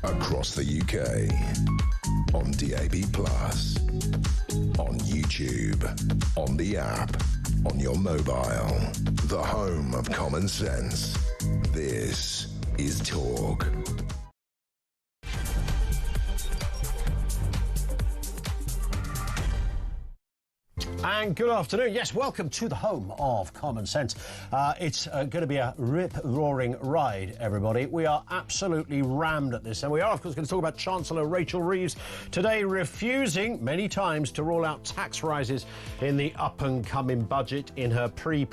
across the UK, on DAB+, on YouTube, on the app, on your mobile, the home of common sense. This is Talk. And good afternoon. Yes, welcome to the home of common sense. It's going to be a rip-roaring ride, everybody. We are absolutely rammed at this. And we are, of course, going to talk about Chancellor Rachel Reeves today refusing many times to rule out tax rises in the up-and-coming budget in her pre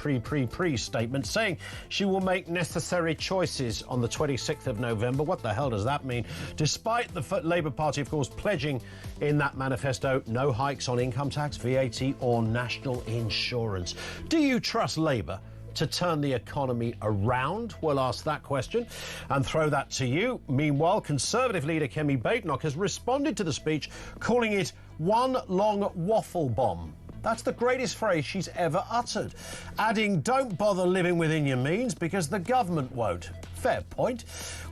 statement, saying she will make necessary choices on the 26th of November. What the hell does that mean? Despite the Labour Party, of course, pledging in that manifesto no hikes on income tax, VAT or national insurance. Do you trust Labour to turn the economy around? We'll ask that question and throw that to you. Meanwhile, Conservative leader Kemi Badenoch has responded to the speech, calling it one long waffle bomb. That's the greatest phrase she's ever uttered, adding, don't bother living within your means because the government won't. Fair point.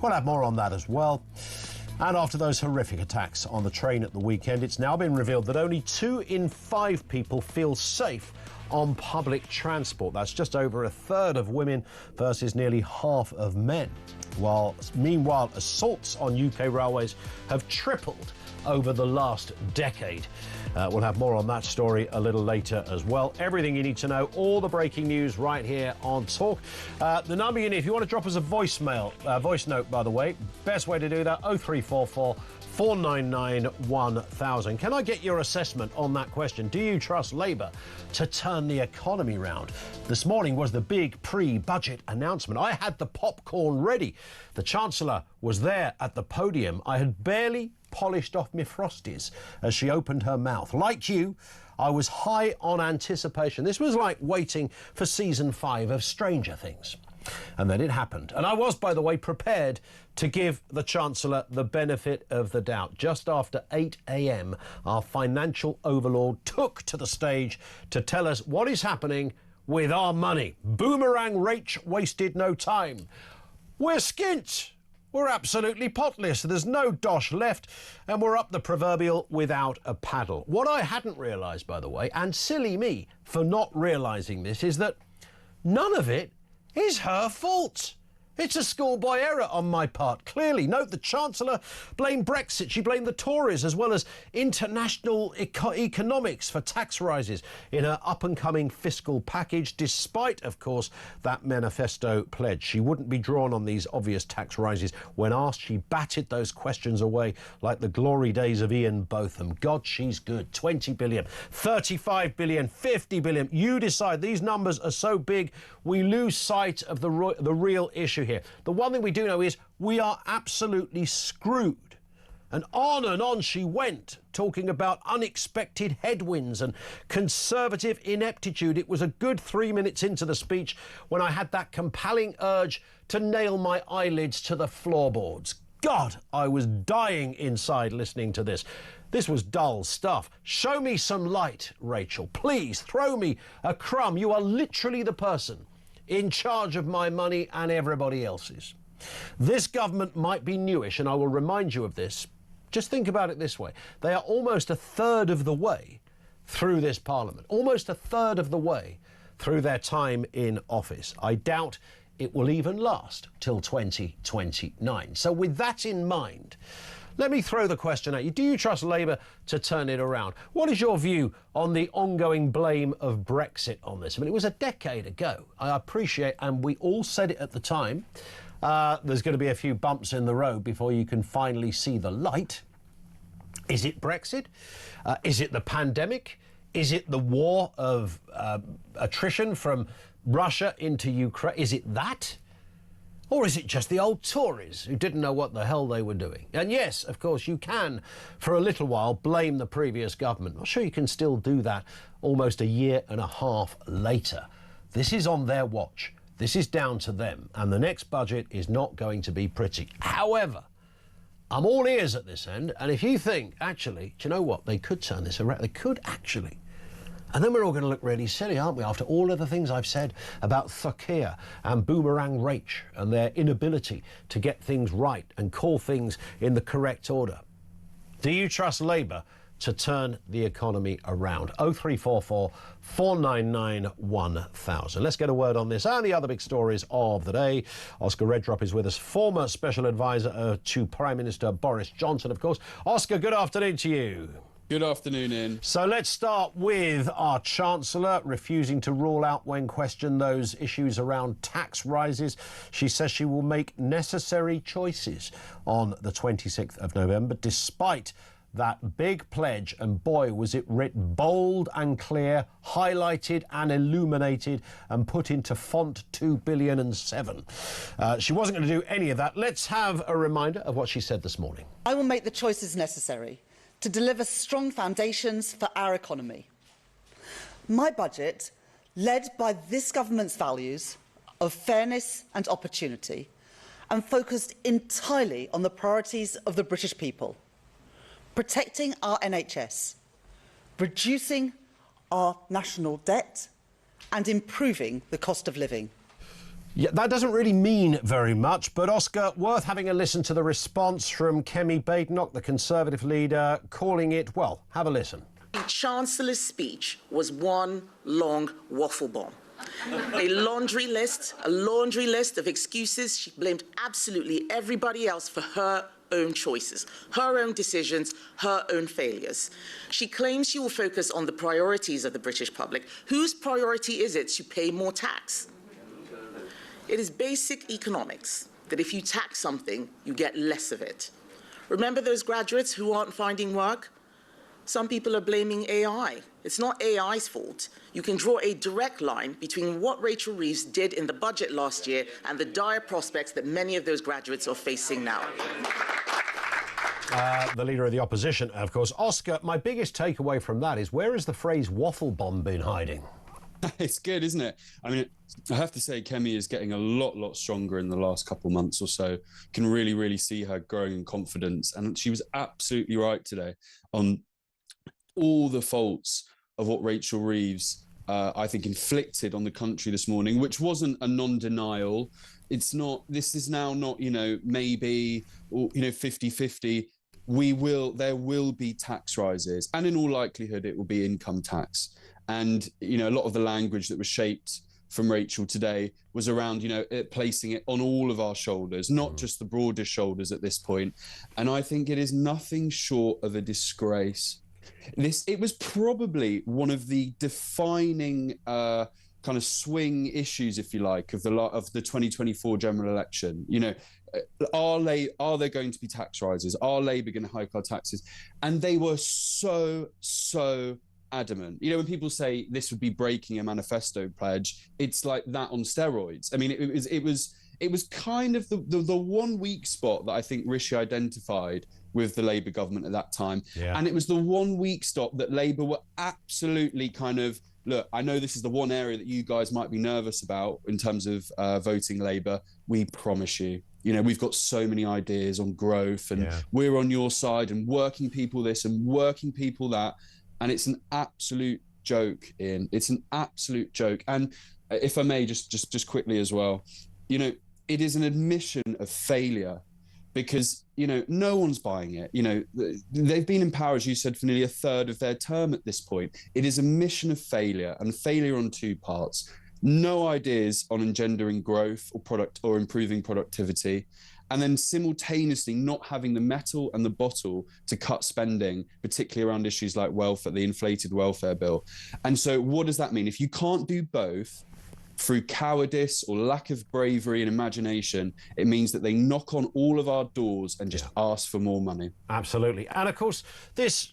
We'll have more on that as well. And after those horrific attacks on the train at the weekend, it's now been revealed that only 2 in 5 people feel safe on public transport. That's just over a third of women versus nearly half of men. Meanwhile, assaults on UK railways have tripled over the last decade. We'll have more on that story a little later as well. Everything you need to know, all the breaking news right here on Talk. The number you need, if you want to drop us a voice note, by the way, best way to do that, 0344 499 1000. Can I get your assessment on that question? Do you trust Labour to turn the economy round? This morning was the big pre-budget announcement. I had the popcorn ready. The Chancellor was there at the podium. I had barely polished off my Frosties as she opened her mouth. Like you, I was high on anticipation. This was like waiting for season 5 of Stranger Things. And then it happened. And I was, by the way, prepared to give the Chancellor the benefit of the doubt. Just after 8 a.m, our financial overlord took to the stage to tell us what is happening with our money. Boomerang Rach wasted no time. We're skint. We're absolutely potless. There's no dosh left, and we're up the proverbial without a paddle. What I hadn't realised, by the way, and silly me for not realising this, is that none of it is her fault. It's a schoolboy error on my part, clearly. Note the Chancellor blamed Brexit. She blamed the Tories as well as international economics for tax rises in her up-and-coming fiscal package, despite, of course, that manifesto pledge. She wouldn't be drawn on these obvious tax rises. When asked, she batted those questions away like the glory days of Ian Botham. God, she's good. 20 billion, 35 billion, 50 billion. You decide. These numbers are so big, we lose sight of the real issue here. The one thing we do know is we are absolutely screwed. And on she went, talking about unexpected headwinds and Conservative ineptitude. It was a good 3 minutes into the speech when I had that compelling urge to nail my eyelids to the floorboards. God, I was dying inside listening to this. This was dull stuff. Show me some light, Rachel. Please throw me a crumb. You are literally the person in charge of my money and everybody else's. This government might be newish, and I will remind you of this. Just think about it this way. They are almost a third of the way through this parliament, almost a third of the way through their time in office. I doubt it will even last till 2029. So with that in mind, let me throw the question at you. Do you trust Labour to turn it around? What is your view on the ongoing blame of Brexit on this? I mean, it was a decade ago. I appreciate, and we all said it at the time, there's going to be a few bumps in the road before you can finally see the light. Is it Brexit? Is it the pandemic? Is it the war of attrition from Russia into Ukraine? Is it that? Or is it just the old Tories who didn't know what the hell they were doing? And yes, of course, you can, for a little while, blame the previous government. I'm sure you can still do that almost a year and a half later. This is on their watch. This is down to them. And the next budget is not going to be pretty. However, I'm all ears at this end. And if you think, actually, do you know what? They could turn this around. They could actually. And then we're all going to look really silly, aren't we, after all of the things I've said about Thakir and Boomerang Rach and their inability to get things right and call things in the correct order. Do you trust Labour to turn the economy around? 0344 499 1000. Let's get a word on this and the other big stories of the day. Oscar Redrop is with us, former special advisor to Prime Minister Boris Johnson, of course. Oscar, good afternoon to you. Good afternoon, Ian. So let's start with our Chancellor refusing to rule out when questioned those issues around tax rises. She says she will make necessary choices on the 26th of November, despite that big pledge, and boy, was it writ bold and clear, highlighted and illuminated and put into font 2,000,000,007. She wasn't going to do any of that. Let's have a reminder of what she said this morning. I will make the choices necessary to deliver strong foundations for our economy. My budget, led by this government's values of fairness and opportunity, and focused entirely on the priorities of the British people: protecting our NHS, reducing our national debt, and improving the cost of living. Yeah, that doesn't really mean very much, but Oscar, worth having a listen to the response from Kemi Badenoch, the Conservative leader, calling it, well, have a listen. The Chancellor's speech was one long waffle bomb. A laundry list of excuses. She blamed absolutely everybody else for her own choices, her own decisions, her own failures. She claims she will focus on the priorities of the British public. Whose priority is it to pay more tax? It is basic economics that if you tax something, you get less of it. Remember those graduates who aren't finding work? Some people are blaming AI. It's not AI's fault. You can draw a direct line between what Rachel Reeves did in the budget last year and the dire prospects that many of those graduates are facing now. The leader of the opposition, of course. Oscar, my biggest takeaway from that is, where has the phrase waffle bomb been hiding? It's good, isn't it? I mean, I have to say, Kemi is getting a lot stronger in the last couple of months or so. Can really see her growing in confidence. And she was absolutely right today on all the faults of what Rachel Reeves, I think, inflicted on the country this morning, which wasn't a non-denial. It's not, this is now not, maybe, or, 50-50. There will be tax rises. And in all likelihood, it will be income tax. And, a lot of the language that was shaped from Rachel today was around, placing it on all of our shoulders, not just the broadest shoulders at this point. And I think it is nothing short of a disgrace. It was probably one of the defining kind of swing issues, if you like, of the 2024 general election. Are there going to be tax rises? Are Labour going to hike our taxes? And they were so adamant. When people say this would be breaking a manifesto pledge, it's like that on steroids. I mean, it was kind of the one weak spot that I think Rishi identified with the Labour government at that time. Yeah. And it was the one weak spot that Labour were absolutely kind of, look, I know this is the one area that you guys might be nervous about in terms of voting Labour. We promise you, we've got so many ideas on growth, and we're on your side, and working people this and working people that. And it's an absolute joke, Ian. It's an absolute joke. And if I may, just quickly as well, it is an admission of failure, because, no one's buying it. They've been in power, as you said, for nearly a third of their term at this point. It is a mission of failure, and failure on two parts. No ideas on engendering growth or improving productivity. And then simultaneously not having the metal and the bottle to cut spending, particularly around issues like welfare, the inflated welfare bill. And so what does that mean? If you can't do both through cowardice or lack of bravery and imagination, it means that they knock on all of our doors and just ask for more money. Absolutely. And of course, this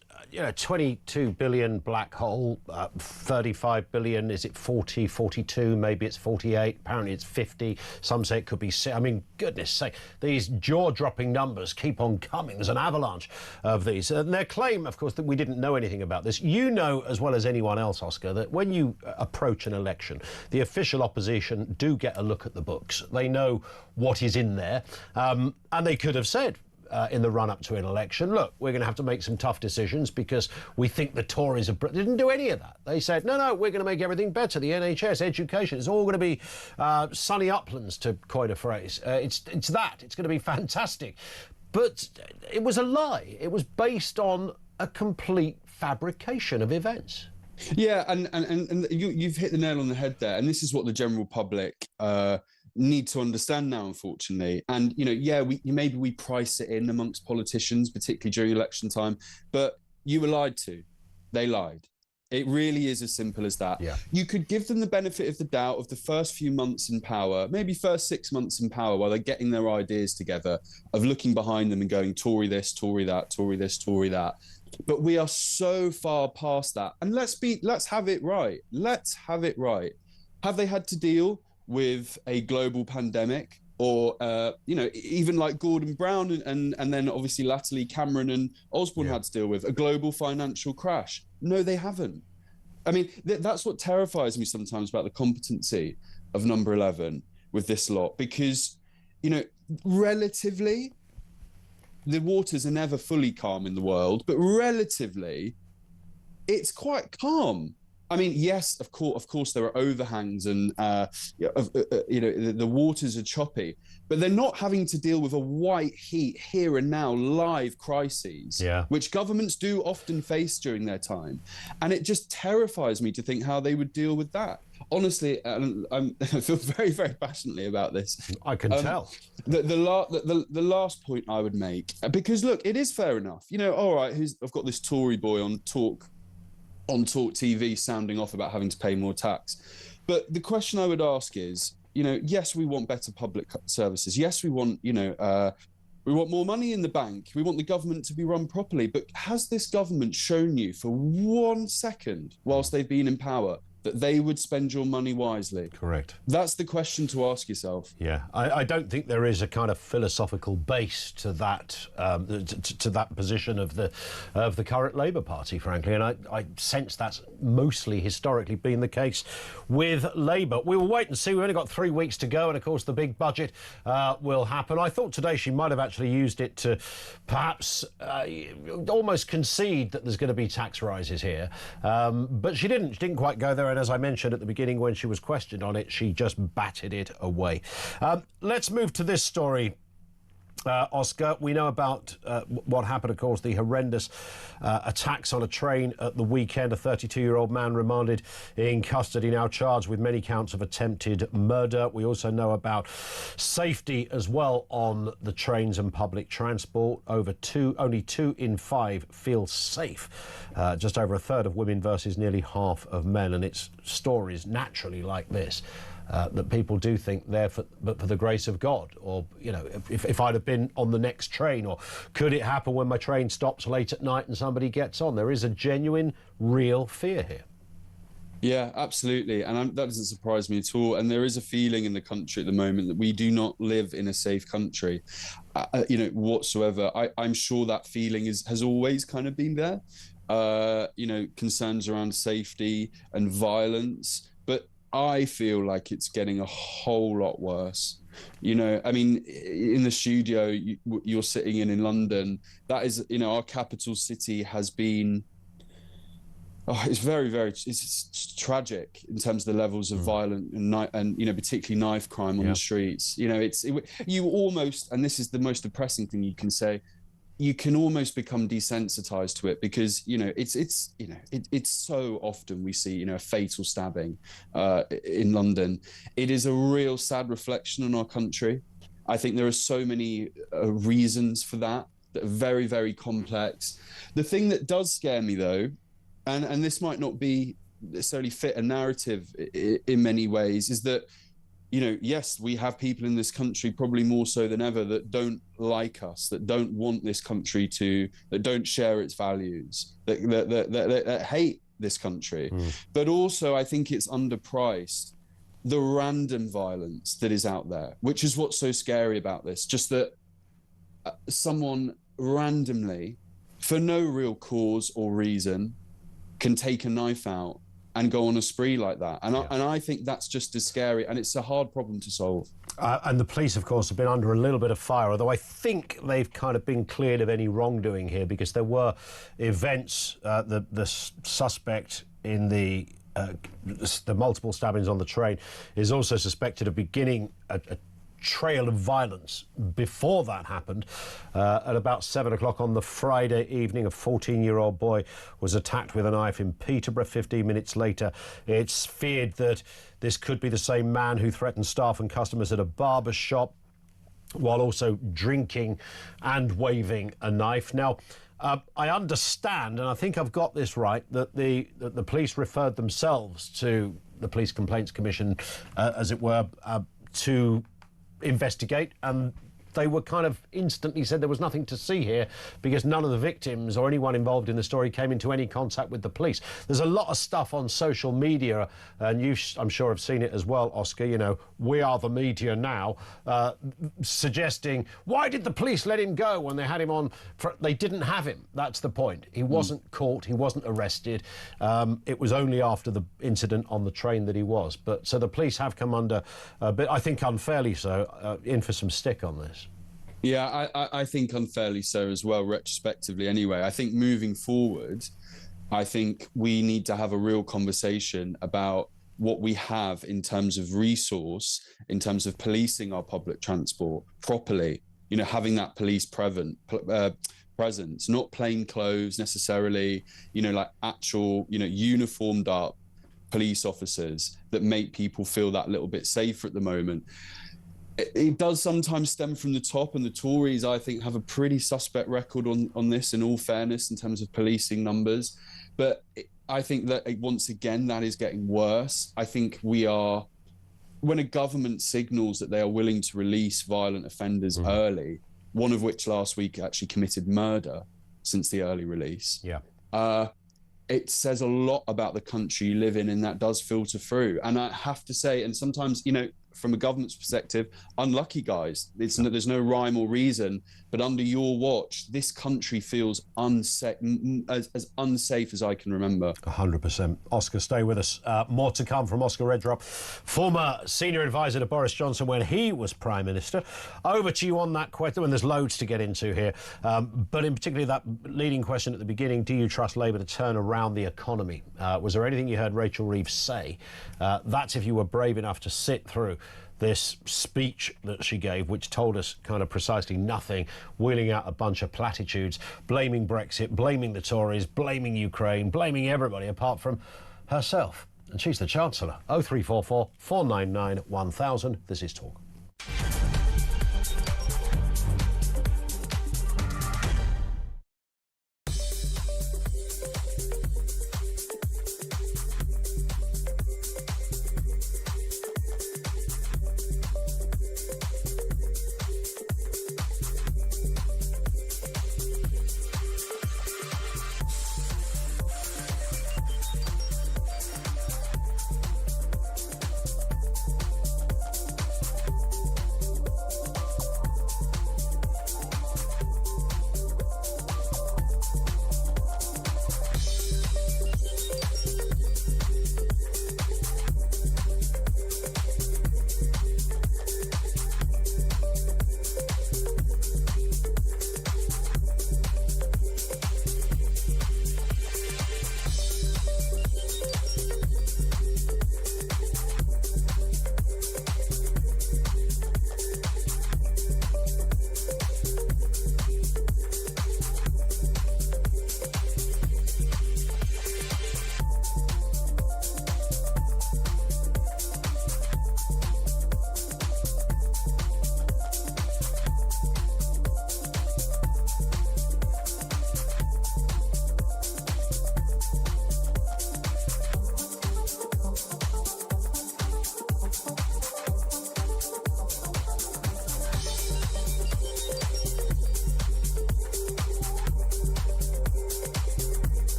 22 billion black hole, 35 billion, is it 40, 42, maybe it's 48, apparently it's 50, some say it could be, I mean, goodness sake, these jaw-dropping numbers keep on coming. There's an avalanche of these. And their claim, of course, that we didn't know anything about this. You know as well as anyone else, Oscar, that when you approach an election, the official opposition do get a look at the books. They know what is in there, and they could have said, in the run-up to an election, look, we're going to have to make some tough decisions because we think the Tories are... They didn't do any of that. They said, no, we're going to make everything better. The NHS, education, it's all going to be sunny uplands, to coin a phrase. It's that. It's going to be fantastic. But it was a lie. It was based on a complete fabrication of events. Yeah, and you've hit the nail on the head there. And this is what the general public need to understand now, unfortunately. And, maybe we price it in amongst politicians, particularly during election time, but you were lied to. They lied. It really is as simple as that. Yeah. You could give them the benefit of the doubt of the first few months in power, maybe first 6 months in power, while they're getting their ideas together, of looking behind them and going, Tory this, Tory that, Tory this, Tory that. But we are so far past that. And let's have it right. Let's have it right. Have they had to deal with a global pandemic? Or, even like Gordon Brown and then obviously latterly Cameron and Osborne had to deal with a global financial crash. No, they haven't. I mean, that's what terrifies me sometimes about the competency of Number 11 with this lot, because, relatively, the waters are never fully calm in the world, but relatively, it's quite calm. I mean, yes, of course, there are overhangs and, the waters are choppy, but they're not having to deal with a white heat here and now live crises, which governments do often face during their time. And it just terrifies me to think how they would deal with that. Honestly, I feel very, very passionately about this. I can tell. The last point I would make, because look, it is fair enough. All right, I've got this Tory boy on talkTV sounding off about having to pay more tax. But the question I would ask is, yes, we want better public services. Yes, we want, we want more money in the bank. We want the government to be run properly. But has this government shown you for 1 second whilst they've been in power that they would spend your money wisely? Correct. That's the question to ask yourself. Yeah, I don't think there is a kind of philosophical base to that to that position of the current Labour Party, frankly, and I sense that's mostly historically been the case with Labour. We will wait and see. We've only got 3 weeks to go, and of course the big budget will happen. I thought today she might have actually used it to perhaps almost concede that there's going to be tax rises here, but she didn't. She didn't quite go there. And as I mentioned at the beginning, when she was questioned on it, she just batted it away. Let's move to this story. Oscar, we know about what happened, of course, the horrendous attacks on a train at the weekend. A 32-year-old man remanded in custody, now charged with many counts of attempted murder. We also know about safety as well on the trains and public transport. Only 2 in 5 feel safe. Just over a third of women versus nearly half of men. And it's stories naturally like this that people do think but for the grace of God, or if I'd have been on the next train, or could it happen when my train stops late at night and somebody gets on? There is a genuine, real fear here. Yeah, absolutely, and that doesn't surprise me at all. And there is a feeling in the country at the moment that we do not live in a safe country, whatsoever. I'm sure that feeling has always kind of been there. Concerns around safety and violence, but I feel like it's getting a whole lot worse. I mean, in the studio you're sitting in London, that is, our capital city has been, it's very, very, it's tragic in terms of the levels of violence and particularly knife crime on the streets. You almost, and this is the most depressing thing you can say, you can almost become desensitized to it, because it's so often we see a fatal stabbing in London. It is a real sad reflection on our country. I think there are so many reasons for that are very, very complex. The thing that does scare me, though, and this might not be necessarily fit a narrative in many ways, is that yes, we have people in this country, probably more so than ever, that don't like us, that don't want this country that don't share its values, that hate this country. But also, I think it's underpriced, the random violence that is out there, which is what's so scary about this. Just that someone randomly, for no real cause or reason, can take a knife out and go on a spree like that. And I think that's just as scary, and it's a hard problem to solve. And the police, of course, have been under a little bit of fire, although I think they've kind of been cleared of any wrongdoing here, because there were events, the suspect in the multiple stabbings on the train is also suspected of beginning a trail of violence before that happened. At about 7 o'clock on the Friday evening, a 14-year-old boy was attacked with a knife in Peterborough. 15 minutes later, it's feared that this could be the same man who threatened staff and customers at a barber shop while also drinking and waving a knife. Now, I understand, and I think I've got this right, that the police referred themselves to the Police Complaints Commission, as it were, to investigate, and they were kind of instantly said there was nothing to see here because none of the victims or anyone involved in the story came into any contact with the police. There's a lot of stuff on social media, and you, I'm sure, have seen it as well, Oscar, you know, we are the media now, suggesting, why did the police let him go when they had him on? They didn't have him. That's the point. He wasn't caught. He wasn't arrested. It was only after the incident on the train that he was. But so the police have come under a bit, I think unfairly so, in for some stick on this. Yeah, I think unfairly so as well, retrospectively anyway. I think moving forward, I think we need to have a real conversation about what we have in terms of resource, in terms of policing our public transport properly, you know, having that police presence, not plain clothes necessarily, you know, like actual, you know, uniformed up police officers that make people feel that little bit safer at the moment. It does sometimes stem from the top, and the Tories, I think, have a pretty suspect record on this, in all fairness, in terms of policing numbers. But I think that, once again, that is getting worse. I think when a government signals that they are willing to release violent offenders early, one of which last week actually committed murder since the early release. Yeah. It says a lot about the country you live in, and that does filter through. And I have to say, and sometimes, you know, from a government's perspective, unlucky guys. There's no rhyme or reason, but under your watch, this country feels unsafe, as unsafe as I can remember. 100%. Oscar, stay with us. More to come from Oscar Redrup, former senior advisor to Boris Johnson when he was Prime Minister. Over to you on that question, and there's loads to get into here. But in particular, that leading question at the beginning, do you trust Labour to turn around the economy? Was there anything you heard Rachel Reeves say? That's if you were brave enough to sit through this speech that she gave, which told us kind of precisely nothing, wheeling out a bunch of platitudes, blaming Brexit, blaming the Tories, blaming Ukraine, blaming everybody apart from herself. And she's the Chancellor. 0344 499 1000. This is Talk.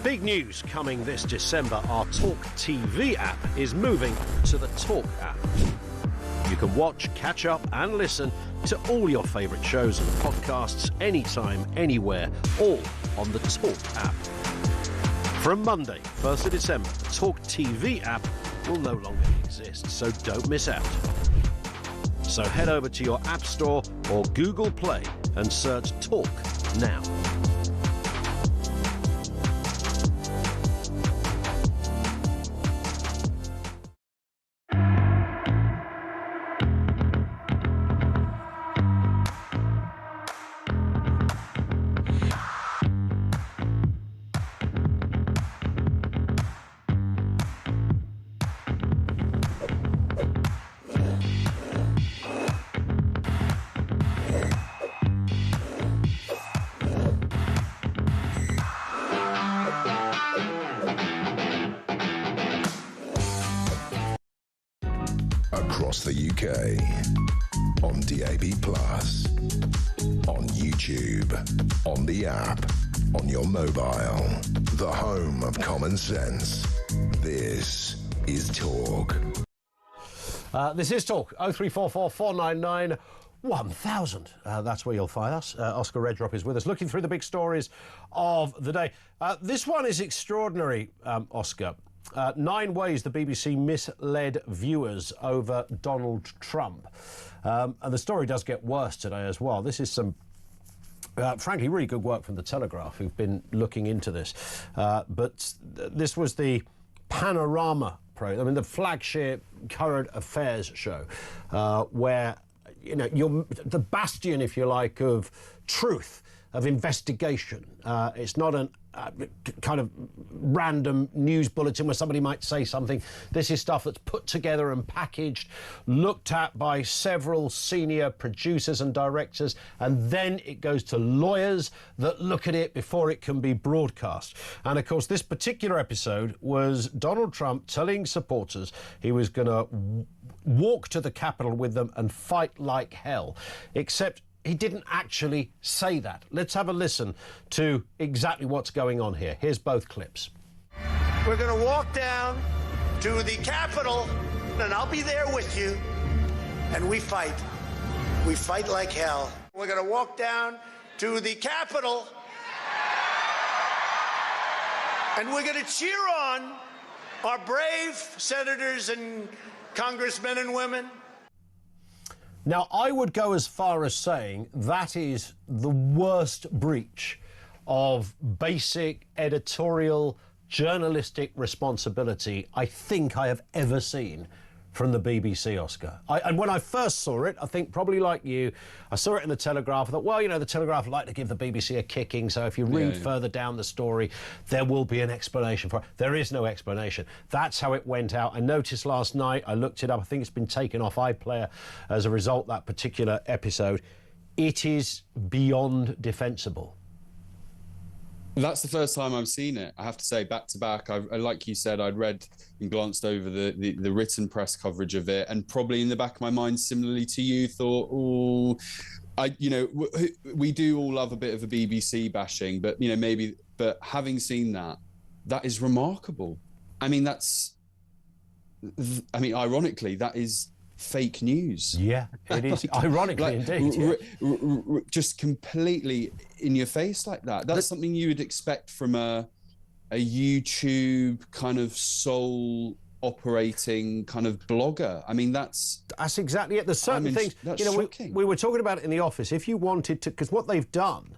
Big news coming this December. Our talkTV app is moving to the Talk app. You can watch, catch up and listen to all your favourite shows and podcasts anytime, anywhere, all on the Talk app. From Monday, 1st of December, the talkTV app will no longer exist, so don't miss out. So head over to your App Store or Google Play and search Talk now. Across the UK, on DAB+, on YouTube, on the app, on your mobile, the home of common sense. This is Talk. This is Talk, 0344 499 1000. That's where you'll find us. Oscar Redrop is with us, looking through the big stories of the day. This one is extraordinary, Oscar. 9 ways the BBC misled viewers over Donald Trump. And the story does get worse today as well. This is some, frankly, really good work from The Telegraph, who've been looking into this. But this was the Panorama program, I mean, the flagship current affairs show, where, you know, you're the bastion, if you like, of truth, of investigation. It's not an kind of random news bulletin where somebody might say something. This is stuff that's put together and packaged, looked at by several senior producers and directors, and then it goes to lawyers that look at it before it can be broadcast. And of course, this particular episode was Donald Trump telling supporters he was going to walk to the Capitol with them and fight like hell, except he didn't actually say that. Let's have a listen to exactly what's going on here. Here's both clips. We're going to walk down to the Capitol, and I'll be there with you, and we fight. We fight like hell. We're going to walk down to the Capitol, and we're going to cheer on our brave senators and congressmen and women. Now, I would go as far as saying that is the worst breach of basic editorial journalistic responsibility I think I have ever seen from the BBC, Oscar. And when I first saw it, I think probably like you, I saw it in the Telegraph. I thought, well, you know, the Telegraph like to give the BBC a kicking, so if you read further down the story, there will be an explanation for it. There is no explanation. That's how it went out. I noticed last night, I looked it up, I think it's been taken off iPlayer as a result, that particular episode. It is beyond defensible. That's the first time I've seen it, I have to say, back to back. Like you said, I'd read and glanced over the written press coverage of it, and probably in the back of my mind, similarly to you, thought, oh, we do all love a bit of a BBC bashing, but, you know, but having seen that is remarkable. I mean, ironically, that is fake news. Yeah, it is. Ironically, indeed. Yeah. Just completely in your face like that. That's something you would expect from a YouTube kind of sole operating kind of blogger. I mean, that's exactly it. There's certain things, you know, we were talking about it in the office. If you wanted to, because what they've done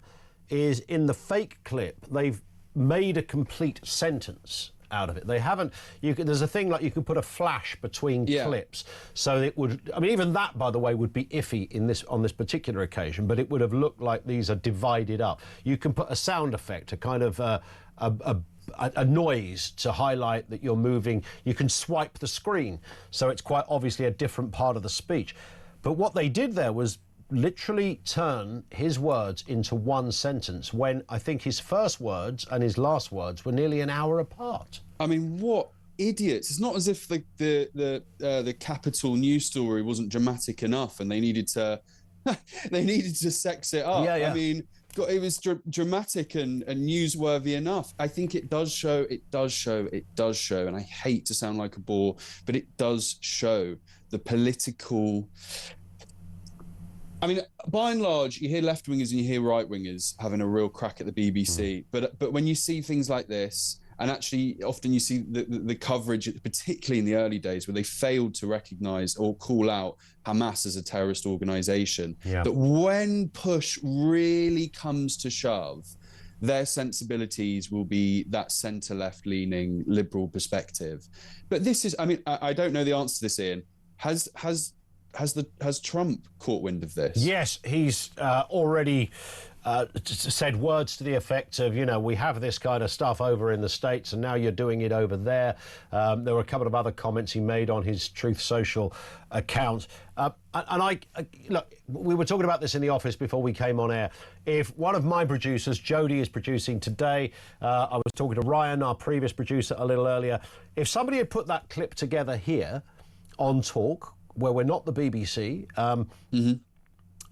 is in the fake clip, they've made a complete sentence out of it. They haven't. There's a thing like you can put a flash between clips, so it would. I mean, even that, by the way, would be iffy on this particular occasion. But it would have looked like these are divided up. You can put a sound effect, a kind of a noise to highlight that you're moving. You can swipe the screen, so it's quite obviously a different part of the speech. But what they did there was literally turn his words into one sentence when I think his first words and his last words were nearly an hour apart. I mean, what idiots. It's not as if the Capital news story wasn't dramatic enough and they needed to sex it up. Yeah. I mean, it was dramatic and newsworthy enough. I think it does show, and I hate to sound like a bore, but it does show the political... I mean, by and large, you hear left-wingers and you hear right-wingers having a real crack at the BBC, but when you see things like this, and actually often you see the coverage, particularly in the early days, where they failed to recognise or call out Hamas as a terrorist organisation, that when push really comes to shove, their sensibilities will be that centre-left leaning liberal perspective. But this is, I mean, I don't know the answer to this, Ian. Has Trump caught wind of this? Yes, he's already said words to the effect of, you know, we have this kind of stuff over in the States and now you're doing it over there. There were a couple of other comments he made on his Truth Social account. Look, we were talking about this in the office before we came on air. If one of my producers, Jodie, is producing today, I was talking to Ryan, our previous producer, a little earlier. If somebody had put that clip together here on Talk, where we're not the BBC,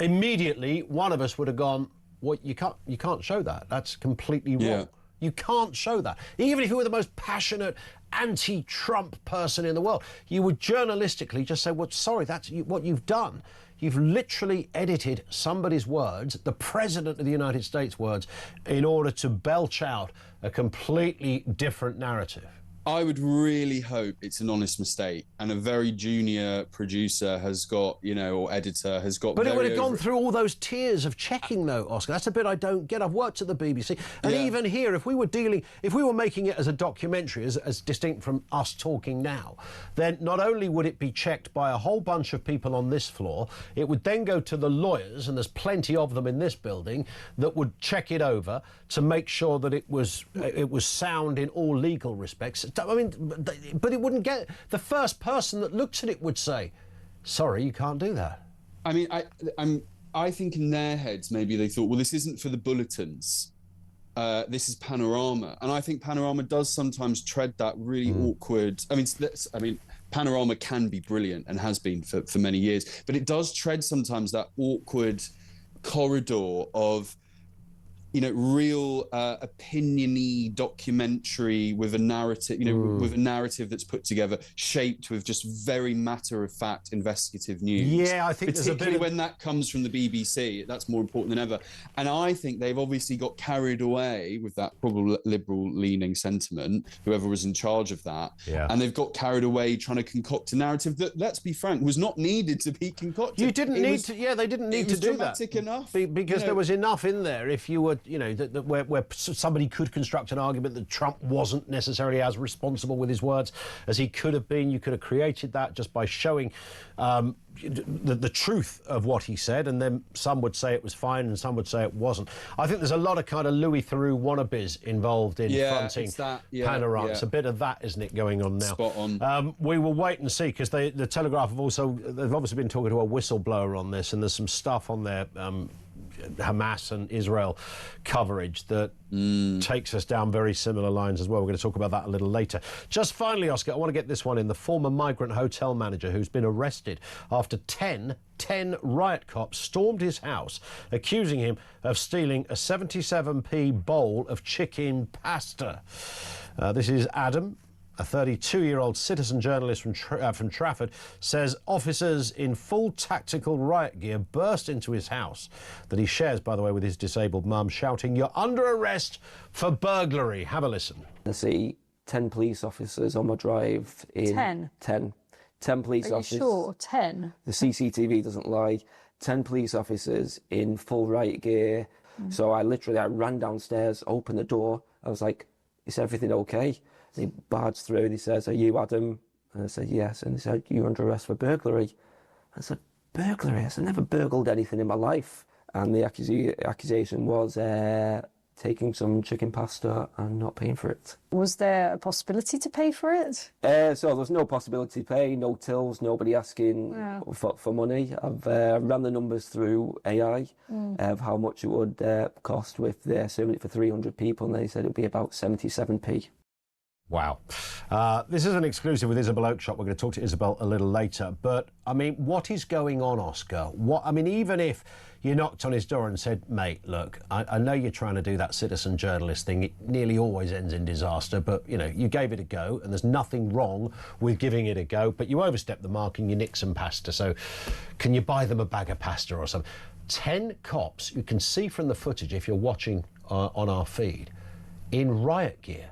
immediately one of us would have gone, "Well, you can't show that. That's completely wrong. Yeah. You can't show that." Even if you were the most passionate anti-Trump person in the world, you would journalistically just say, "Well, sorry, that's what you've done. You've literally edited somebody's words, the President of the United States' words, in order to belch out a completely different narrative." I would really hope it's an honest mistake and a very junior producer has got, you know, or editor has got... But it would have gone through all those tiers of checking, though, Oscar. That's a bit I don't get. I've worked at the BBC. And even here, if we were making it as a documentary, as distinct from us talking now, then not only would it be checked by a whole bunch of people on this floor, it would then go to the lawyers, and there's plenty of them in this building, that would check it over to make sure that it was sound in all legal respects. I mean, but it wouldn't get... The first person that looks at it would say, "Sorry, you can't do that." I mean, I think in their heads, maybe they thought, well, this isn't for the bulletins. This is Panorama. And I think Panorama does sometimes tread that really awkward... I mean, Panorama can be brilliant and has been for many years, but it does tread sometimes that awkward corridor of, you know, real opinion-y documentary with a narrative, you know, with a narrative that's put together, shaped with just very matter-of-fact investigative news. Yeah, I think particularly when that comes from the BBC, that's more important than ever. And I think they've obviously got carried away with that probably liberal-leaning sentiment, whoever was in charge of that. Yeah. And they've got carried away trying to concoct a narrative that, let's be frank, was not needed to be concocted. You didn't need to... Yeah, they didn't need to do that. It was dramatic enough. Because there was enough in there if you were... You know, where somebody could construct an argument that Trump wasn't necessarily as responsible with his words as he could have been. You could have created that just by showing the truth of what he said, and then some would say it was fine and some would say it wasn't. I think there's a lot of kind of Louis Theroux wannabes involved in fronting Panorama. It's a bit of that, isn't it, going on now? Spot on. We will wait and see, because the Telegraph they've obviously been talking to a whistleblower on this, and there's some stuff on there, Hamas and Israel coverage that takes us down very similar lines as well. We're going to talk about that a little later. Just finally, Oscar, I want to get this one in. The former migrant hotel manager who's been arrested after 10 riot cops stormed his house, accusing him of stealing a 77p bowl of chicken pasta. This is Adam, a 32-year-old citizen journalist from Trafford, says officers in full tactical riot gear burst into his house, that he shares, by the way, with his disabled mum, shouting, "You're under arrest for burglary." Have a listen. I see 10 police officers on my drive in... 10? 10 police officers. Are you sure? 10? The CCTV doesn't lie. 10 police officers in full riot gear. So I ran downstairs, opened the door. I was like, "Is everything okay?" He barged through and he says, "Are you Adam?" And I said, "Yes." And he said, "You're under arrest for burglary." I said, "Burglary?" I said, "I never burgled anything in my life." And the accusation was taking some chicken pasta and not paying for it. Was there a possibility to pay for it? So there was no possibility to pay, no tills, nobody asking for money. I've ran the numbers through AI of how much it would cost with serving it for 300 people, and they said it would be about 77p. Wow. This is an exclusive with Isabel Oakshott. We're going to talk to Isabel a little later. But, I mean, what is going on, Oscar? Even if you knocked on his door and said, mate, look, I know you're trying to do that citizen journalist thing. It nearly always ends in disaster. But, you know, you gave it a go, and there's nothing wrong with giving it a go. But you overstepped the mark and you nicked some pasta. So can you buy them a bag of pasta or something? 10 cops, you can see from the footage if you're watching on our feed, in riot gear.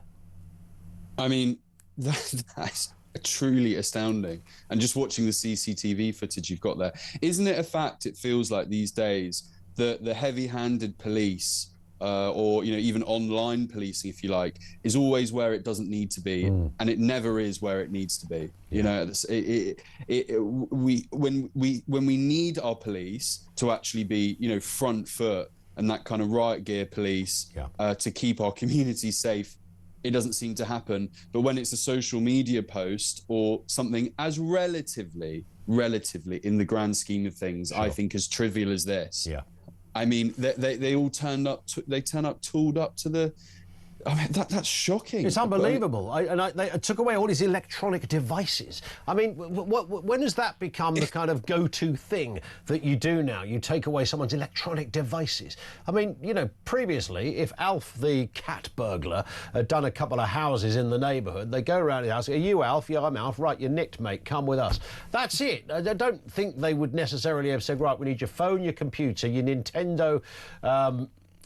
I mean, that's truly astounding. And just watching the CCTV footage you've got there, isn't it a fact, it feels like these days, that the heavy-handed police, or, you know, even online policing, if you like, is always where it doesn't need to be, and it never is where it needs to be. You know, when we need our police to actually be, you know, front foot and that kind of riot gear police, to keep our communities safe, it doesn't seem to happen. But when it's a social media post or something as relatively in the grand scheme of things, I think as trivial as this, I mean, they all turn up tooled up to the. I mean, that's shocking. It's unbelievable. They took away all his electronic devices. I mean, when has that become the kind of go-to thing that you do now? You take away someone's electronic devices. I mean, you know, previously, if Alf the cat burglar had done a couple of houses in the neighbourhood, they go around the house, are you Alf? Yeah, I'm Alf. Right, you're nicked, mate. Come with us. That's it. I don't think they would necessarily have said, right, we need your phone, your computer, your Nintendo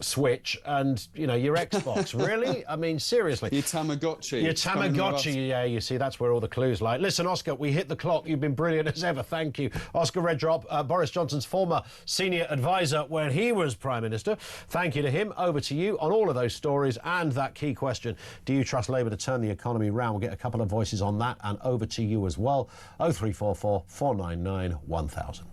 Switch and, you know, your Xbox. Really? I mean, seriously. Your Tamagotchi. Your Tamagotchi, yeah, you see, that's where all the clues lie. Listen, Oscar, we hit the clock. You've been brilliant as ever. Thank you. Oscar Redrop, Boris Johnson's former senior advisor when he was Prime Minister. Thank you to him. Over to you on all of those stories and that key question. Do you trust Labour to turn the economy round? We'll get a couple of voices on that and over to you as well. 0344 499 1000.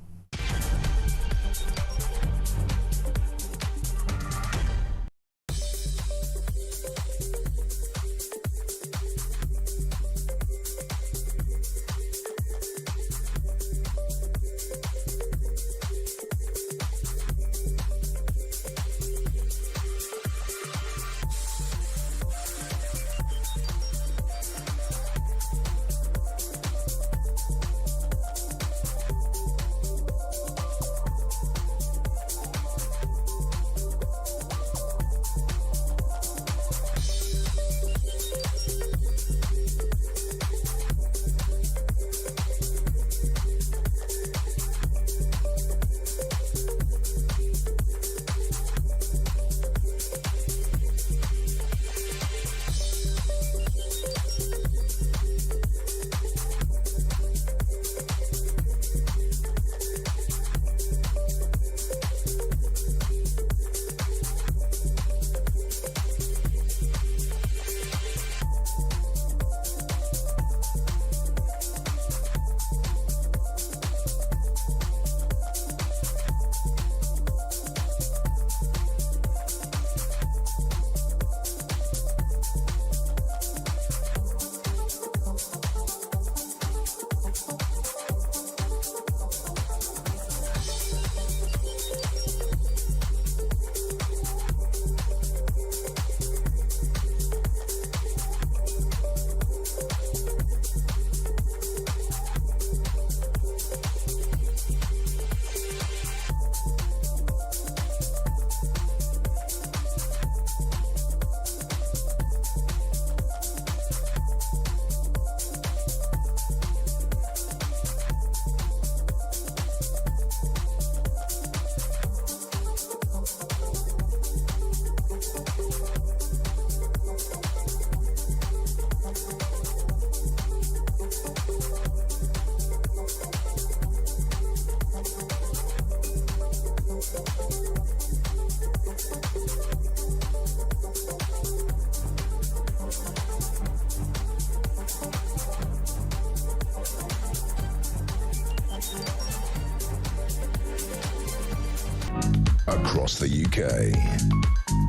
Across the UK,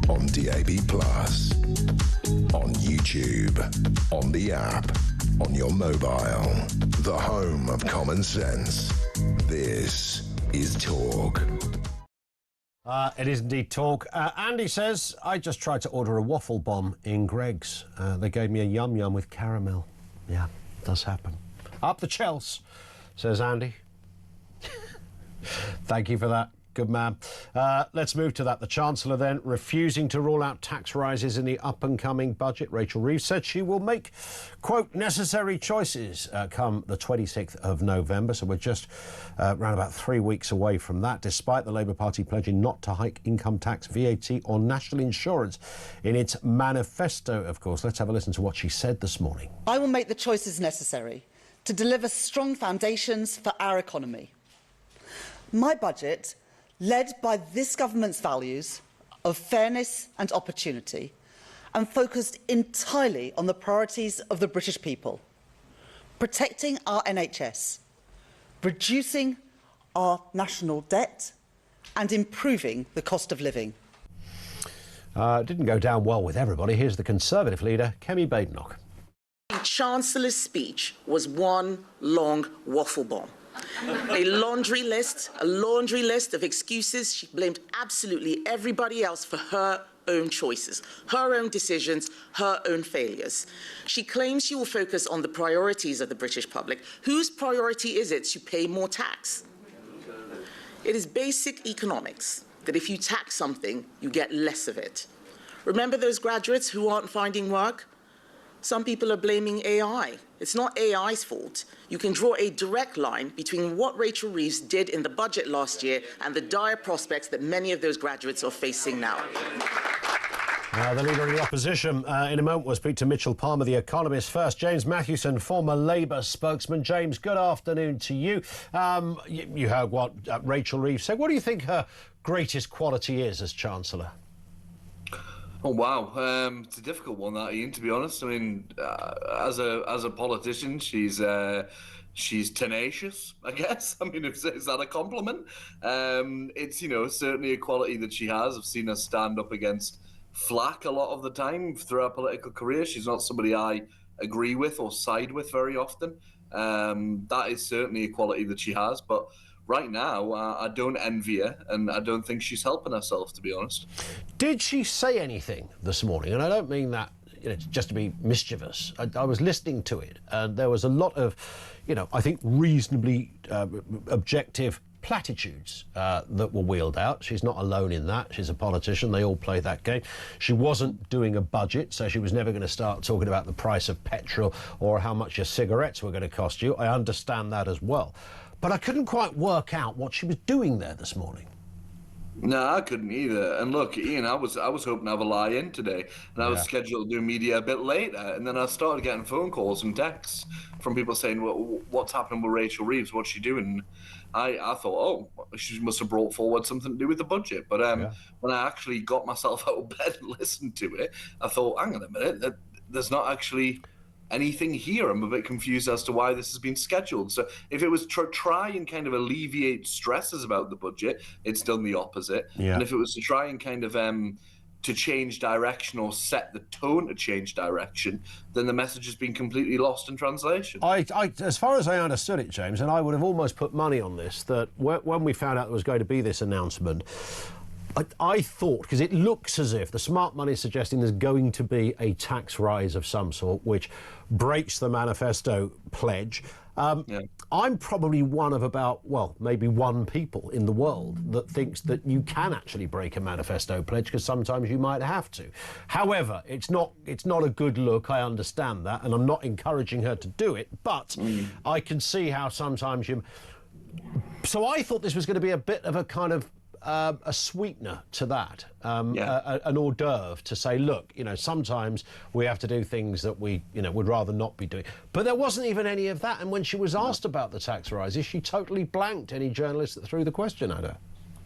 on DAB+, on YouTube, on the app, on your mobile, the home of common sense. This is Talk. It is indeed talk. Andy says, I just tried to order a waffle bomb in Greggs. They gave me a yum-yum with caramel. Yeah, does happen. Up the Chels, says Andy. Thank you for that. Good man. Let's move to that. The Chancellor then refusing to rule out tax rises in the up-and-coming budget. Rachel Reeves said she will make, quote, necessary choices come the 26th of November. So we're just around about 3 weeks away from that, despite the Labour Party pledging not to hike income tax, VAT or national insurance in its manifesto, of course. Let's have a listen to what she said this morning. I will make the choices necessary to deliver strong foundations for our economy. My budget, led by this government's values of fairness and opportunity, and focused entirely on the priorities of the British people: protecting our NHS, reducing our national debt, and improving the cost of living. It didn't go down well with everybody. Here's the Conservative leader, Kemi Badenoch. The Chancellor's speech was one long waffle bomb. A laundry list of excuses. She blamed absolutely everybody else for her own choices, her own decisions, her own failures. She claims she will focus on the priorities of the British public. Whose priority is it to pay more tax? It is basic economics that if you tax something, you get less of it. Remember those graduates who aren't finding work? Some people are blaming AI. It's not AI's fault. You can draw a direct line between what Rachel Reeves did in the budget last year and the dire prospects that many of those graduates are facing now. The Leader of the Opposition in a moment will speak to Mitchell Palmer, the economist. First, James Mathewson, former Labour spokesman. James, good afternoon to you. You heard what Rachel Reeves said. What do you think her greatest quality is as Chancellor? Oh wow, it's a difficult one, that, Ian. To be honest, I mean, as a politician, she's tenacious, I guess. I mean, is that a compliment? It's certainly a quality that she has. I've seen her stand up against flack a lot of the time through her political career. She's not somebody I agree with or side with very often. That is certainly a quality that she has, but right now, I don't envy her, and I don't think she's helping herself, to be honest. Did she say anything this morning? And I don't mean that just to be mischievous. I was listening to it, and there was a lot of, I think reasonably objective platitudes that were wheeled out. She's not alone in that. She's a politician. They all play that game. She wasn't doing a budget, so she was never going to start talking about the price of petrol or how much your cigarettes were going to cost you. I understand that as well. But I couldn't quite work out what she was doing there this morning. No, I couldn't either. And look, Ian, I was hoping to have a lie-in today, and I was scheduled to do media a bit later, and then I started getting phone calls and texts from people saying, well, what's happening with Rachel Reeves? What's she doing? I thought, she must have brought forward something to do with the budget. But when I actually got myself out of bed and listened to it, I thought, hang on a minute, there's not actually anything here. I'm a bit confused as to why this has been scheduled. So if it was to try and kind of alleviate stresses about the budget, it's done the opposite. Yeah. And if it was to try and kind of to change direction or set the tone to change direction, then the message has been completely lost in translation. As far as I understood it, James, and I would have almost put money on this, that when we found out there was going to be this announcement, I thought, because it looks as if the smart money is suggesting there's going to be a tax rise of some sort, which breaks the manifesto pledge. I'm probably one of about, maybe one people in the world that thinks that you can actually break a manifesto pledge, because sometimes you might have to. However, it's not a good look. I understand that, and I'm not encouraging her to do it, but I can see how sometimes you... So I thought this was going to be a bit of a kind of a sweetener to that, an hors d'oeuvre to say, look, sometimes we have to do things that we, would rather not be doing. But there wasn't even any of that. And when she was asked about the tax rises, she totally blanked any journalist that threw the question at her.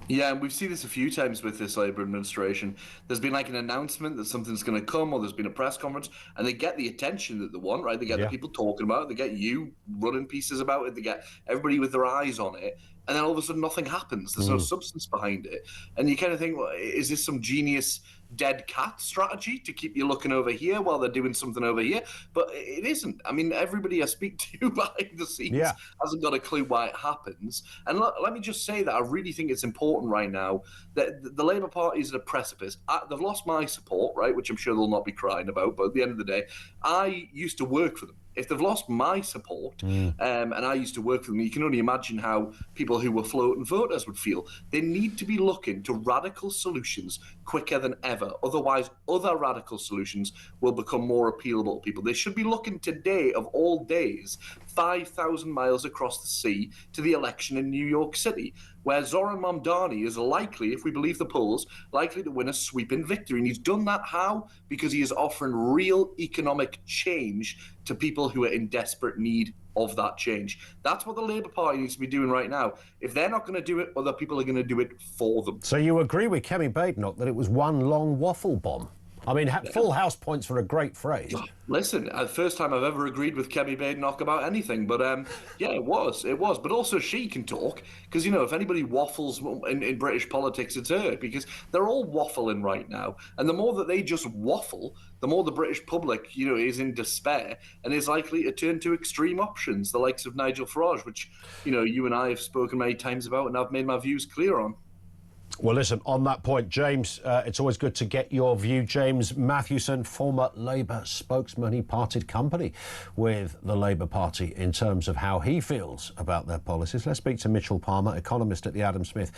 Yeah, and we've seen this a few times with this Labour administration. There's been like an announcement that something's going to come, or there's been a press conference, and they get the attention that they want, right? They get the people talking about it, they get you running pieces about it, they get everybody with their eyes on it, and then all of a sudden nothing happens. There's no substance behind it. And you kind of think, well, is this some genius dead cat strategy to keep you looking over here while they're doing something over here, but it isn't. I mean, everybody I speak to behind the scenes hasn't got a clue why it happens. And let me just say that I really think it's important right now that the Labour Party is at a precipice. They've lost my support, right, which I'm sure they'll not be crying about, but at the end of the day, I used to work for them. If they've lost my support, and I used to work for them, you can only imagine how people who were floating voters would feel. They need to be looking to radical solutions quicker than ever. Otherwise, other radical solutions will become more appealable to people. They should be looking today, of all days, 5,000 miles across the sea to the election in New York City, where Zoran Mamdani is likely, if we believe the polls, likely to win a sweeping victory. And he's done that how? Because he is offering real economic change to people who are in desperate need of that change. That's what the Labour Party needs to be doing right now. If they're not going to do it, other people are going to do it for them. So you agree with Kemi Badenoch that it was one long waffle bomb? I mean, full house points for a great phrase. Listen, the first time I've ever agreed with Kemi Badenoch about anything, but yeah, it was. But also she can talk, because, you know, if anybody waffles in British politics, it's her, because they're all waffling right now. And the more that they just waffle, the more the British public, you know, is in despair and is likely to turn to extreme options, the likes of Nigel Farage, which, you know, you and I have spoken many times about, and I've made my views clear on. Well, listen, on that point, James, it's always good to get your view. James Mathewson, former Labour spokesman, he parted company with the Labour Party in terms of how he feels about their policies. Let's speak to Mitchell Palmer, economist at the Adam Smith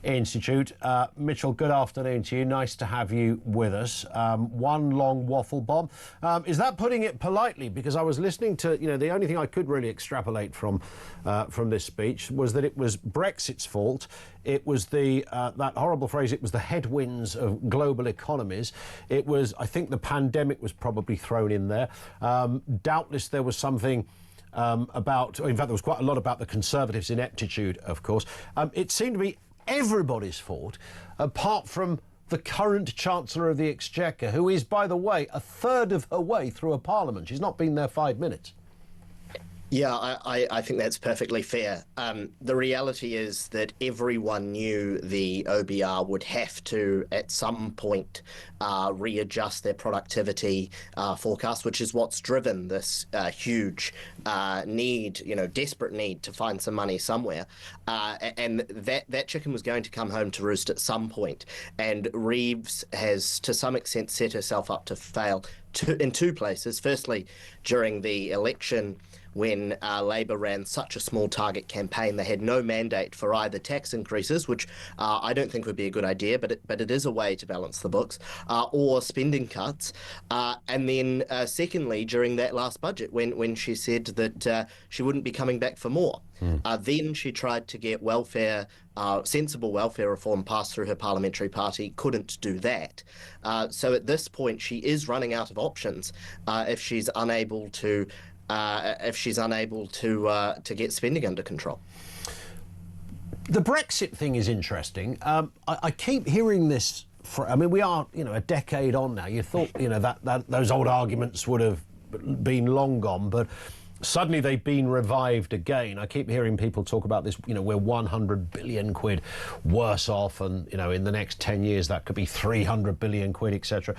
Institute. Mitchell, good afternoon to you. Nice to have you with us. One long waffle bomb. Is that putting it politely? Because I was listening to, you know, the only thing I could really extrapolate from this speech was that it was Brexit's fault. It was that horrible phrase, it was the headwinds of global economies. It was, I think the pandemic was probably thrown in there. Doubtless there was something about, in fact, there was quite a lot about the Conservatives' ineptitude, of course. It seemed to be everybody's fault, apart from the current Chancellor of the Exchequer, who is, by the way, a third of her way through a parliament. She's not been there 5 minutes. Yeah, I think that's perfectly fair. The reality is that everyone knew the OBR would have to, at some point, readjust their productivity forecast, which is what's driven this huge need, you know, desperate need to find some money somewhere. And that chicken was going to come home to roost at some point. And Reeves has, to some extent, set herself up to fail in two places. Firstly, during the election, when Labour ran such a small target campaign, they had no mandate for either tax increases, which I don't think would be a good idea, but it is a way to balance the books, or spending cuts. And then secondly, during that last budget, when she said that she wouldn't be coming back for more. Then she tried to get sensible welfare reform passed through her parliamentary party, couldn't do that. So at this point, she is running out of options if she's unable to get spending under control. The Brexit thing is interesting. I keep hearing this. We are, you know, a decade on now. You thought, you know, that those old arguments would have been long gone, but suddenly they've been revived again. I keep hearing people talk about this, you know, we're 100 billion quid worse off, and, you know, in the next 10 years that could be 300 billion quid, etc.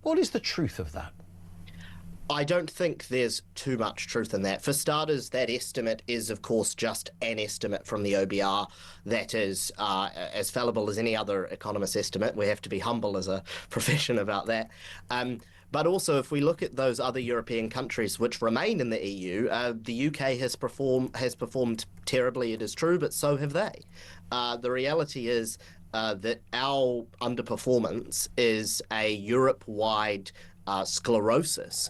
What is the truth of that? I don't think there's too much truth in that. For starters, that estimate is, of course, just an estimate from the OBR that is as fallible as any other economist estimate. We have to be humble as a profession about that. But also, if we look at those other European countries which remain in the EU, the UK has performed terribly, it is true, but so have they. The reality is that our underperformance is a Europe-wide sclerosis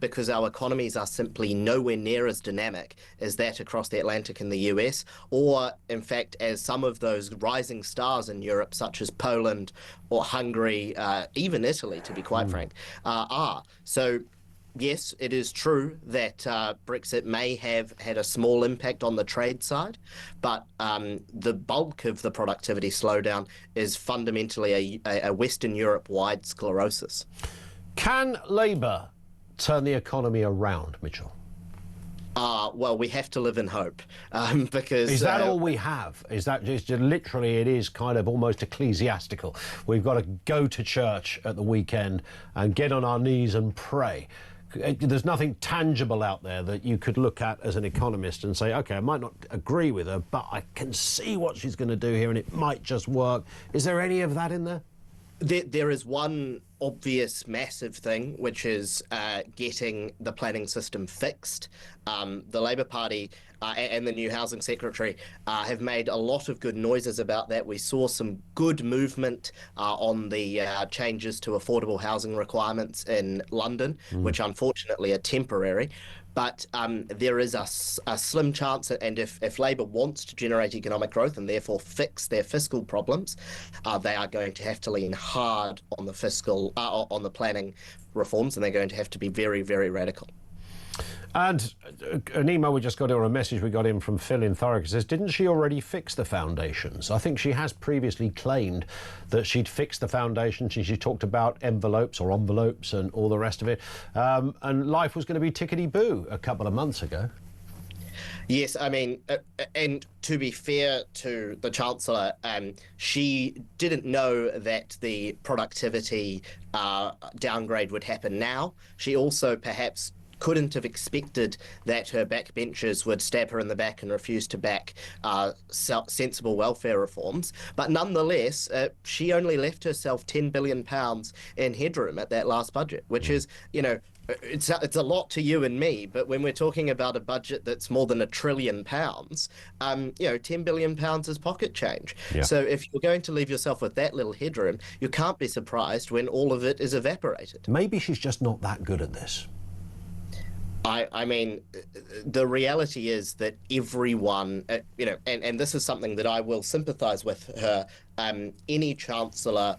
because our economies are simply nowhere near as dynamic as that across the Atlantic in the US, or in fact as some of those rising stars in Europe such as Poland or Hungary, even Italy to be quite frank, are. So yes, it is true that Brexit may have had a small impact on the trade side, but the bulk of the productivity slowdown is fundamentally a Western Europe-wide sclerosis. Can Labour turn the economy around, Mitchell? Well, we have to live in hope, because... Is that all we have? Is that just literally, it is kind of almost ecclesiastical? We've got to go to church at the weekend and get on our knees and pray. There's nothing tangible out there that you could look at as an economist and say, OK, I might not agree with her, but I can see what she's going to do here and it might just work. Is there any of that in there? There is one obvious massive thing, which is getting the planning system fixed. The Labour Party and the new Housing Secretary have made a lot of good noises about that. We saw some good movement on the changes to affordable housing requirements in London, which unfortunately are temporary. But there is a slim chance, and if Labour wants to generate economic growth and therefore fix their fiscal problems, they are going to have to lean hard on the on the planning reforms, and they're going to have to be very, very radical. And an email we just got, or a message we got in from Phil in Thurrock, says, didn't she already fix the foundations? I think she has previously claimed that she'd fixed the foundations, and she talked about envelopes and all the rest of it. And life was going to be tickety-boo a couple of months ago. Yes, I mean, and to be fair to the Chancellor, she didn't know that the productivity downgrade would happen now. She also perhaps couldn't have expected that her backbenchers would stab her in the back and refuse to back sensible welfare reforms. But nonetheless, she only left herself £10 billion in headroom at that last budget, which is, you know, it's a lot to you and me, but when we're talking about a budget that's more than £1 trillion, you know, £10 billion is pocket change. Yeah. So if you're going to leave yourself with that little headroom, you can't be surprised when all of it is evaporated. Maybe she's just not that good at this. I mean, the reality is that everyone, you know, and this is something that I will sympathise with her, any Chancellor,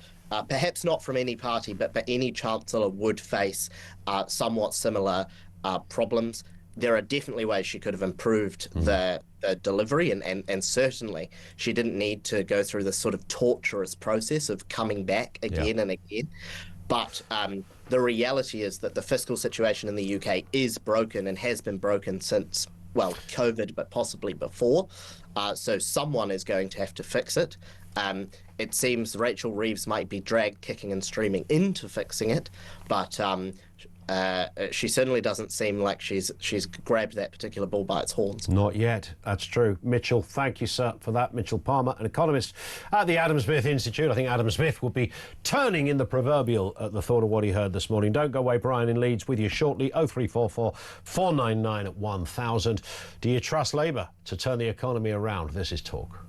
perhaps not from any party, but any Chancellor would face somewhat similar problems. There are definitely ways she could have improved the delivery, and certainly she didn't need to go through this sort of torturous process of coming back again and again. But the reality is that the fiscal situation in the UK is broken and has been broken since, well, COVID, but possibly before. So someone is going to have to fix it. It seems Rachel Reeves might be dragged kicking and streaming into fixing it, but she certainly doesn't seem like she's grabbed that particular bull by its horns. Not yet. That's true. Mitchell, thank you, sir, for that. Mitchell Palmer, an economist at the Adam Smith Institute. I think Adam Smith will be turning in the proverbial at the thought of what he heard this morning. Don't go away. Brian in Leeds with you shortly. 0344 499 at 1000. Do you trust Labour to turn the economy around? This is Talk.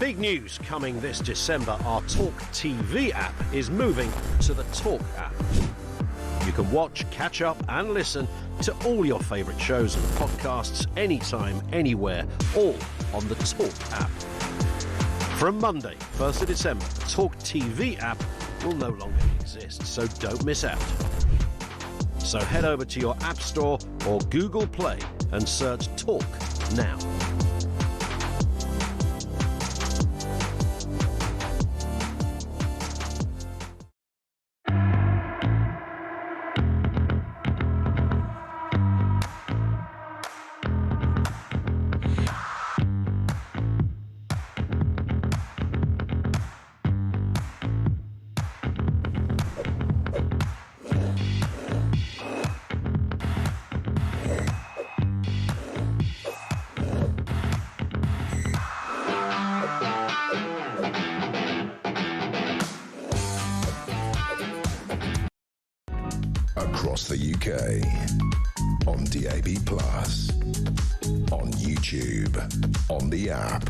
big news coming this December. Our talkTV app is moving to the Talk app. You can watch, catch up and listen to all your favourite shows and podcasts anytime, anywhere, all on the Talk app. From Monday, 1st of December, the talkTV app will no longer exist, so don't miss out. So head over to your App Store or Google Play and search Talk now. Across the UK, on DAB+, on YouTube, on the app,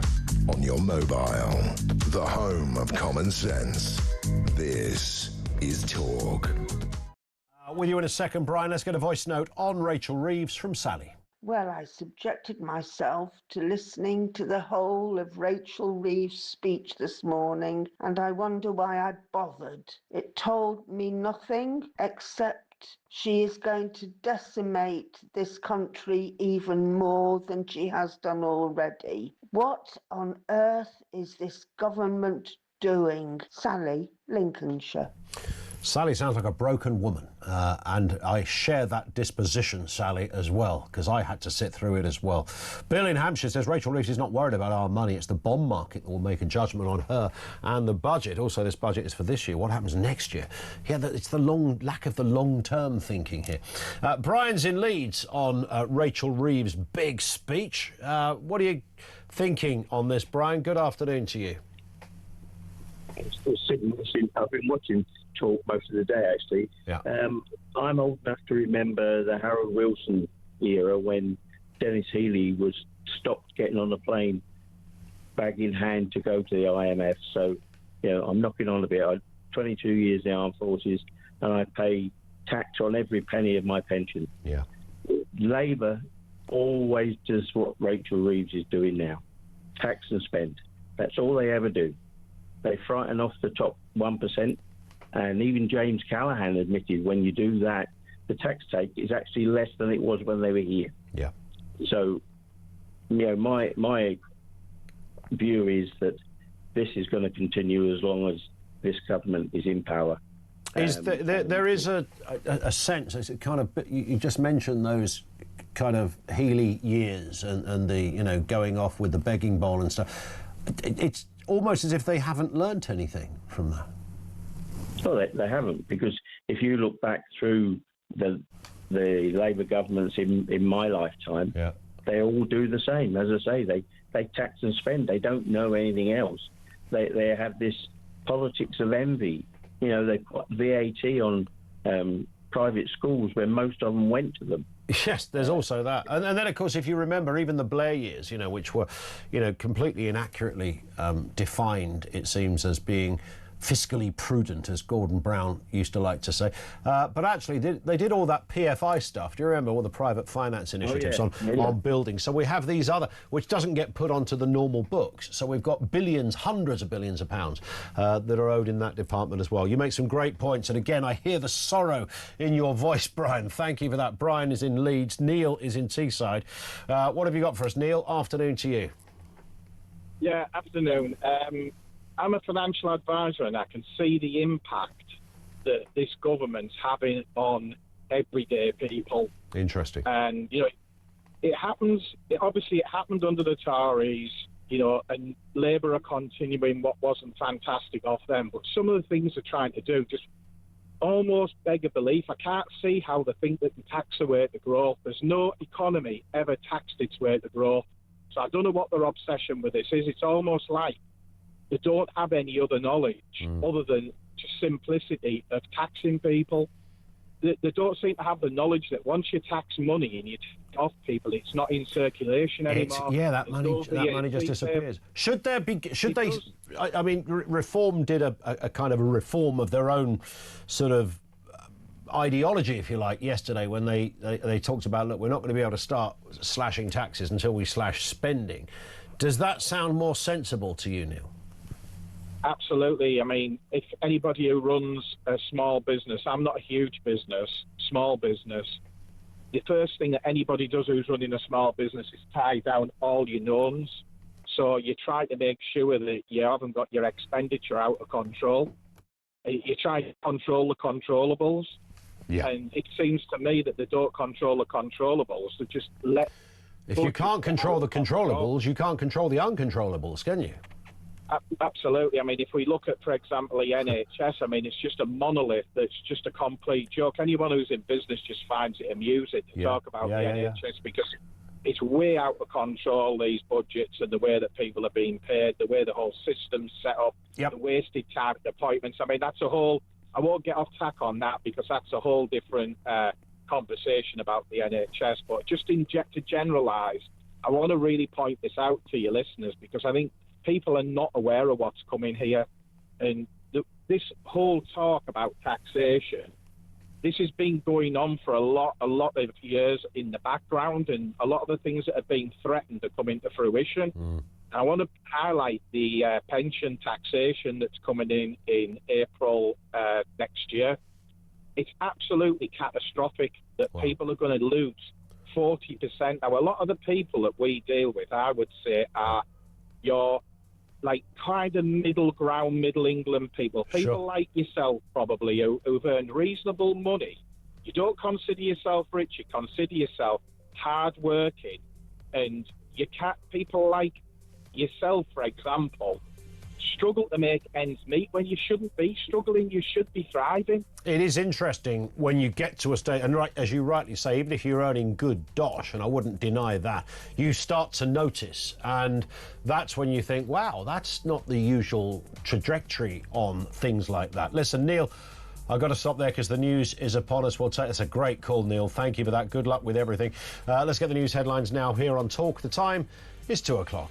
on your mobile, the home of common sense. This is Talk. With you in a second, Brian, let's get a voice note on Rachel Reeves from Sally. Well, I subjected myself to listening to the whole of Rachel Reeves' speech this morning, and I wonder why I bothered. It told me nothing except she is going to decimate this country even more than she has done already. What on earth is this government doing? Sally, Lincolnshire. Sally sounds like a broken woman, and I share that disposition, Sally, as well, because I had to sit through it as well. Bill in Hampshire says Rachel Reeves is not worried about our money. It's the bond market that will make a judgment on her and the budget. Also, this budget is for this year. What happens next year? Yeah, it's the lack of the long-term thinking here. Brian's in Leeds on Rachel Reeves' big speech. What are you thinking on this, Brian? Good afternoon to you. I've been watching Talk most of the day, actually. Yeah. I'm old enough to remember the Harold Wilson era when Dennis Healy was stopped getting on the plane, bag in hand, to go to the IMF. So, I'm knocking on a bit. I'm 22 years in the armed forces, and I pay tax on every penny of my pension. Yeah. Labour always does what Rachel Reeves is doing now: tax and spend. That's all they ever do. They frighten off the top 1%, and even James Callaghan admitted when you do that, the tax take is actually less than it was when they were here. Yeah. So, my view is that this is going to continue as long as this government is in power. There is a sense, it's kind of, you just mentioned those kind of Healy years and the, going off with the begging bowl and stuff. It's almost as if they haven't learnt anything from that. Well, they haven't, because if you look back through the Labour governments in my lifetime, yeah, they all do the same. As I say, they tax and spend. They don't know anything else. They have this politics of envy. They put VAT on private schools where most of them went to them. Yes, there's also that. And then, of course, if you remember, even the Blair years, which were, completely inaccurately defined, it seems, as being fiscally prudent, as Gordon Brown used to like to say. But actually, they did all that PFI stuff. Do you remember all the private finance initiatives on buildings? So we have these other, which doesn't get put onto the normal books. So we've got billions, hundreds of billions of pounds that are owed in that department as well. You make some great points. And again, I hear the sorrow in your voice, Brian. Thank you for that. Brian is in Leeds. Neil is in Teesside. What have you got for us, Neil? Afternoon to you. Yeah, afternoon. I'm a financial advisor, and I can see the impact that this government's having on everyday people. Interesting. And, it happens, obviously it happened under the Tories, and Labour are continuing what wasn't fantastic of them. But some of the things they're trying to do just almost beg a belief. I can't see how they think they can tax away the growth. There's no economy ever taxed its way to growth. So I don't know what their obsession with this is. It's almost like they don't have any other knowledge other than just simplicity of taxing people. they don't seem to have the knowledge that once you tax money and you take it off people, it's not in circulation anymore. That money just disappears. Should there be? I mean, Reform did a kind of a reform of their own sort of ideology, if you like, yesterday when they talked about, look, we're not going to be able to start slashing taxes until we slash spending. Does that sound more sensible to you, Neil? Absolutely. I mean, if anybody who runs a small business, I'm not a huge business, small business, the first thing that anybody does who's running a small business is tie down all your knowns. So you try to make sure that you haven't got your expenditure out of control. You try to control the controllables. Yeah. And it seems to me that they don't control the controllables. They just let... If you can't control the controllables, you can't control the uncontrollables, can you? Absolutely. I mean, if we look at, for example, the NHS, I mean, it's just a monolith that's just a complete joke. Anyone who's in business just finds it amusing to talk about the NHS because it's way out of control, these budgets and the way that people are being paid, the way the whole system's set up, the wasted time appointments. I mean, that's a whole... I won't get off track on that because that's a whole different conversation about the NHS. But just to generalise, I want to really point this out to your listeners because I think people are not aware of what's coming here. And this whole talk about taxation, this has been going on for a lot of years in the background, and a lot of the things that have been threatened are coming to fruition. I want to highlight the pension taxation that's coming in April next year. It's absolutely catastrophic that people are going to lose 40%. Now, a lot of the people that we deal with, I would say, are your like kind of middle ground, middle England people like yourself probably who've earned reasonable money. You don't consider yourself rich, you consider yourself hard-working, and you can't, people like yourself, for example, struggle to make ends meet when you shouldn't be struggling, you should be thriving. It is interesting when you get to a state, and right, as you rightly say, even if you're earning good dosh, and I wouldn't deny that, you start to notice, and that's when you think, wow, that's not the usual trajectory on things like that. Listen, Neil, I've got to stop there because the news is upon us. That's a great call, Neil. Thank you for that. Good luck with everything. Let's get the news headlines now here on Talk. The time is 2 o'clock.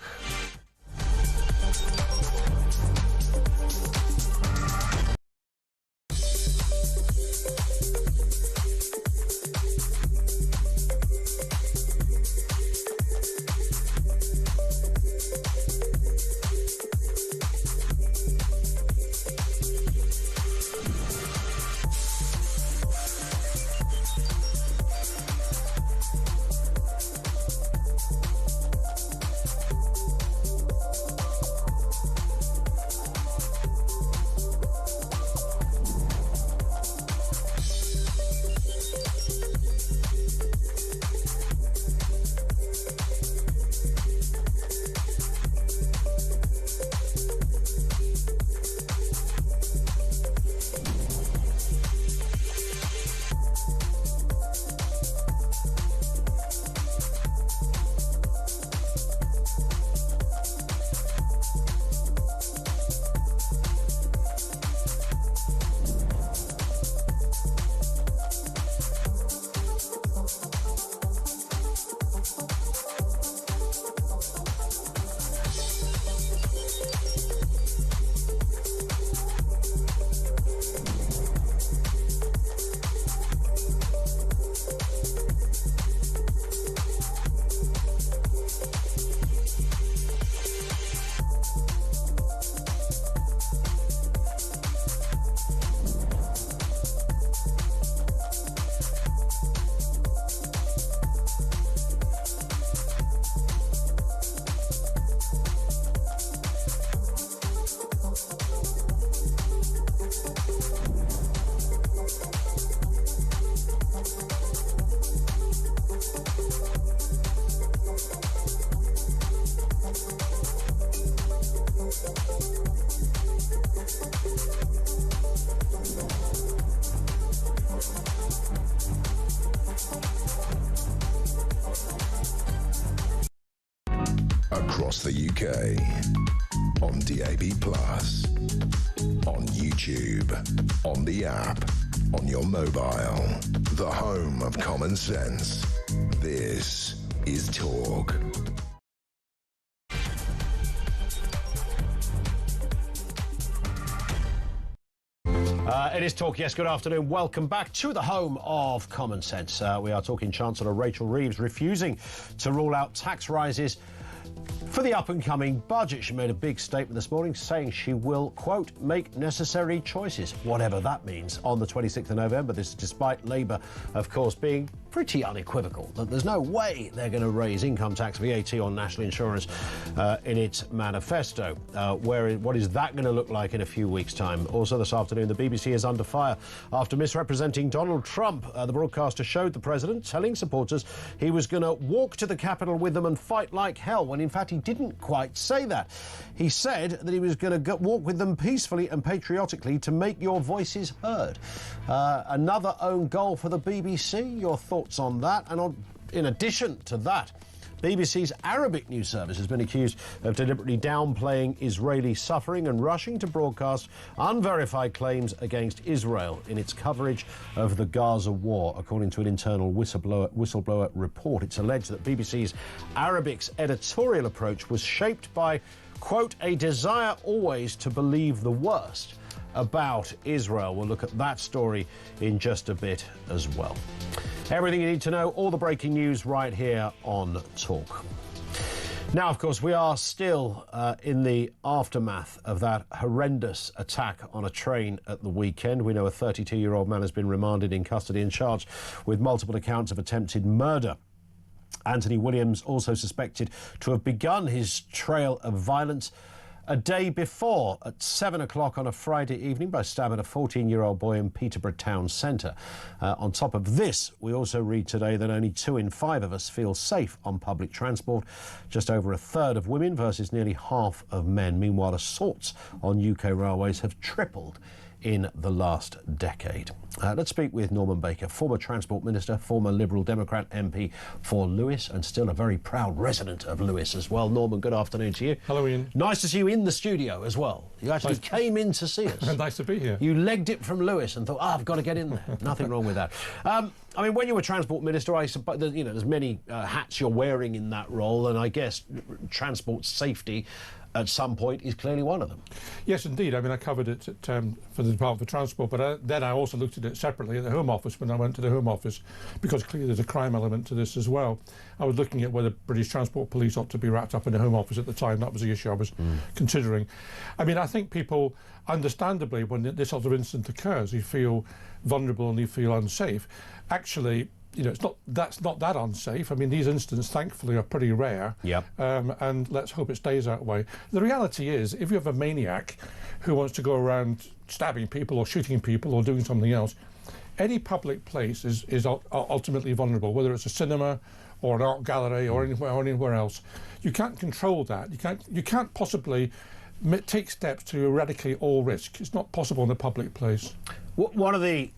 Across the UK, on DAB+, on YouTube, on the app, on your mobile. The home of common sense. This is Talk. It is Talk. Yes, good afternoon. Welcome back to the home of common sense. We are talking Chancellor Rachel Reeves refusing to rule out tax rises for the up-and-coming budget. She made a big statement this morning saying she will, quote, make necessary choices, whatever that means, on the 26th of November. This is despite Labour, of course, being pretty unequivocal that there's no way they're going to raise income tax, VAT on national insurance in its manifesto. What is that going to look like in a few weeks' time? Also this afternoon, the BBC is under fire after misrepresenting Donald Trump. The broadcaster showed the president telling supporters he was going to walk to the Capitol with them and fight like hell, when in fact he didn't quite say that. He said that he was going to walk with them peacefully and patriotically to make your voices heard. Another own goal for the BBC. Your thoughts on that? And in addition to that, BBC's Arabic news service has been accused of deliberately downplaying Israeli suffering and rushing to broadcast unverified claims against Israel in its coverage of the Gaza war, according to an internal whistleblower report. It's alleged that BBC's Arabic's editorial approach was shaped by, quote, a desire always to believe the worst about Israel. We'll look at that story in just a bit as well. Everything you need to know, all the breaking news right here on Talk. Now, of course, we are still in the aftermath of that horrendous attack on a train at the weekend. We know a 32-year-old man has been remanded in custody and charged with multiple accounts of attempted murder. Anthony Williams also suspected to have begun his trail of violence a day before at 7 o'clock on a Friday evening by stabbing a 14-year-old boy in Peterborough Town Centre. On top of this, we also read today that only 2 in 5 of us feel safe on public transport, just over a third of women versus nearly half of men. Meanwhile, assaults on UK railways have tripled in the last decade. Let's speak with Norman Baker, former Transport Minister, former Liberal Democrat MP for Lewis, and still a very proud resident of Lewis as well. Norman, good afternoon to you. Hello, Ian. Nice to see you in the studio as well. You actually came in to see us. Nice to be here. You legged it from Lewis and thought, I've got to get in there. Nothing wrong with that. I mean, when you were Transport Minister, I suppose, you know, there's many hats you're wearing in that role, and I guess transport safety at some point is clearly one of them. Yes, indeed. I mean, I covered it for the Department for Transport, but then I also looked at it separately at the Home Office when I went to the Home Office, because clearly there's a crime element to this as well. I was looking at whether British Transport Police ought to be wrapped up in the Home Office at the time. That was the issue I was considering. I mean, I think people, understandably, when this sort of incident occurs, you feel vulnerable and you feel unsafe. Actually, you know, that's not that unsafe. I mean, these incidents, thankfully, are pretty rare. Yep. And let's hope it stays that way. The reality is, if you have a maniac who wants to go around stabbing people or shooting people or doing something else, any public place is ultimately vulnerable, whether it's a cinema or an art gallery or anywhere else. You can't control that. You can't possibly take steps to eradicate all risk. It's not possible in a public place. One of the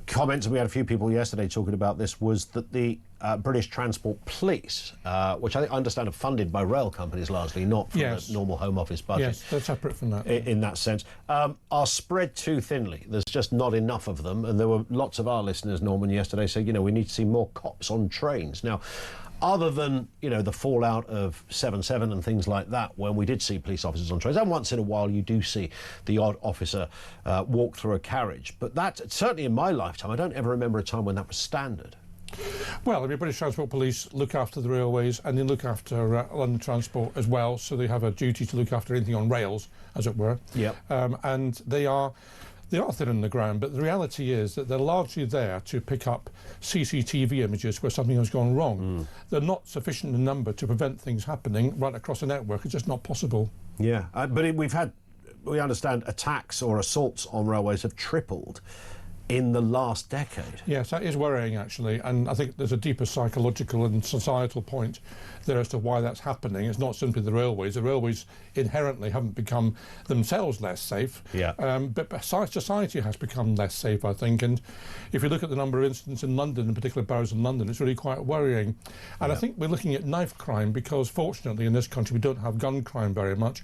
comments, and we had a few people yesterday talking about this, was that the British Transport Police, which I understand are funded by rail companies largely, not from the normal Home Office budget. Yes, they're separate from that. In that sense, are spread too thinly. There's just not enough of them. And there were lots of our listeners, Norman, yesterday said, you know, we need to see more cops on trains. Now, other than, you know, the fallout of 7/7 and things like that, when we did see police officers on trains, and once in a while you do see the odd officer walk through a carriage. But that, certainly in my lifetime, I don't ever remember a time when that was standard. Well, I mean, British Transport Police look after the railways and they look after London Transport as well, so they have a duty to look after anything on rails, as it were. Yep. And they are thin on the ground, but the reality is that they're largely there to pick up CCTV images where something has gone wrong. They're not sufficient in number to prevent things happening right across the network. It's just not possible. Yeah, but we understand attacks or assaults on railways have tripled in the last decade. Yes, that is worrying, actually, and I think there's a deeper psychological and societal point there as to why that's happening. It's not simply the railways. The railways inherently haven't become themselves less safe, but society has become less safe, I think, and if you look at the number of incidents in London, in particular boroughs in London, it's really quite worrying. And I think we're looking at knife crime because, fortunately, in this country, we don't have gun crime very much.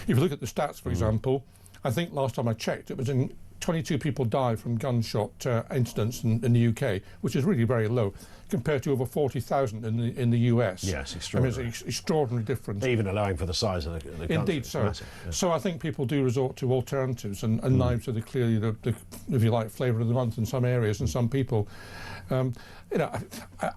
If you look at the stats, for example, I think last time I checked, it was in 22 people died from gunshot incidents in the UK, which is really very low, compared to over 40,000 in the US. Yes, extraordinary. I mean, it's extraordinary difference. Even allowing for the size of the country. Indeed, so. Massive, yeah. So I think people do resort to alternatives, and knives are clearly the, if you like, flavour of the month in some areas and some people. You know,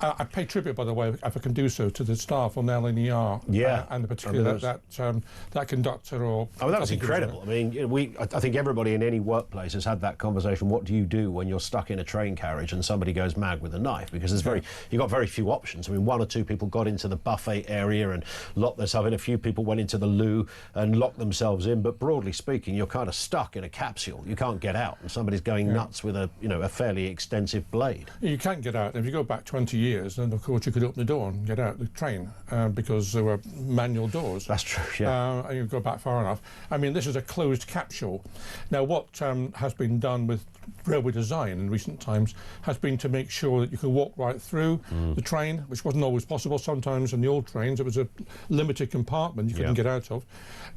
I pay tribute, by the way, if I can do so, to the staff on LNER. Yeah. And particularly that conductor or... Oh, that was incredible. I mean, I think everybody in any workplace has had that conversation. What do you do when you're stuck in a train carriage and somebody goes mad with a knife? Because you've got very few options. I mean, one or two people got into the buffet area and locked themselves in. A few people went into the loo and locked themselves in. But broadly speaking, you're kind of stuck in a capsule. You can't get out, and somebody's going nuts with a fairly extensive blade. You can't get out. If you go back 20 years, then of course you could open the door and get out the train because there were manual doors. That's true, yeah. And you go back far enough. I mean, this is a closed capsule. Now, what has been done with railway design in recent times has been to make sure that you can walk right through the train, which wasn't always possible. Sometimes in the old trains it was a limited compartment you couldn't get out of.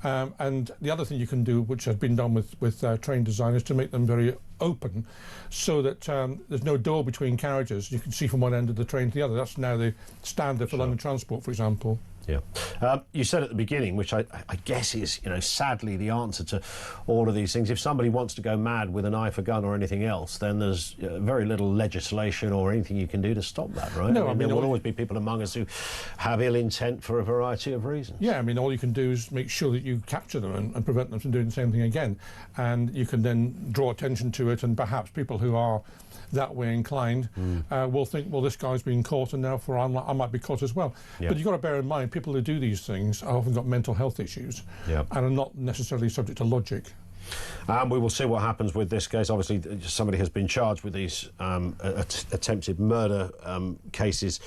And the other thing you can do, which has been done with train design, is to make them very open, so that there's no door between carriages. You can see from one end of the train to the other. That's now the standard for London Transport, for example. Yeah. You said at the beginning, which I guess is, sadly the answer to all of these things. If somebody wants to go mad with a knife, a gun or anything else, then there's very little legislation or anything you can do to stop that, right? No, I mean there will always be people among us who have ill intent for a variety of reasons. Yeah, I mean, all you can do is make sure that you capture them and prevent them from doing the same thing again. And you can then draw attention to it, and perhaps people who are that way inclined will think, well, this guy's been caught and therefore I might be caught as well. Yeah. But you've got to bear in mind, people who do these things have often got mental health issues and are not necessarily subject to logic. We will see what happens with this case. Obviously, somebody has been charged with these attempted murder cases,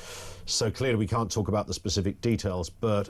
so clearly we can't talk about the specific details, but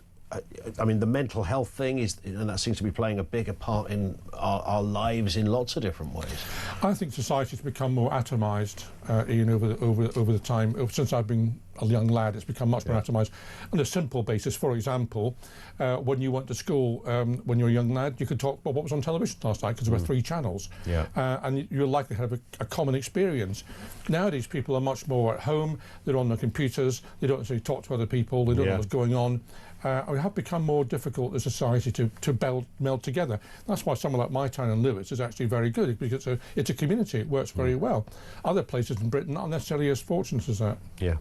I mean, the mental health thing and that seems to be playing a bigger part in our lives in lots of different ways. I think society's become more atomised, Ian, over the time. Since I've been a young lad, it's become much more atomised. On a simple basis, for example, when you went to school, when you were a young lad, you could talk about what was on television last night, because there were 3 channels. And you're likely to have a common experience. Nowadays, people are much more at home. They're on their computers. They don't necessarily talk to other people. They don't know what's going on. We have become more difficult as a society to meld together. That's why someone like my town in Lewis is actually very good, because it's a community. It works very well. Other places in Britain aren't necessarily as fortunate as that. Yeah.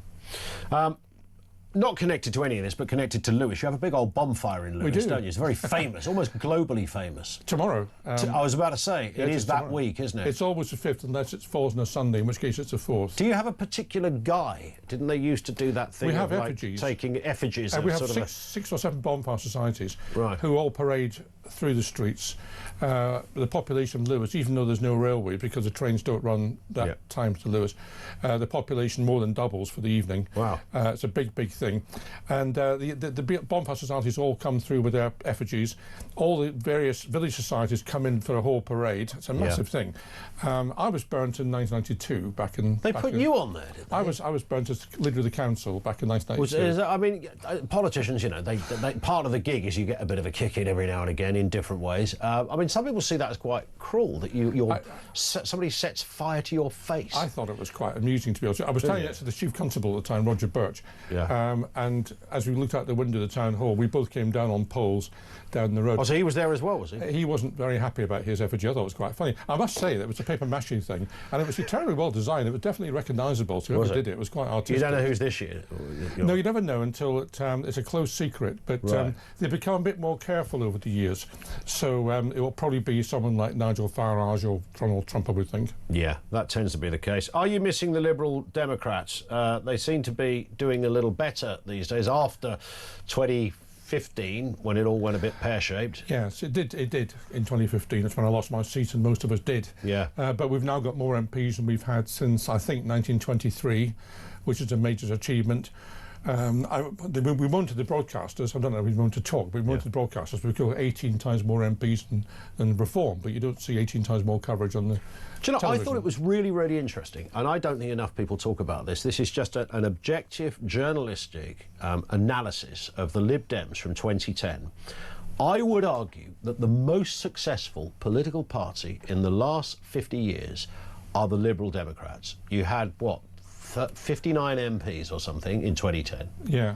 Not connected to any of this, but connected to Lewis. You have a big old bonfire in Lewis, don't you? It's very famous, almost globally famous. Tomorrow. I was about to say, it is that week, isn't it? It's always the 5th, unless it falls on a Sunday, in which case it's the 4th. Do you have a particular guy? Didn't they used to do that thing? We have of, effigies. Taking effigies. We have six or seven bonfire societies who all parade through the streets. The population of Lewis, even though there's no railway because the trains don't run that time to Lewis, the population more than doubles for the evening. Wow. It's a big thing. And the bonfire societies all come through with their effigies. All the various village societies come in for a whole parade. It's a massive thing. I was burnt in 1992 back in... They put you on there, did they? I was burnt as leader of the council back in 1992. I mean, politicians, they part of the gig is you get a bit of a kick in every now and again in different ways. I mean, some people see that as quite cruel, that somebody sets fire to your face. I thought it was quite amusing, to be honest. I was telling that to the chief constable at the time, Roger Birch. And as we looked out the window of the town hall, we both came down on poles down the road. Oh, so he was there as well, was he? He wasn't very happy about his effigy. I thought it was quite funny. I must say that it was a paper mache thing, and it was terribly well designed. It was definitely recognisable to whoever did it. It was quite artistic. You don't know who's this year? No, you never know until it's a close secret. But they've become a bit more careful over the years. So it will probably be someone like Nigel Farage or Donald Trump, I would think. Yeah, that tends to be the case. Are you missing the Liberal Democrats? They seem to be doing a little better these days after 2015, when it all went a bit pear-shaped. Yes, it did in 2015. That's when I lost my seat, and most of us did. Yeah. But we've now got more MPs than we've had since, I think, 1923, which is a major achievement. We wanted the broadcasters, I don't know if we want to talk, but we wanted the broadcasters. We've got 18 times more MPs than Reform, but you don't see 18 times more coverage on the Do you know, television. I thought it was really, really interesting, and I don't think enough people talk about this. This is just an objective, journalistic analysis of the Lib Dems from 2010 I would argue that the most successful political party in the last 50 years are the Liberal Democrats. You had, what, 59 MPs or something in 2010. Yeah.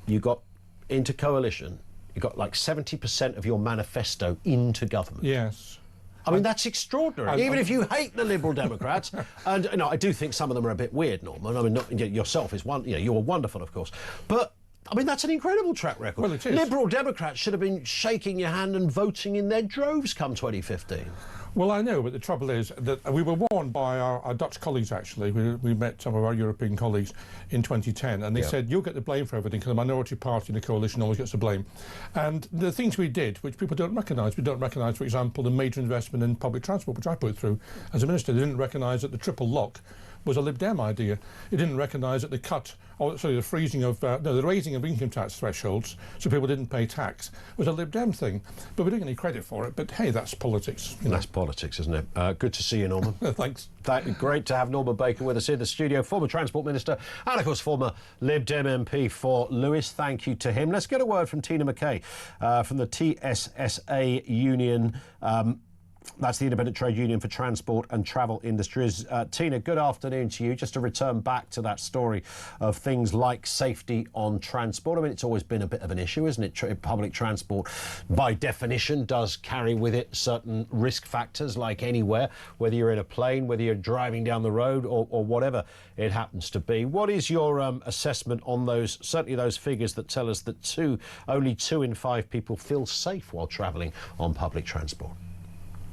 You got into coalition, you got like 70% of your manifesto into government. Yes. I mean, that's extraordinary. Even if you hate the Liberal Democrats, and you know, I do think some of them are a bit weird, Norman. I mean, not, yourself is one. You know, you're wonderful, of course, but I mean, that's an incredible track record. Well, it is. Liberal Democrats should have been shaking your hand and voting in their droves come 2015. Well, I know, but the trouble is that we were warned by our Dutch colleagues, actually. We met some of our European colleagues in 2010, and they said, you'll get the blame for everything because the minority party in the coalition always gets the blame. And the things we did, which people don't recognise, we don't recognise, for example, the major investment in public transport, which I put through as a minister. They didn't recognise that the triple lock was a Lib Dem idea. It didn't recognise that the freezing of, the raising of income tax thresholds so people didn't pay tax was a Lib Dem thing. But we don't get any credit for it. But hey, that's politics. That's politics, isn't it? Good to see you, Norman. Thanks. Great to have Norman Baker with us in the studio, former Transport Minister and, of course, former Lib Dem MP for Lewis. Thank you to him. Let's get a word from Tina McKay from the TSSA Union. That's the Independent Trade Union for Transport and Travel Industries. Tina, good afternoon to you. Just to return back to that story of things like safety on transport. I mean, it's always been a bit of an issue, isn't it? Public transport, by definition, does carry with it certain risk factors, like anywhere, whether you're in a plane, whether you're driving down the road or whatever it happens to be. What is your assessment on those, certainly those figures that tell us that only 2 in 5 people feel safe while travelling on public transport?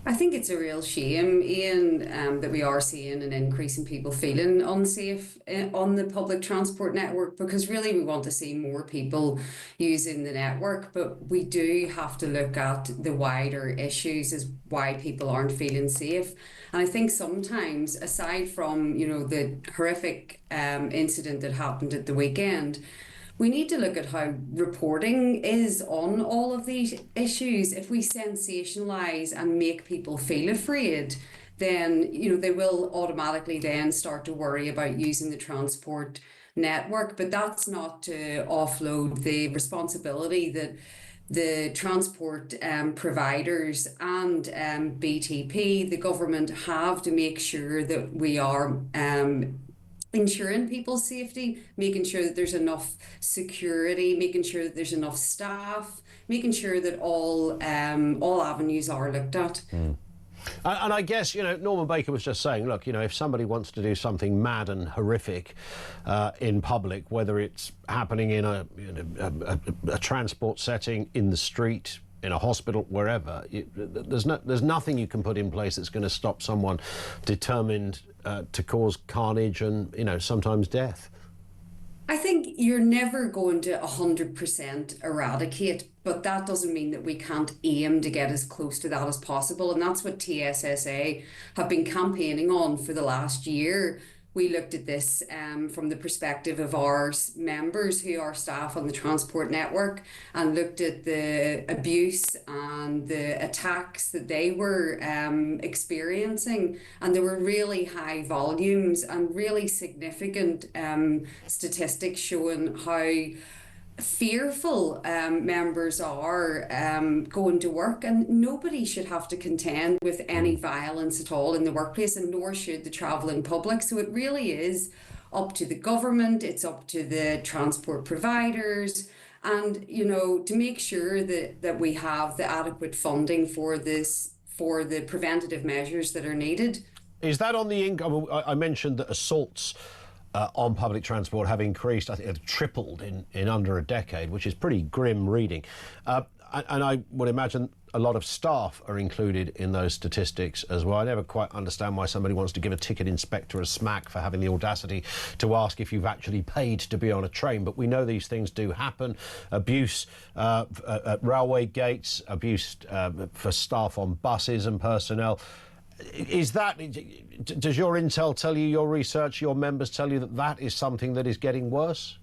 I think it's a real shame, Ian, that we are seeing an increase in people feeling unsafe on the public transport network, because really we want to see more people using the network, but we do have to look at the wider issues as why people aren't feeling safe. And I think sometimes, aside from, the horrific incident that happened at the weekend, we need to look at how reporting is on all of these issues. If we sensationalise and make people feel afraid, then they will automatically then start to worry about using the transport network. But that's not to offload the responsibility that the transport providers and BTP, the government, have to make sure that we are ensuring people's safety, making sure that there's enough security, making sure that there's enough staff, making sure that all avenues are looked at. And I guess, Norman Baker was just saying, look, if somebody wants to do something mad and horrific in public, whether it's happening in a transport setting, in the street, in a hospital, wherever, there's nothing you can put in place that's going to stop someone determined to cause carnage and, sometimes death. I think you're never going to 100% eradicate, but that doesn't mean that we can't aim to get as close to that as possible. And that's what TSSA have been campaigning on for the last year. We looked at this from the perspective of our members who are staff on the transport network, and looked at the abuse and the attacks that they were experiencing. And there were really high volumes and really significant statistics showing how fearful members are going to work, and nobody should have to contend with any violence at all in the workplace, and nor should the travelling public. So it really is up to the government, it's up to the transport providers, and to make sure that we have the adequate funding for the preventative measures that are needed. Is that on the income? I mentioned that assaults on public transport have increased. I think they've tripled in under a decade, which is pretty grim reading. And I would imagine a lot of staff are included in those statistics as well. I never quite understand why somebody wants to give a ticket inspector a smack for having the audacity to ask if you've actually paid to be on a train. But we know these things do happen. Abuse at railway gates, abuse for staff on buses and personnel. Does your intel tell you, your research, your members tell you that is something that is getting worse?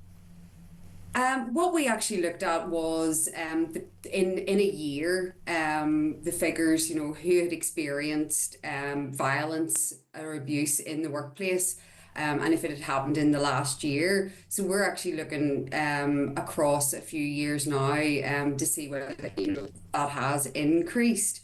What we actually looked at was in a year, the figures, who had experienced violence or abuse in the workplace. and if it had happened in the last year. So we're actually looking across a few years now to see whether that has increased.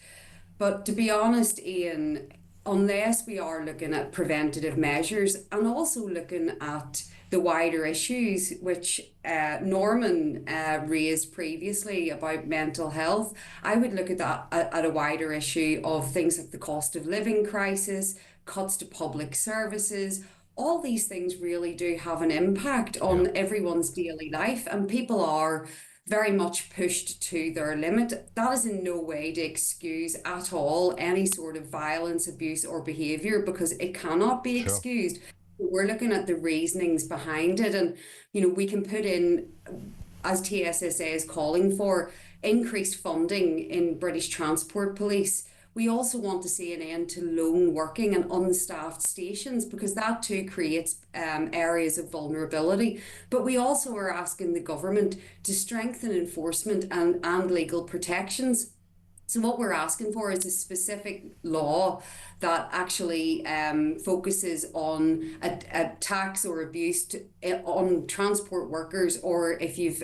But to be honest, Ian, unless we are looking at preventative measures and also looking at the wider issues which Norman raised previously about mental health, I would look at that at a wider issue of things like the cost of living crisis, cuts to public services. All these things really do have an impact on everyone's daily life, and people are very much pushed to their limit. That is in no way to excuse at all any sort of violence, abuse or behaviour, because it cannot be excused. We're looking at the reasonings behind it, and we can put in, as TSSA is calling for, increased funding in British Transport Police. We also want to see an end to lone working and unstaffed stations, because that too creates areas of vulnerability. But we also are asking the government to strengthen enforcement and legal protections. So what we're asking for is a specific law that actually focuses on a tax or abuse on transport workers, or if you've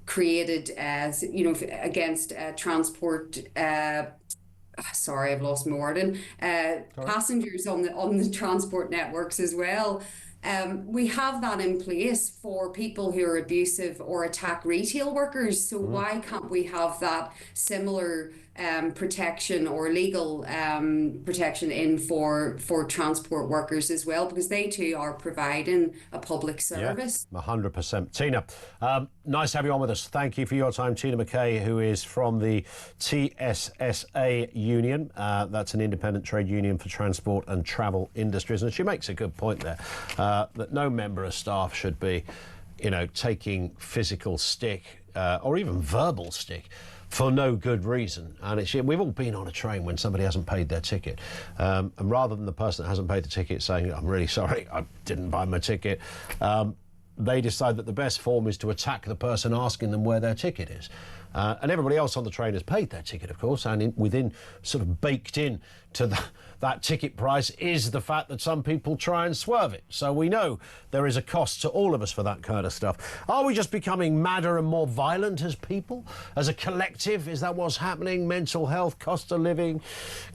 created, against transport. Sorry, I've lost my wording. Passengers on the transport networks as well. We have that in place for people who are abusive or attack retail workers. So why can't we have that similar protection or legal protection in for transport workers as well? Because they too are providing a public service. Yeah, 100%. Tina, nice to have you on with us. Thank you for your time. Tina McKay, who is from the TSSA union. That's an independent trade union for transport and travel industries. And she makes a good point there, that no member of staff should be, taking physical stick or even verbal stick for no good reason. And we've all been on a train when somebody hasn't paid their ticket. And rather than the person that hasn't paid the ticket saying, I'm really sorry, I didn't buy my ticket, they decide that the best form is to attack the person asking them where their ticket is. And everybody else on the train has paid their ticket, of course, and within sort of baked in to that ticket price is the fact that some people try and swerve it. So we know there is a cost to all of us for that kind of stuff. Are we just becoming madder and more violent as people, as a collective? Is that what's happening? Mental health, cost of living,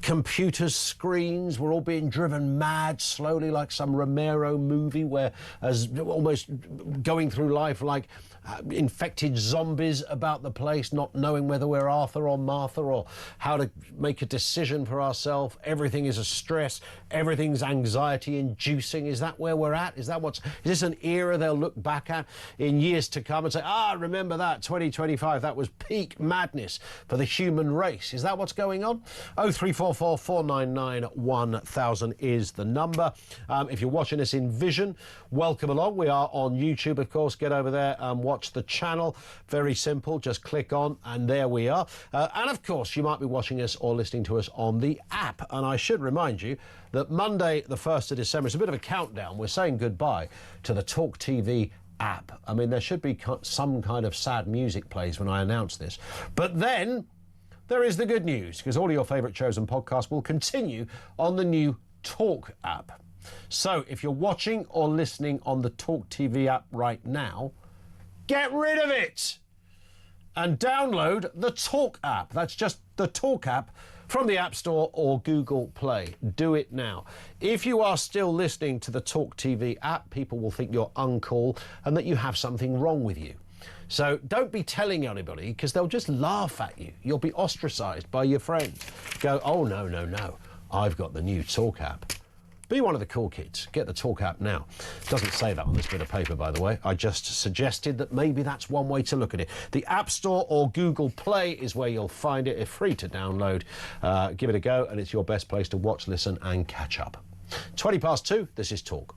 computers, screens, we're all being driven mad slowly like some Romero movie where as almost going through life like infected zombies about the place, not knowing whether we're Arthur or Martha or how to make a decision for ourselves. Everything is a stress. Everything's anxiety inducing. Is that where we're at? Is this an era they'll look back at in years to come and say, remember that 2025, that was peak madness for the human race. Is that what's going on? 0344 499 1000 is the number. If you're watching us in vision, welcome along. We are on YouTube, of course. Get over there and watch the channel. Very simple. Just click on and there we are. And of course, you might be watching us or listening to us on the app. And I should remind you that Monday, the 1st of December, is a bit of a countdown. We're saying goodbye to the talkTV app. I mean, there should be some kind of sad music plays when I announce this. But then there is the good news, because all of your favourite shows and podcasts will continue on the new Talk app. So if you're watching or listening on the talkTV app right now, get rid of it and download the Talk app. That's just the Talk app from the App Store or Google Play. Do it now. If you are still listening to the talkTV app, people will think you're uncool and that you have something wrong with you. So don't be telling anybody, because they'll just laugh at you. You'll be ostracised by your friends. Go, oh, no, I've got the new Talk app. Be one of the cool kids. Get the Talk app now. Doesn't say that on this bit of paper, by the way. I just suggested that maybe that's one way to look at it. The App Store or Google Play is where you'll find it. It's free to download. Give it a go, and it's your best place to watch, listen, and catch up. 2:20, this is Talk.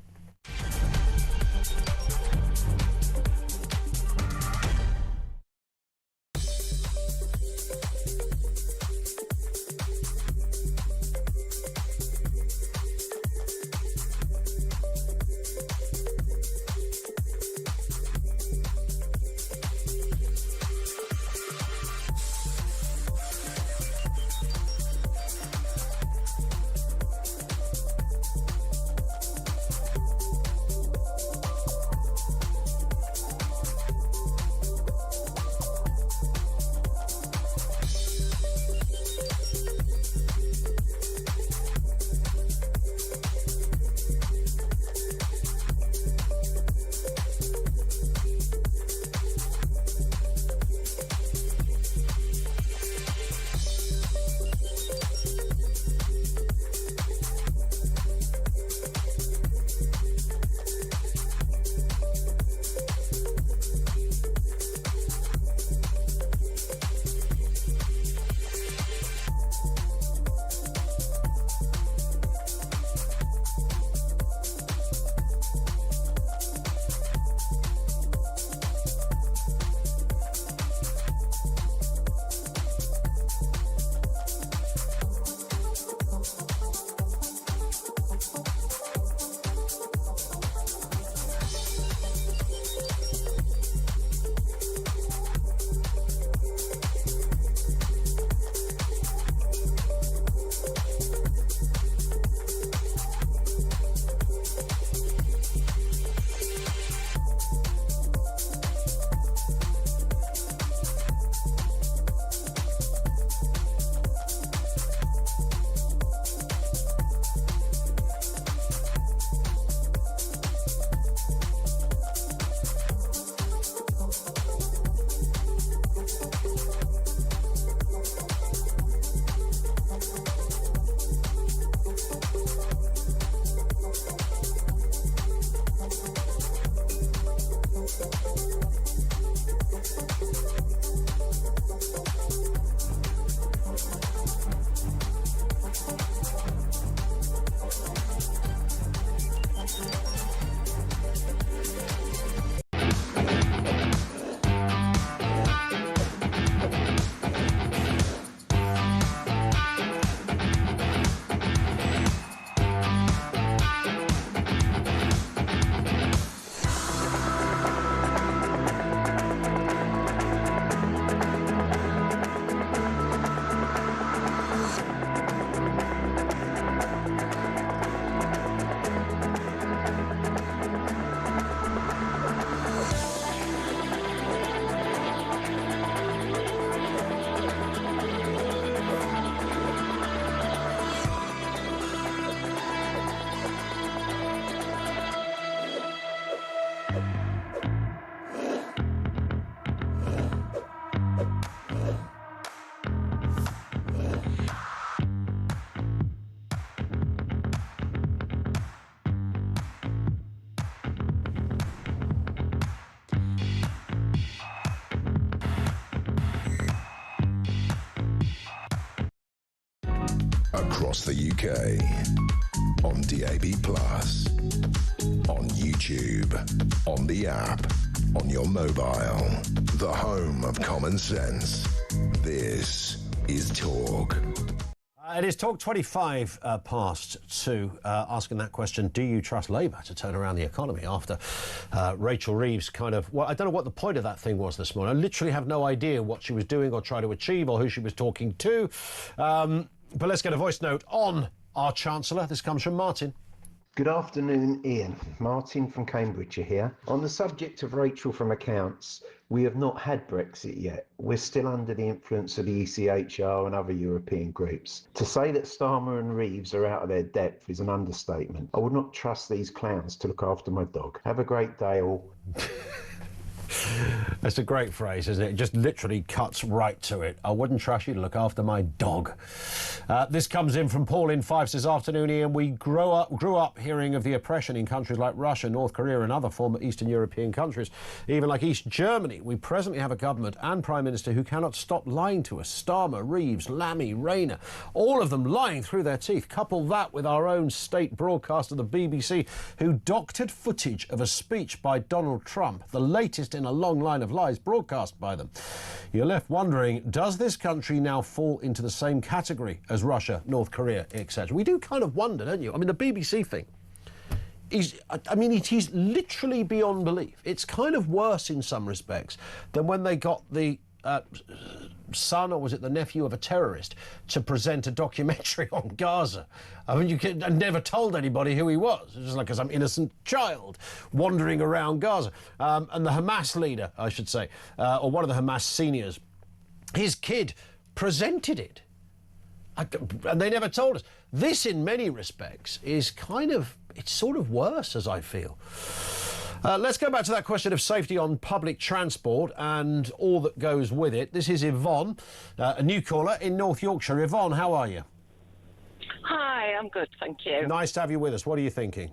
across the UK. On DAB+, on YouTube, on the app, on your mobile. The home of common sense. This is Talk. It is Talk 25 past 2, asking that question, do you trust Labour to turn around the economy after Rachel Reeves kind of, well, I don't know what the point of that thing was this morning. I literally have no idea what she was doing or trying to achieve or who she was talking to. But let's get a voice note on our Chancellor. This comes from Martin. Good afternoon, Ian. Martin from Cambridgeshire here. On the subject of Rachel from Accounts, we have not had Brexit yet. We're still under the influence of the ECHR and other European groups. To say that Starmer and Reeves are out of their depth is an understatement. I would not trust these clowns to look after my dog. Have a great day all. That's a great phrase, isn't it? It just literally cuts right to it. I wouldn't trust you to look after my dog. This comes in from Paul in Fife. Says, afternoon, Ian. We grew up hearing of the oppression in countries like Russia, North Korea and other former Eastern European countries. Even like East Germany, we presently have a government and Prime Minister who cannot stop lying to us. Starmer, Reeves, Lammy, Rayner, all of them lying through their teeth. Couple that with our own state broadcaster, the BBC, who doctored footage of a speech by Donald Trump, the latest in a long line of lies broadcast by them. You're left wondering, does this country now fall into the same category as Russia, North Korea, etc.? We do kind of wonder, don't you? I mean, the BBC thing, he's literally beyond belief. It's kind of worse in some respects than when they got the son, or was it the nephew of a terrorist, to present a documentary on Gaza. I mean, you never told anybody who he was. It was like some innocent child wandering around Gaza. And the Hamas leader, I should say, or one of the Hamas seniors, his kid presented it. And they never told us. This, in many respects, is it's sort of worse, as I feel. Let's go back to that question of safety on public transport and all that goes with it. This is Yvonne, a new caller in North Yorkshire. Yvonne, how are you? Hi, I'm good, thank you. Nice to have you with us. What are you thinking?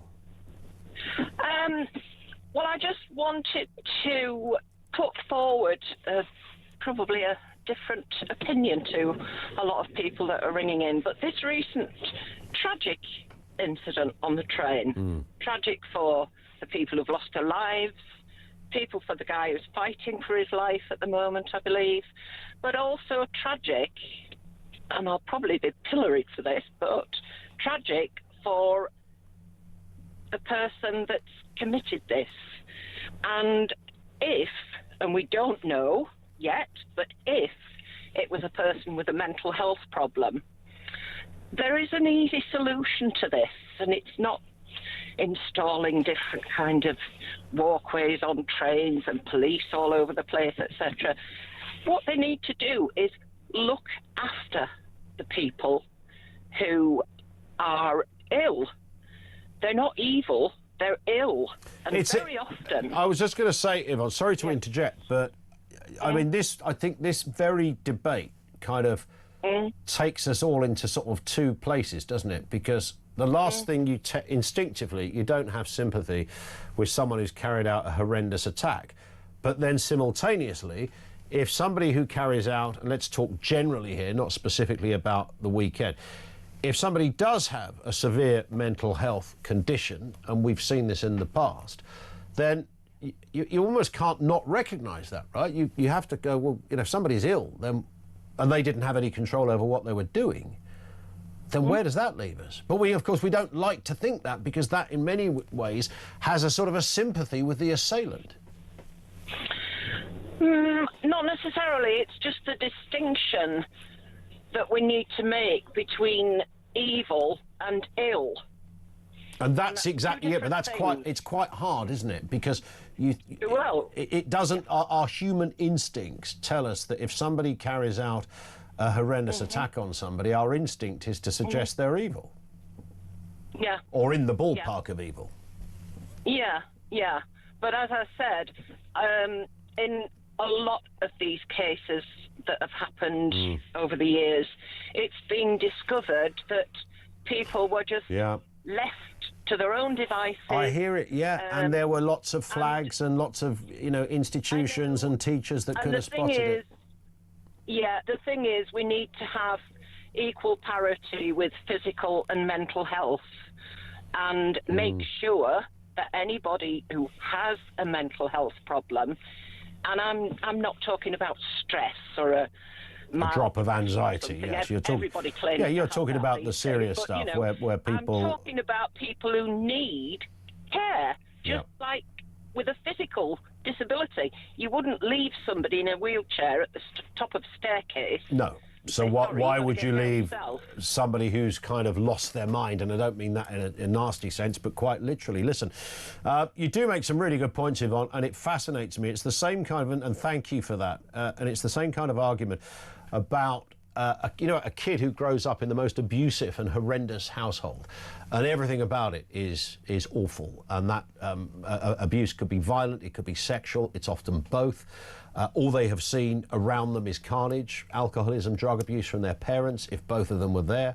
Well, I just wanted to put forward probably a different opinion to a lot of people that are ringing in. But this recent tragic incident on the train, tragic for the people who've lost their lives, people for the guy who's fighting for his life at the moment, I believe, but also tragic, and I'll probably be pilloried for this, but tragic for the person that's committed this. And if, and we don't know yet, but if it was a person with a mental health problem, there is an easy solution to this, and it's not installing different kind of walkways on trains and police all over the place, etc. What they need to do is look after the people who are ill. They're not evil, they're ill. And very often... I was just going to say, Yvonne, sorry to interject, but I mean, I think this very debate kind of takes us all into sort of two places, doesn't it? Because the last thing you instinctively, you don't have sympathy with someone who's carried out a horrendous attack. But then simultaneously, if somebody who carries out, and let's talk generally here, not specifically about the weekend, if somebody does have a severe mental health condition, and we've seen this in the past, then you almost can't not recognise that, right? You have to go, well, you know, if somebody's ill, then, and they didn't have any control over what they were doing, then where does that leave us? But of course, we don't like to think that, because that in many ways has a sort of a sympathy with the assailant. Not necessarily. It's just the distinction that we need to make between evil and ill. And that's exactly it. But that's it's quite hard, isn't it? Because it doesn't. Our human instincts tell us that if somebody carries out a horrendous attack on somebody, our instinct is to suggest they're evil. Yeah. Or in the ballpark of evil. Yeah, yeah. But as I said, in a lot of these cases that have happened over the years, it's been discovered that people were just left to their own devices. I hear it, and there were lots of flags and lots of, institutions and teachers that could have spotted it. Yeah, the thing is, we need to have equal parity with physical and mental health and make sure that anybody who has a mental health problem, and I'm not talking about stress or a drop of anxiety, yes. You're talking. Everybody claims. Yeah, you're talking about the serious days, stuff you know, where people. I'm talking about people who need care, just like with a physical disability. You wouldn't leave somebody in a wheelchair at the top of a staircase. No. So why would you leave somebody who's kind of lost their mind? And I don't mean that in a nasty sense, but quite literally. Listen, you do make some really good points, Yvonne, and it fascinates me. It's the same kind of, and thank you for that, and it's the same kind of argument about a kid who grows up in the most abusive and horrendous household, and everything about it is awful. And that abuse could be violent, it could be sexual, it's often both. All they have seen around them is carnage, alcoholism, drug abuse from their parents, if both of them were there.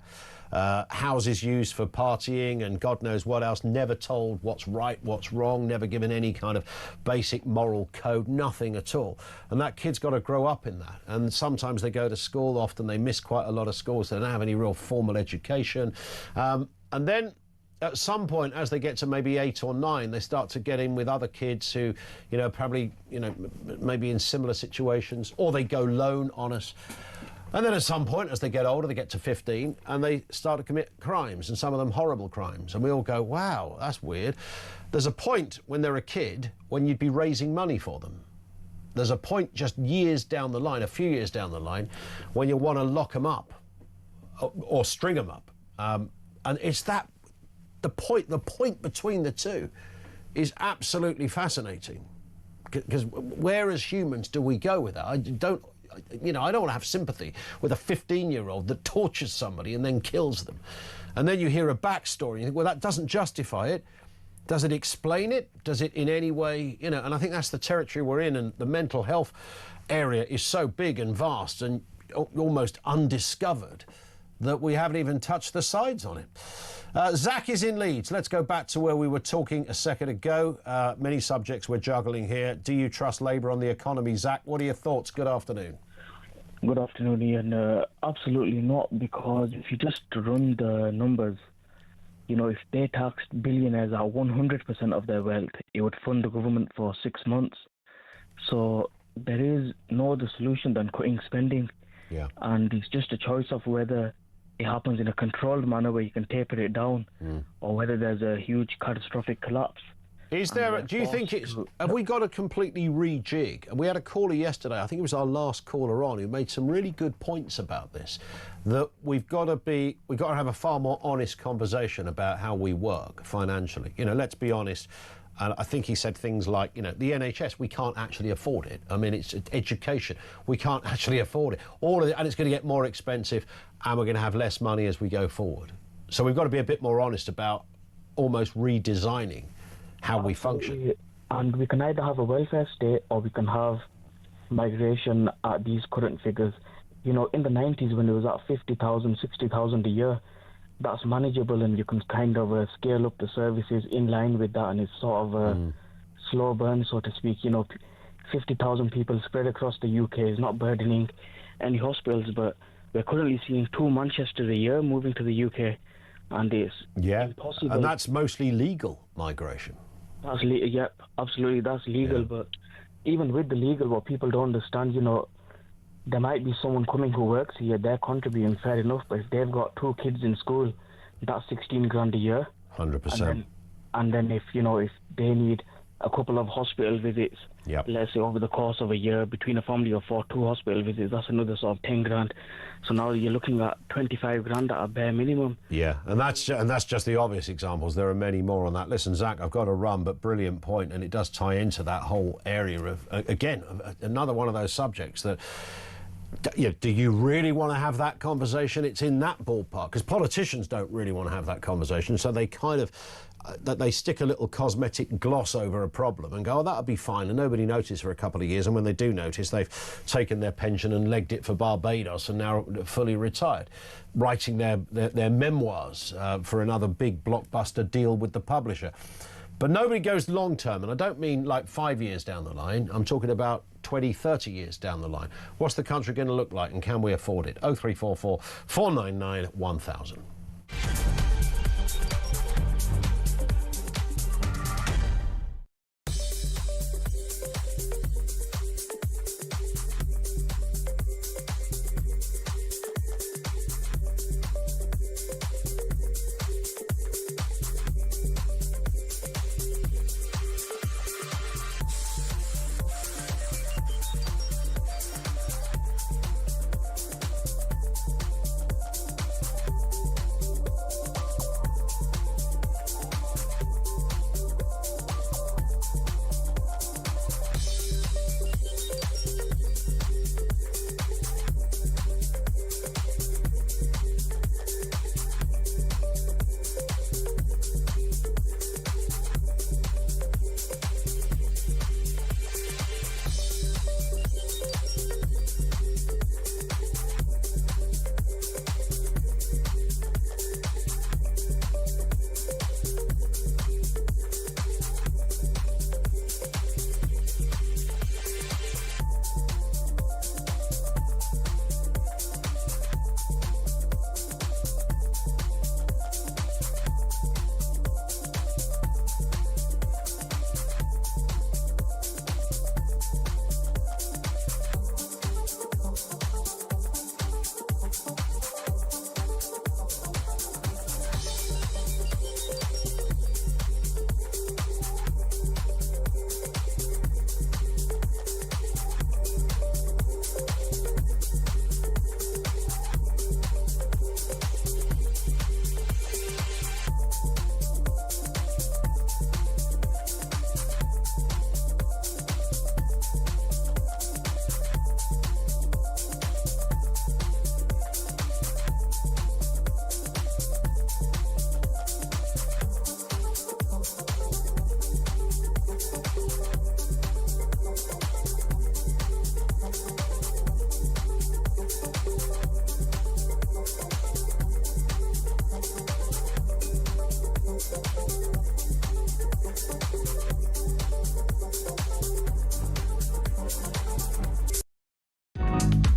Houses used for partying and God knows what else, never told what's right, what's wrong, never given any kind of basic moral code, nothing at all. And that kid's got to grow up in that. And sometimes they go to school, often they miss quite a lot of schools, so they don't have any real formal education. And then at some point, as they get to maybe 8 or 9, they start to get in with other kids who, probably, maybe in similar situations, or they go lone on us. And then at some point, as they get older, they get to 15, and they start to commit crimes, and some of them horrible crimes. And we all go, wow, that's weird. There's a point when they're a kid when you'd be raising money for them. There's a point just years down the line, a few years down the line, when you want to lock them up or string them up. And it's that... The point between the two is absolutely fascinating, because where as humans do we go with that? I don't want to have sympathy with a 15-year-old that tortures somebody and then kills them. And then you hear a backstory and you think, well, that doesn't justify it. Does it explain it? Does it in any way, and I think that's the territory we're in, and the mental health area is so big and vast and almost undiscovered that we haven't even touched the sides on it. Zach is in Leeds. Let's go back to where we were talking a second ago. Many subjects we're juggling here. Do you trust Labour on the economy? Zach, what are your thoughts? Good afternoon. Good afternoon, Ian. Absolutely not, because if you just run the numbers, if they taxed billionaires at 100% of their wealth, it would fund the government for 6 months. So there is no other solution than cutting spending. Yeah. And it's just a choice of whether it happens in a controlled manner where you can taper it down, or whether there's a huge catastrophic collapse. Is there? Do you think it's? Have we got to completely rejig? And we had a caller yesterday. I think it was our last caller on, who made some really good points about this. That we've got to have a far more honest conversation about how we work financially. Let's be honest. And I think he said things like, the NHS, we can't actually afford it. I mean, it's education. We can't actually afford it. All of it, and it's going to get more expensive, and we're going to have less money as we go forward. So we've got to be a bit more honest about almost redesigning how we function. And we can either have a welfare state, or we can have migration at these current figures. In the 90s, when it was at 50,000, 60,000 a year, that's manageable, and you can kind of scale up the services in line with that, and it's sort of a slow burn, so to speak. 50,000 people spread across the UK is not burdening any hospitals, but we're currently seeing 2 Manchester a year moving to the UK, and it's impossible. And that's mostly legal migration. That's yep, absolutely, that's legal. But even with the legal, what people don't understand, there might be someone coming who works here, they're contributing, fair enough, but if they've got 2 kids in school, that's 16 grand a year. 100%. And then if they need a couple of hospital visits, let's say over the course of a year, between a family of 4, 2 hospital visits, that's another sort of 10 grand. So now you're looking at 25 grand at a bare minimum. Yeah, and that's just the obvious examples. There are many more on that. Listen, Zach, I've got to run, but brilliant point, and it does tie into that whole area of, again, another one of those subjects that... do you really want to have that conversation? It's in that ballpark, because politicians don't really want to have that conversation, so they kind of they stick a little cosmetic gloss over a problem and go, oh, that'll be fine, and nobody noticed for a couple of years, and when they do notice, they've taken their pension and legged it for Barbados and now fully retired, writing their memoirs for another big blockbuster deal with the publisher. But nobody goes long term, and I don't mean like 5 years down the line. I'm talking about 20, 30 years down the line. What's the country going to look like, and can we afford it? 0344 499 1000.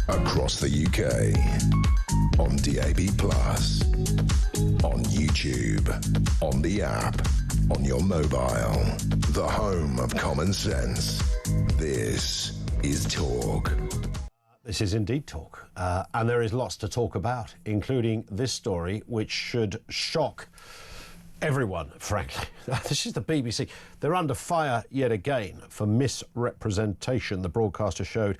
Across the UK, on DAB+, on YouTube, on the app, on your mobile, the home of common sense. This is Talk. This is indeed Talk, and there is lots to talk about, including this story, which should shock everyone, frankly. This is the BBC. They're under fire yet again for misrepresentation. The broadcaster showed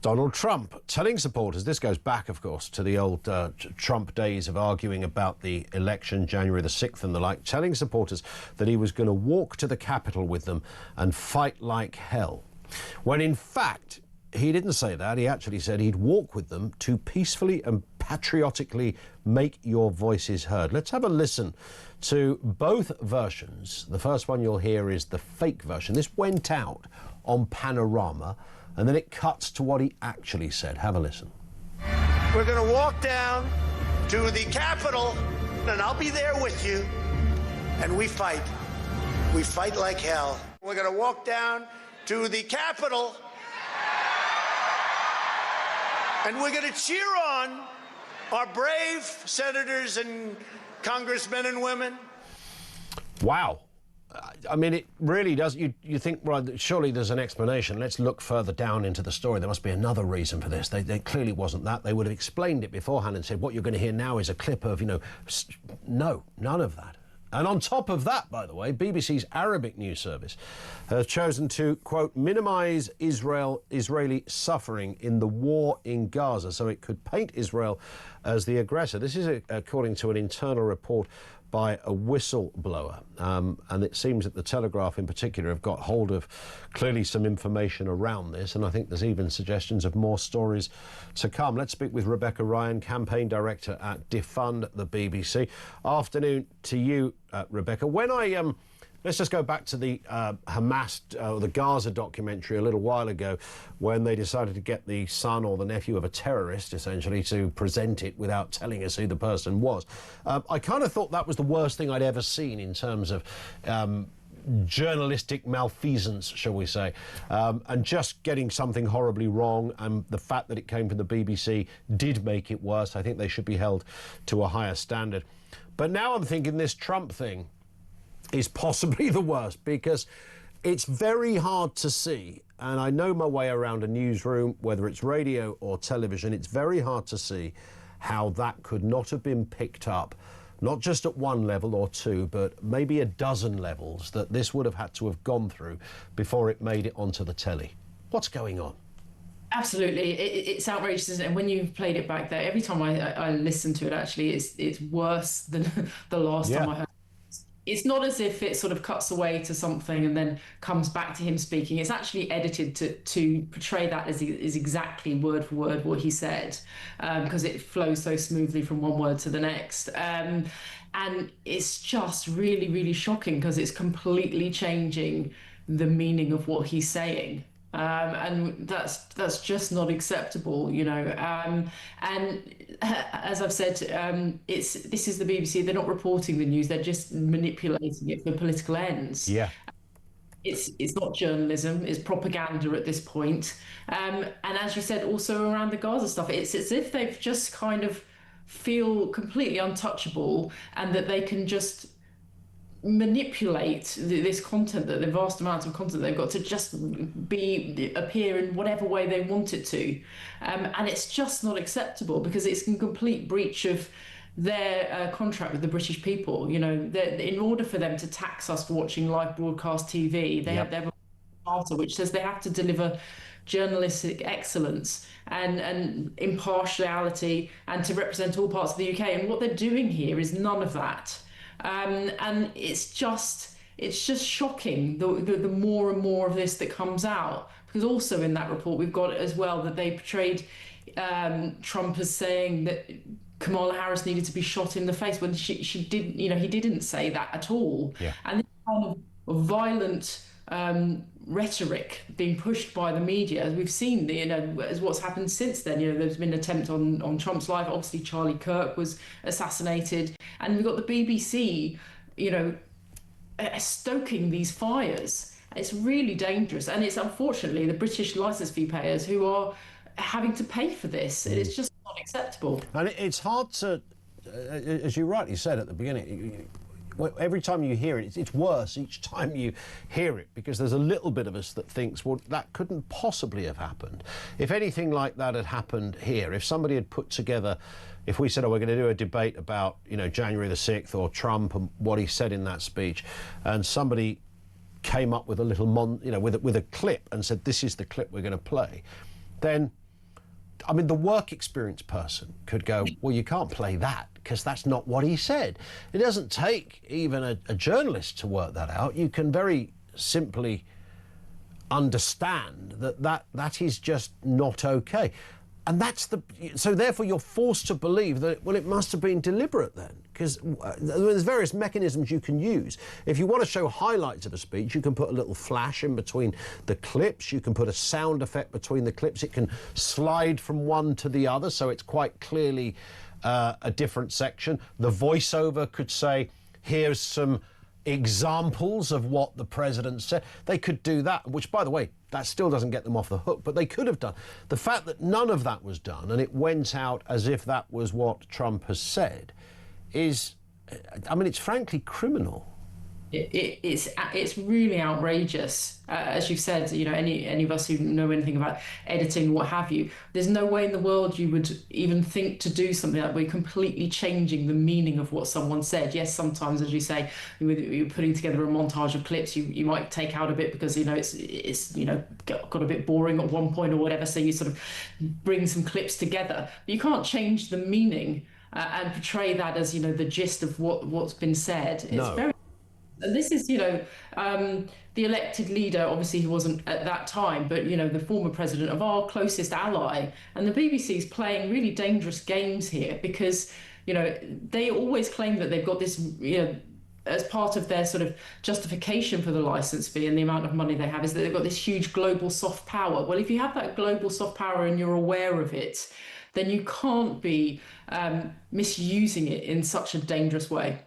Donald Trump telling supporters, this goes back, of course, to the old Trump days of arguing about the election, January the 6th and the like, telling supporters that he was going to walk to the Capitol with them and fight like hell. When in fact, he didn't say that. He actually said he'd walk with them to peacefully and patriotically make your voices heard. Let's have a listen to both versions. The first one you'll hear is the fake version. This went out on Panorama, and then it cuts to what he actually said. Have a listen. We're going to walk down to the Capitol, and I'll be there with you. And we fight. We fight like hell. We're going to walk down to the Capitol, and we're going to cheer on our brave senators and congressmen and women. Wow. I mean, it really does. You think, well, surely there's an explanation. Let's look further down into the story. There must be another reason for this. They clearly wasn't that. They would have explained it beforehand and said, what you're going to hear now is a clip of, no, none of that. And on top of that, by the way, BBC's Arabic news service has chosen to, quote, minimise Israeli suffering in the war in Gaza, so it could paint Israel as the aggressor. This is according to an internal report by a whistleblower. And it seems that the Telegraph in particular have got hold of clearly some information around this, and I think there's even suggestions of more stories to come. Let's speak with Rebecca Ryan, campaign director at Defund the BBC. Afternoon to you, Rebecca. When let's just go back to the Hamas, the Gaza documentary a little while ago, when they decided to get the son or the nephew of a terrorist, essentially, to present it without telling us who the person was. I kind of thought that was the worst thing I'd ever seen in terms of journalistic malfeasance, shall we say, and just getting something horribly wrong, and the fact that it came from the BBC did make it worse. I think they should be held to a higher standard. But now I'm thinking this Trump thing is possibly the worst, because it's very hard to see, and I know my way around a newsroom, whether it's radio or television, it's very hard to see how that could not have been picked up, not just at one level or two, but maybe a dozen levels that this would have had to have gone through before it made it onto the telly. What's going on? Absolutely, it's outrageous, isn't it? And when you've played it back there, every time I listen to it, actually, it's worse than the last time I heard. It's not as if it sort of cuts away to something and then comes back to him speaking. It's actually edited to portray that as exactly word for word what he said, because it flows so smoothly from one word to the next. And it's just really, really shocking, because it's completely changing the meaning of what he's saying. And that's just not acceptable, you know. And as I've said, this is the BBC. They're not reporting the news; they're just manipulating it for political ends. Yeah, it's not journalism; it's propaganda at this point. And as you said, also around the Gaza stuff, it's as if they've just kind of feel completely untouchable, and that they can just manipulate this content, that the vast amounts of content they've got, to just appear in whatever way they want it to, and it's just not acceptable, because it's in complete breach of their contract with the British people. You know, in order for them to tax us for watching live broadcast TV, they have a charter which says they have to deliver journalistic excellence and impartiality, and to represent all parts of the UK. And what they're doing here is none of that. And it's just shocking, the more and more of this that comes out, because also in that report we've got as well that they portrayed Trump as saying that Kamala Harris needed to be shot in the face, when she didn't, you know, he didn't say that at all. And this kind of violent rhetoric being pushed by the media, as we've seen, you know, as what's happened since then. You know, there's been an attempt on Trump's life. Obviously, Charlie Kirk was assassinated, and we've got the BBC, you know, stoking these fires. It's really dangerous, and it's unfortunately the British licence fee payers who are having to pay for this. It's just not acceptable. And it's hard to, as you rightly said at the beginning, every time you hear it, it's worse each time you hear it, because there's a little bit of us that thinks, well, that couldn't possibly have happened. If anything like that had happened here, if somebody had put together, if we said, oh, we're going to do a debate about, you know, January the 6th or Trump and what he said in that speech, and somebody came up with a little, with a clip and said, this is the clip we're going to play, then, I mean, the work experience person could go, well, you can't play that, because that's not what he said. It doesn't take even a journalist to work that out. You can very simply understand that is just not okay. And so therefore you're forced to believe that, well, it must have been deliberate then, because there's various mechanisms you can use. If you want to show highlights of a speech, you can put a little flash in between the clips, you can put a sound effect between the clips, it can slide from one to the other, so it's quite clearly a different section. The voiceover could say, here's some examples of what the president said. They could do that, which, by the way, that still doesn't get them off the hook, but they could have done. The fact that none of that was done and it went out as if that was what Trump has said is, I mean, it's frankly criminal. It's really outrageous. As you've said, you know, any of us who know anything about editing, what have you, there's no way in the world you would even think to do something like we're completely changing the meaning of what someone said. Yes, sometimes, as you say, you're putting together a montage of clips, you might take out a bit because, you know, it's you know, got a bit boring at one point or whatever, so you sort of bring some clips together. But you can't change the meaning and portray that as, you know, the gist of what's been said. It's very. And this is, you know, the elected leader, obviously he wasn't at that time, but, you know, the former president of our closest ally. And the BBC is playing really dangerous games here because, you know, they always claim that they've got this, you know, as part of their sort of justification for the licence fee and the amount of money they have, is that they've got this huge global soft power. Well, if you have that global soft power and you're aware of it, then you can't be misusing it in such a dangerous way.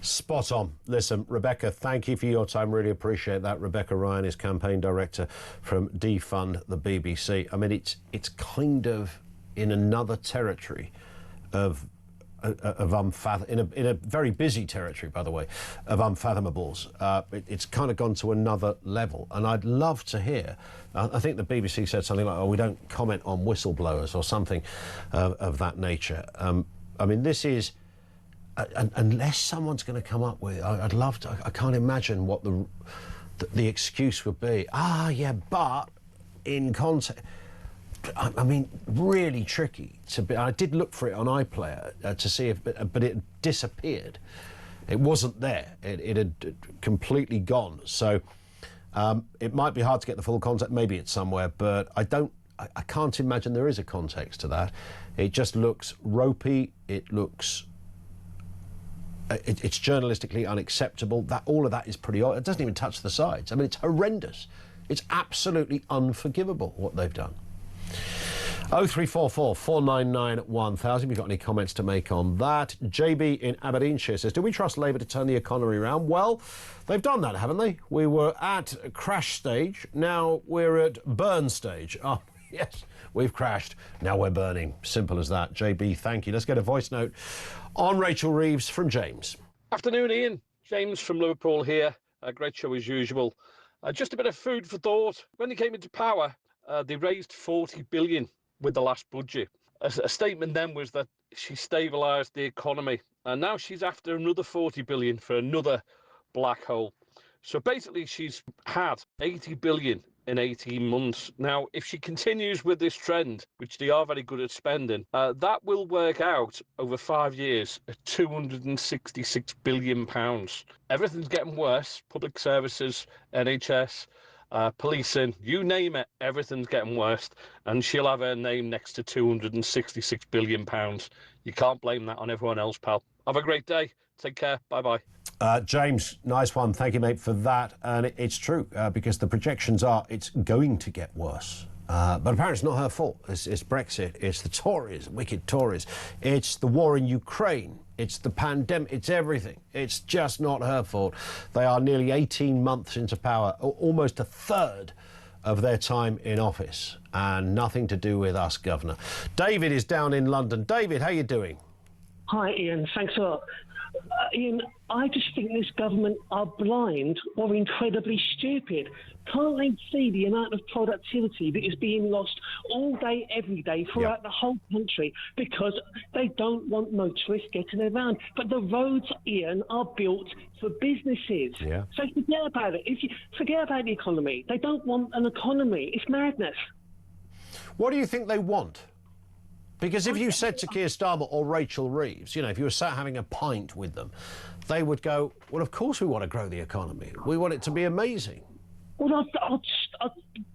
Spot on. Listen, Rebecca, thank you for your time. Really appreciate that. Rebecca Ryan is campaign director from Defund the BBC. I mean, it's kind of in another territory of in a very busy territory, by the way, of unfathomable. It's kind of gone to another level, and I'd love to hear. I think the BBC said something like, "Oh, we don't comment on whistleblowers" or something of that nature. I mean, this is. Unless someone's going to come up with, I'd love to. I can't imagine what the excuse would be. Yeah, but in context, I mean, really tricky to be. I did look for it on iPlayer to see if, but it disappeared. It wasn't there. It had completely gone. So it might be hard to get the full context. Maybe it's somewhere, but I can't imagine there is a context to that. It just looks ropey. It looks. It's journalistically unacceptable. That all of that is pretty odd. It doesn't even touch the sides. I mean, it's horrendous. It's absolutely unforgivable what they've done. 0344 499 1000. If you've got any comments to make on that. JB in Aberdeenshire says, do we trust Labour to turn the economy around? Well, they've done that, haven't they? We were at crash stage. Now we're at burn stage. Oh, yes, we've crashed. Now we're burning. Simple as that. JB, thank you. Let's get a voice note on Rachel Reeves from James. Afternoon, Ian. James from Liverpool here. A great show as usual. Just a bit of food for thought. When they came into power, they raised 40 billion with the last budget. A statement then was that she stabilised the economy, and now she's after another 40 billion for another black hole. So basically she's had 80 billion in 18 months. Now, if she continues with this trend, which they are very good at spending, that will work out over 5 years at £266 billion. Everything's getting worse. Public services, NHS, policing, you name it, everything's getting worse. And she'll have her name next to £266 billion. You can't blame that on everyone else, pal. Have a great day. Take care. Bye-bye. James, nice one. Thank you, mate, for that. And it's true, because the projections are it's going to get worse. But apparently it's not her fault. It's Brexit. It's the Tories, wicked Tories. It's the war in Ukraine. It's the pandemic. It's everything. It's just not her fault. They are nearly 18 months into power, almost a third of their time in office, and nothing to do with us, Governor. David is down in London. David, how you doing? Hi, Ian. Thanks a lot. Ian, I just think this government are blind or incredibly stupid. Can't they see the amount of productivity that is being lost all day, every day throughout the whole country because they don't want motorists getting around? But the roads, Ian, are built for businesses. Yeah. So forget about it. Forget about the economy. They don't want an economy. It's madness. What do you think they want? Because if you said to Keir Starmer or Rachel Reeves, you know, if you were sat having a pint with them, they would go, well, of course we want to grow the economy. We want it to be amazing. Well, I'll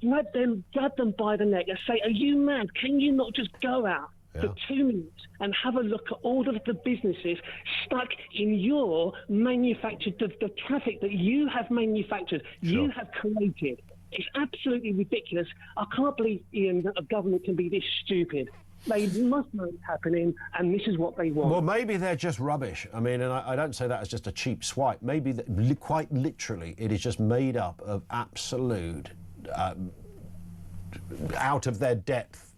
grab them by the neck and say, are you mad? Can you not just go out for 2 minutes and have a look at all of the businesses stuck in your manufactured, the traffic that you have manufactured, you have created? It's absolutely ridiculous. I can't believe, Ian, that a government can be this stupid. They must know it's happening, and this is what they want. Well, maybe they're just rubbish. I mean, and I don't say that as just a cheap swipe. Maybe quite literally it is just made up of absolute, out of their depth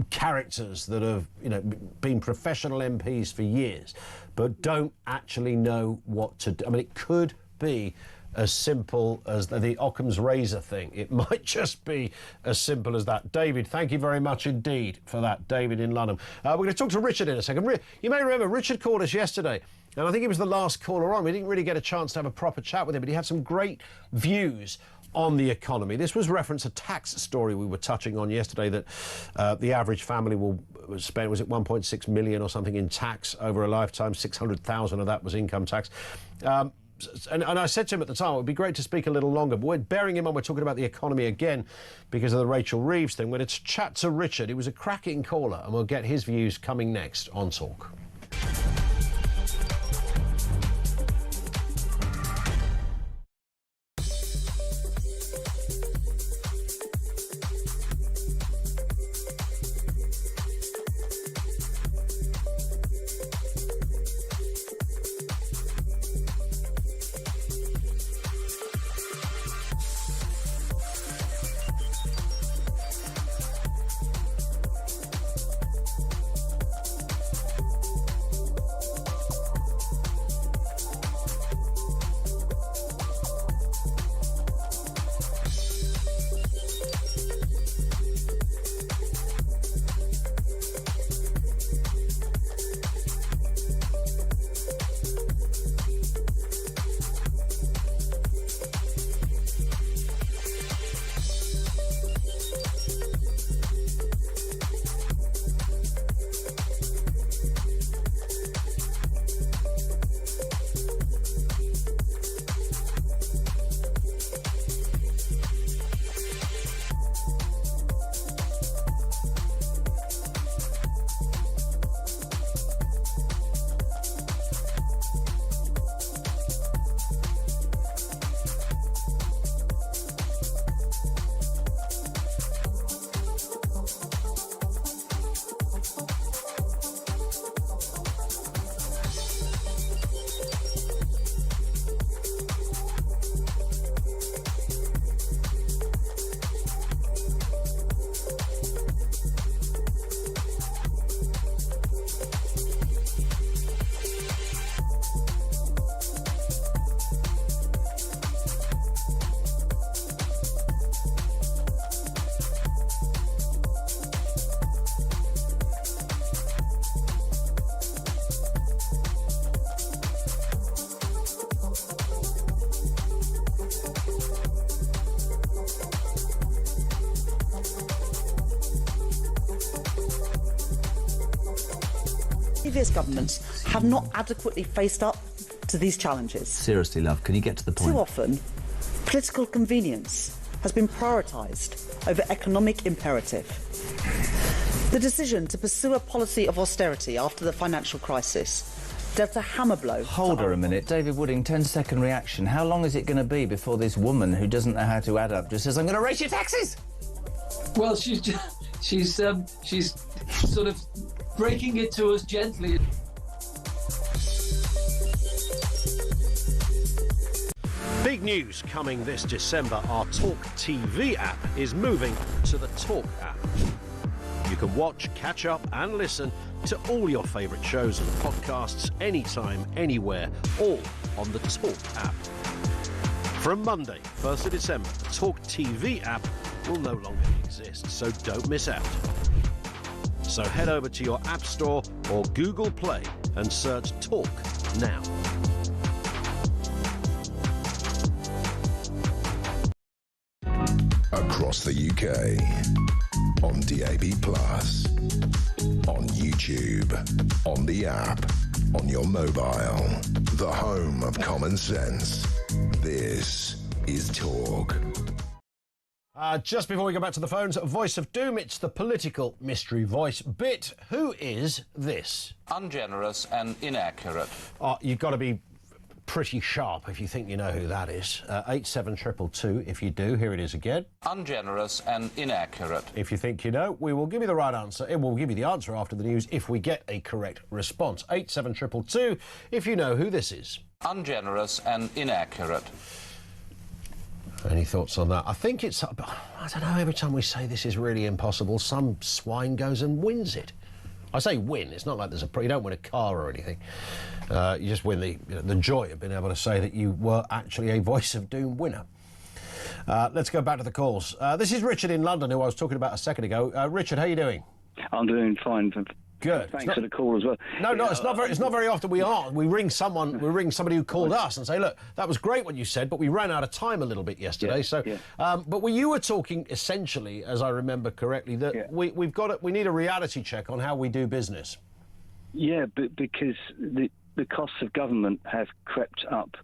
characters that have, you know, been professional MPs for years, but don't actually know what to do. I mean, it could be as simple as the Occam's razor thing. It might just be as simple as that. David, thank you very much indeed for that. David in London. We're going to talk to Richard in a second. You may remember Richard called us yesterday, and I think he was the last caller on. We didn't really get a chance to have a proper chat with him, but he had some great views on the economy. This was reference a tax story we were touching on yesterday, that the average family will spend, was it 1.6 million or something in tax over a lifetime? 600,000 of that was income tax. And I said to him at the time, it would be great to speak a little longer, but we're bearing in mind we're talking about the economy again because of the Rachel Reeves thing. We're going to chat to Richard. He was a cracking caller, and we'll get his views coming next on Talk. previous governments have not adequately faced up to these challenges. Seriously, love, can you get to the point? Too often, political convenience has been prioritised over economic imperative. The decision to pursue a policy of austerity after the financial crisis dealt a hammer blow. Hold her a minute. David Wooding, 10-second reaction. How long is it going to be before this woman who doesn't know how to add up just says, I'm going to raise your taxes? Well, she's sort of breaking it to us gently. Big news coming this December. Our talkTV app is moving to the Talk app. You can watch, catch up and listen to all your favourite shows and podcasts anytime, anywhere, all on the Talk app. From Monday, 1st of December, the talkTV app will no longer exist, so don't miss out. So head over to your App Store or Google Play and search Talk now. Across the UK, on DAB+, on YouTube, on the app, on your mobile, the home of common sense. This is Talk. Just before we go back to the phones, Voice of Doom, it's the political mystery voice bit. Who is this? Ungenerous and inaccurate. You've got to be pretty sharp if you think you know who that is. 87222 if you do. Here it is again. Ungenerous and inaccurate. If you think you know, we will give you the right answer. It will give you the answer after the news if we get a correct response. 87222 if you know who this is. Ungenerous and inaccurate. Any thoughts on that? I think it's, I don't know, every time we say this is really impossible, some swine goes and wins it. I say win, it's not like there's you don't win a car or anything. You just win the joy of being able to say that you were actually a Voice of Doom winner. Let's go back to the calls. This is Richard in London, who I was talking about a second ago. Richard, how are you doing? I'm doing fine. Good. Thanks for the call as well. No, it's not very often we are. We ring somebody who called us and say, look, that was great what you said, but we ran out of time a little bit yesterday. But you were talking essentially, as I remember correctly, that we need a reality check on how we do business. Yeah, but because the costs of government have crept up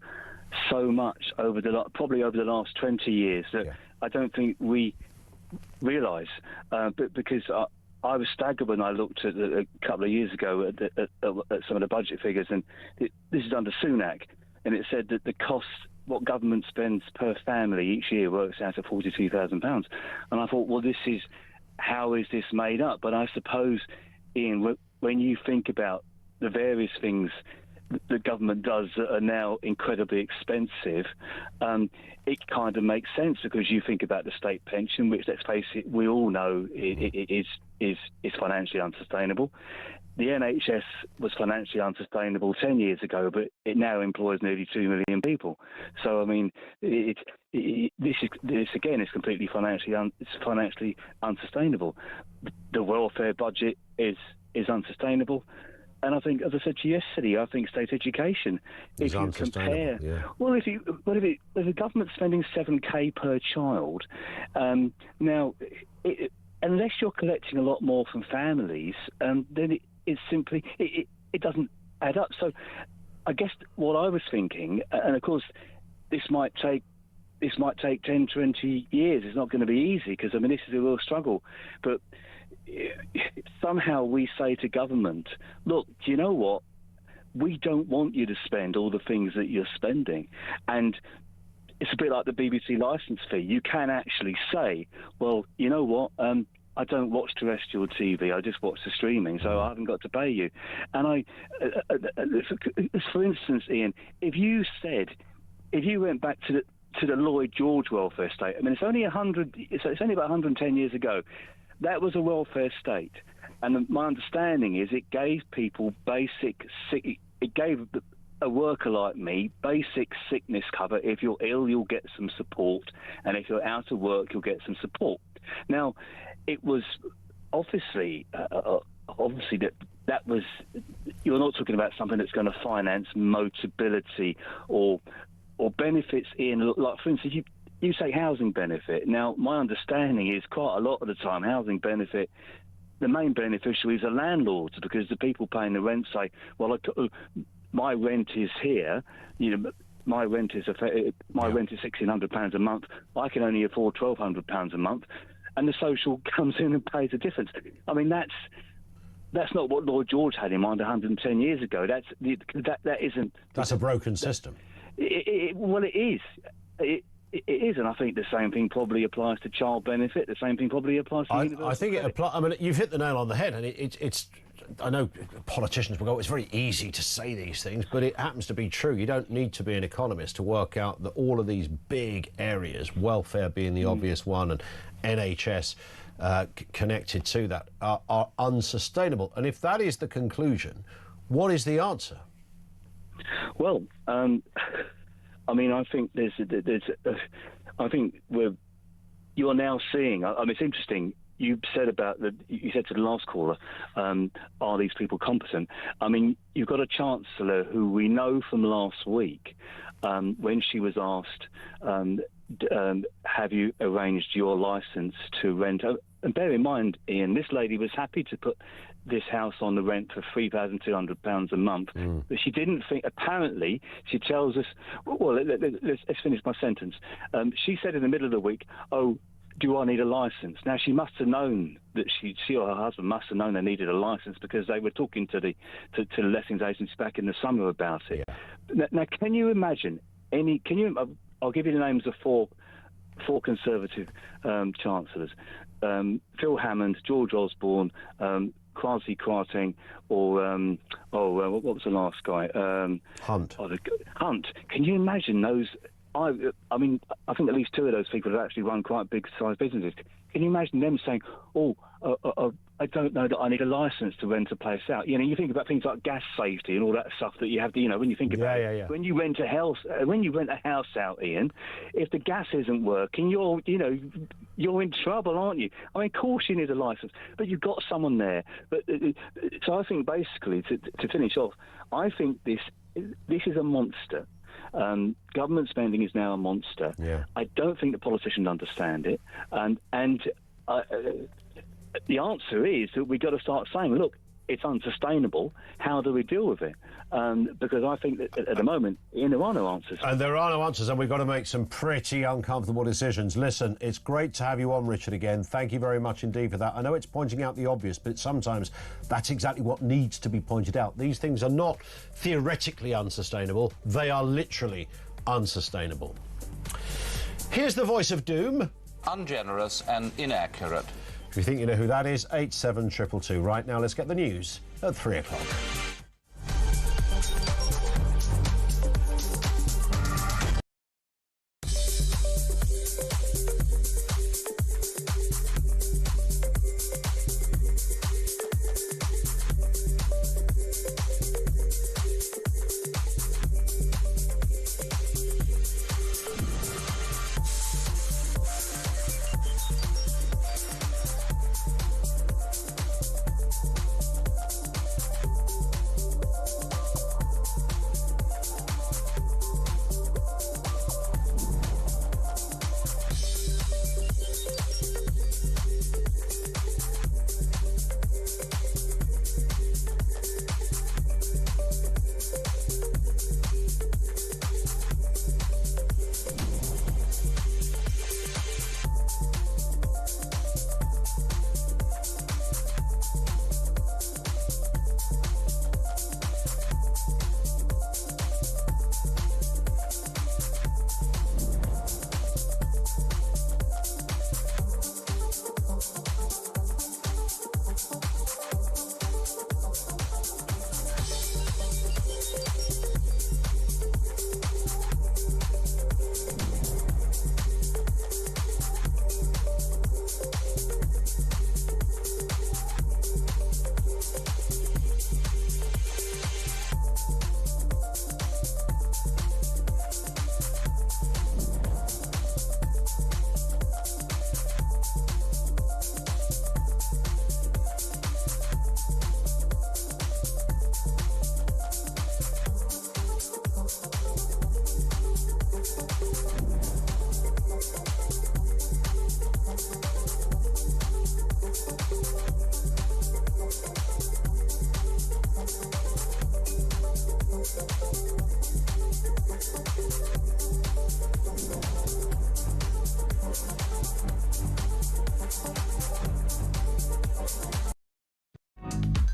so much probably over the last 20 years that I don't think we realise. But because I was staggered when I looked at a couple of years ago at some of the budget figures, and this is under Sunak, and it said that the cost, what government spends per family each year, works out at £42,000. And I thought, well, how is this made up? But I suppose, Ian, when you think about the various things the government does that are now incredibly expensive, it kind of makes sense, because you think about the state pension, which, let's face it, we all know is financially unsustainable. The NHS was financially unsustainable 10 years ago, but it now employs nearly 2 million people. So, I mean, this again is completely financially unsustainable. The welfare budget is unsustainable. And I think, as I said to you yesterday, I think state education, if you compare, well, if the government's spending $7,000 per child, now, unless you're collecting a lot more from families, then it doesn't add up. So, I guess what I was thinking, and of course, this might take 10, 20 years. It's not going to be easy, because I mean, this is a real struggle, but somehow we say to government, look, do you know what? We don't want you to spend all the things that you're spending. And it's a bit like the BBC licence fee. You can actually say, well, you know what? I don't watch terrestrial TV. I just watch the streaming, so I haven't got to pay you. And for instance, Ian, if you went back to the Lloyd George welfare state, I mean, it's only about 110 years ago. That was a welfare state, and my understanding is it gave people it gave a worker like me basic sickness cover. If you're ill, you'll get some support, and if you're out of work, you'll get some support. Now, it was obviously that was, you're not talking about something that's going to finance mobility or benefits in, like, for instance, you say housing benefit. Now, my understanding is quite a lot of the time housing benefit the main beneficiaries are landlords, because the people paying the rent say, well, my rent is here, my rent is £1,600 a month. I can only afford £1,200 a month, and the social comes in and pays the difference. I mean, that's not what Lord George had in mind 110 years ago. That isn't. That's a broken system. Well, it is. It is, and I think the same thing probably applies to child benefit. The same thing probably applies to universal I think it applies. I mean, you've hit the nail on the head, and it's. I know politicians will go, it's very easy to say these things, but it happens to be true. You don't need to be an economist to work out that all of these big areas, welfare being the obvious one, and NHS connected to that, are unsustainable. And if that is the conclusion, what is the answer? Well, I mean, I think I think you're now seeing. I mean, it's interesting. You said you said to the last caller, are these people competent? I mean, you've got a chancellor who we know from last week, when she was asked, have you arranged your licence to rent? And bear in mind, Ian, this lady was happy to put this house on the rent for £3,200 a month, but she didn't think. Apparently, she tells us. Well, let's finish my sentence. She said in the middle of the week, "Oh, do I need a licence?" Now, she must have known that she or her husband must have known they needed a licence, because they were talking to the lettings agents back in the summer about it. Yeah. Now, can you imagine I'll give you the names of four Conservative chancellors: Phil Hammond, George Osborne, Kwasi Kwarteng, or what was the last guy? Hunt. Hunt. Can you imagine those? I mean, I think at least two of those people have actually run quite big-sized businesses. Can you imagine them saying, I don't know that I need a licence to rent a place out? You think about things like gas safety and all that stuff that you have to, when you think about it. Yeah. When you rent a house, out, Ian, if the gas isn't working, you're in trouble, aren't you? I mean, of course you need a licence, but you've got someone there. But so I think basically, to finish off, I think this is a monster. Government spending is now a monster. Yeah. I don't think the politicians understand it, and the answer is that we've got to start saying, look, it's unsustainable. How do we deal with it? Because I think that at the moment, there are no answers. And there are no answers, and we've got to make some pretty uncomfortable decisions. Listen, it's great to have you on, Richard, again. Thank you very much indeed for that. I know it's pointing out the obvious, but sometimes that's exactly what needs to be pointed out. These things are not theoretically unsustainable. They are literally unsustainable. Here's the voice of doom. Ungenerous and inaccurate. If you think you know who that is, 87222. Right now, let's get the news at 3 o'clock.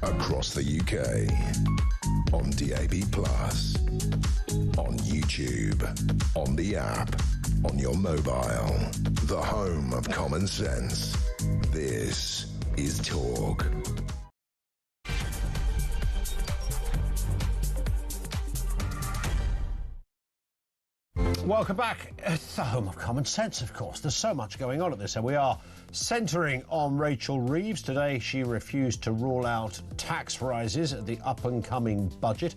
across the UK, on DAB+, on YouTube, on the app, on your mobile, the home of common sense. This is Talk. Welcome back. It's the home of common sense, of course. There's so much going on at this, and we are centering on Rachel Reeves. Today, she refused to rule out tax rises at the up-and-coming budget,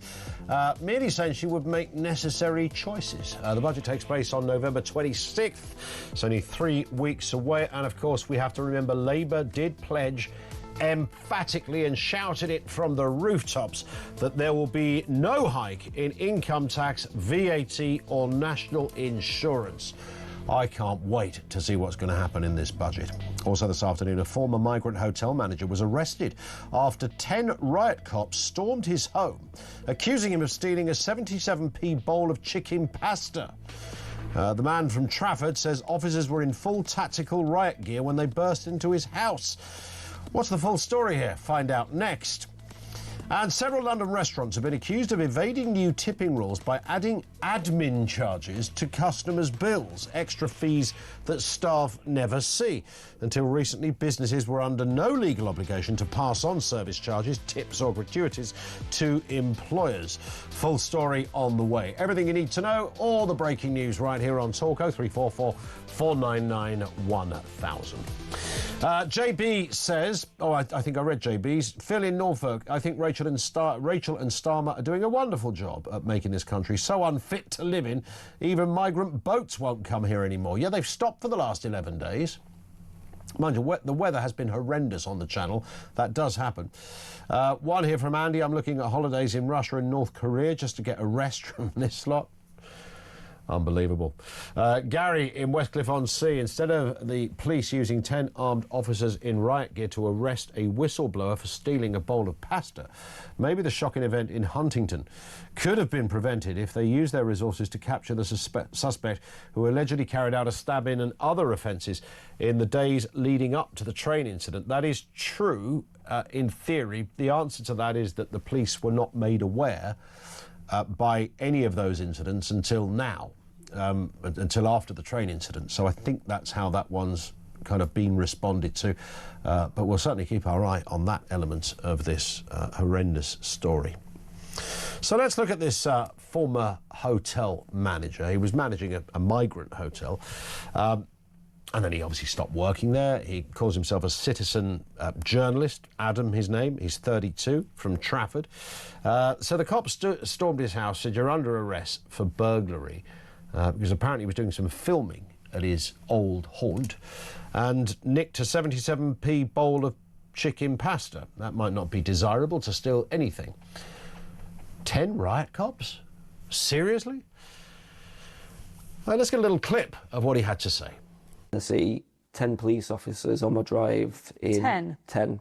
merely saying she would make necessary choices. The budget takes place on November 26th. It's only 3 weeks away, and of course, we have to remember Labour did pledge emphatically and shouted it from the rooftops that there will be no hike in income tax, VAT or national insurance. I can't wait to see what's going to happen in this budget. Also this afternoon, a former migrant hotel manager was arrested after 10 riot cops stormed his home, accusing him of stealing a 77p bowl of chicken pasta. The man from Trafford says officers were in full tactical riot gear when they burst into his house. What's the full story here? Find out next. And several London restaurants have been accused of evading new tipping rules by adding admin charges to customers' bills, extra fees that staff never see. Until recently, businesses were under no legal obligation to pass on service charges, tips or gratuities to employers. Full story on the way. Everything you need to know, all the breaking news right here on Talk 0344 499 1000. JB says, I think I read JB's. Phil in Norfolk, I think Rachel and Starmer are doing a wonderful job at making this country so unfit to live in, even migrant boats won't come here anymore. Yeah, they've stopped for the last 11 days. Mind you, the weather has been horrendous on the channel. That does happen. One here from Andy. I'm looking at holidays in Russia and North Korea just to get a rest from this lot. Unbelievable. Gary in Westcliff-on-Sea, instead of the police using 10 armed officers in riot gear to arrest a whistleblower for stealing a bowl of pasta, maybe the shocking event in Huntington could have been prevented if they used their resources to capture the suspect who allegedly carried out a stabbing and other offences in the days leading up to the train incident. That is true in theory. The answer to that is that the police were not made aware by any of those incidents until now, until after the train incident. So I think that's how that one's kind of been responded to. But we'll certainly keep our eye on that element of this horrendous story. So let's look at this former hotel manager. He was managing a migrant hotel. And then he obviously stopped working there. He calls himself a citizen journalist. Adam, his name. He's 32, from Trafford. So the cops stormed his house, said, "You're under arrest for burglary," because apparently he was doing some filming at his old haunt, and nicked a 77p bowl of chicken pasta. That might not be desirable to steal anything. 10 riot cops? Seriously? Let's get a little clip of what he had to say. I see 10 police officers on my drive in... 10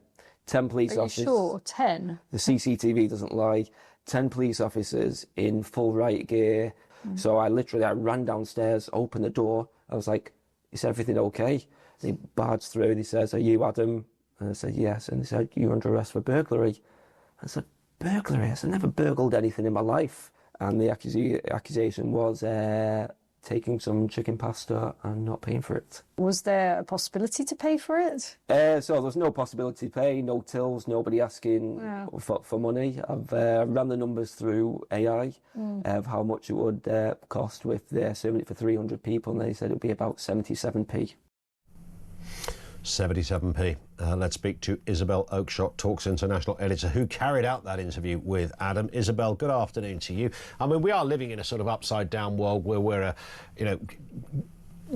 police officers. Are you sure? 10? The CCTV doesn't lie. 10 police officers in full riot gear. So I ran downstairs, opened the door. I was like, "Is everything okay?" They barged through and he says, "Are you Adam?" And I said, "Yes." And they said, "You're under arrest for burglary." I said, "Burglary? I said, never burgled anything in my life." And the accusation was taking some chicken pasta and not paying for it. Was there a possibility to pay for it? So there's no possibility to pay, no tills, nobody asking for money. I've ran the numbers through AI of how much it would cost with serving it for 300 people, and they said it would be about 77p. 77p. Let's speak to Isabel Oakeshott, Talks International editor, who carried out that interview with Adam. Isabel, good afternoon to you. I mean, we are living in a sort of upside-down world where we're,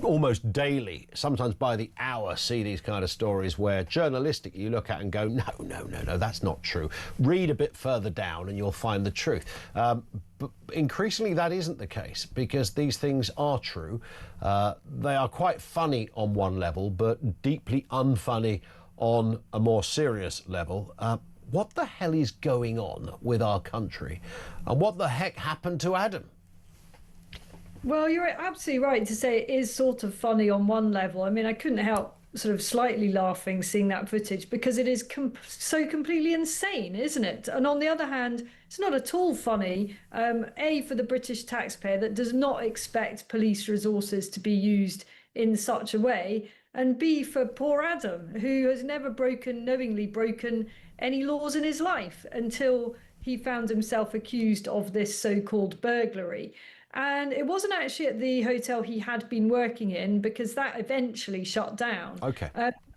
almost daily, sometimes by the hour, see these kind of stories where journalistically you look at and go, no, that's not true. Read a bit further down and you'll find the truth. But increasingly that isn't the case, because these things are true. They are quite funny on one level, but deeply unfunny on a more serious level. What the hell is going on with our country? And what the heck happened to Adam? Well, you're absolutely right to say it is sort of funny on one level. I mean, I couldn't help sort of slightly laughing seeing that footage because it is so completely insane, isn't it? And on the other hand, it's not at all funny, A, for the British taxpayer that does not expect police resources to be used in such a way, and B, for poor Adam, who has never knowingly broken any laws in his life until he found himself accused of this so-called burglary. And it wasn't actually at the hotel he had been working in, because that eventually shut down. Okay.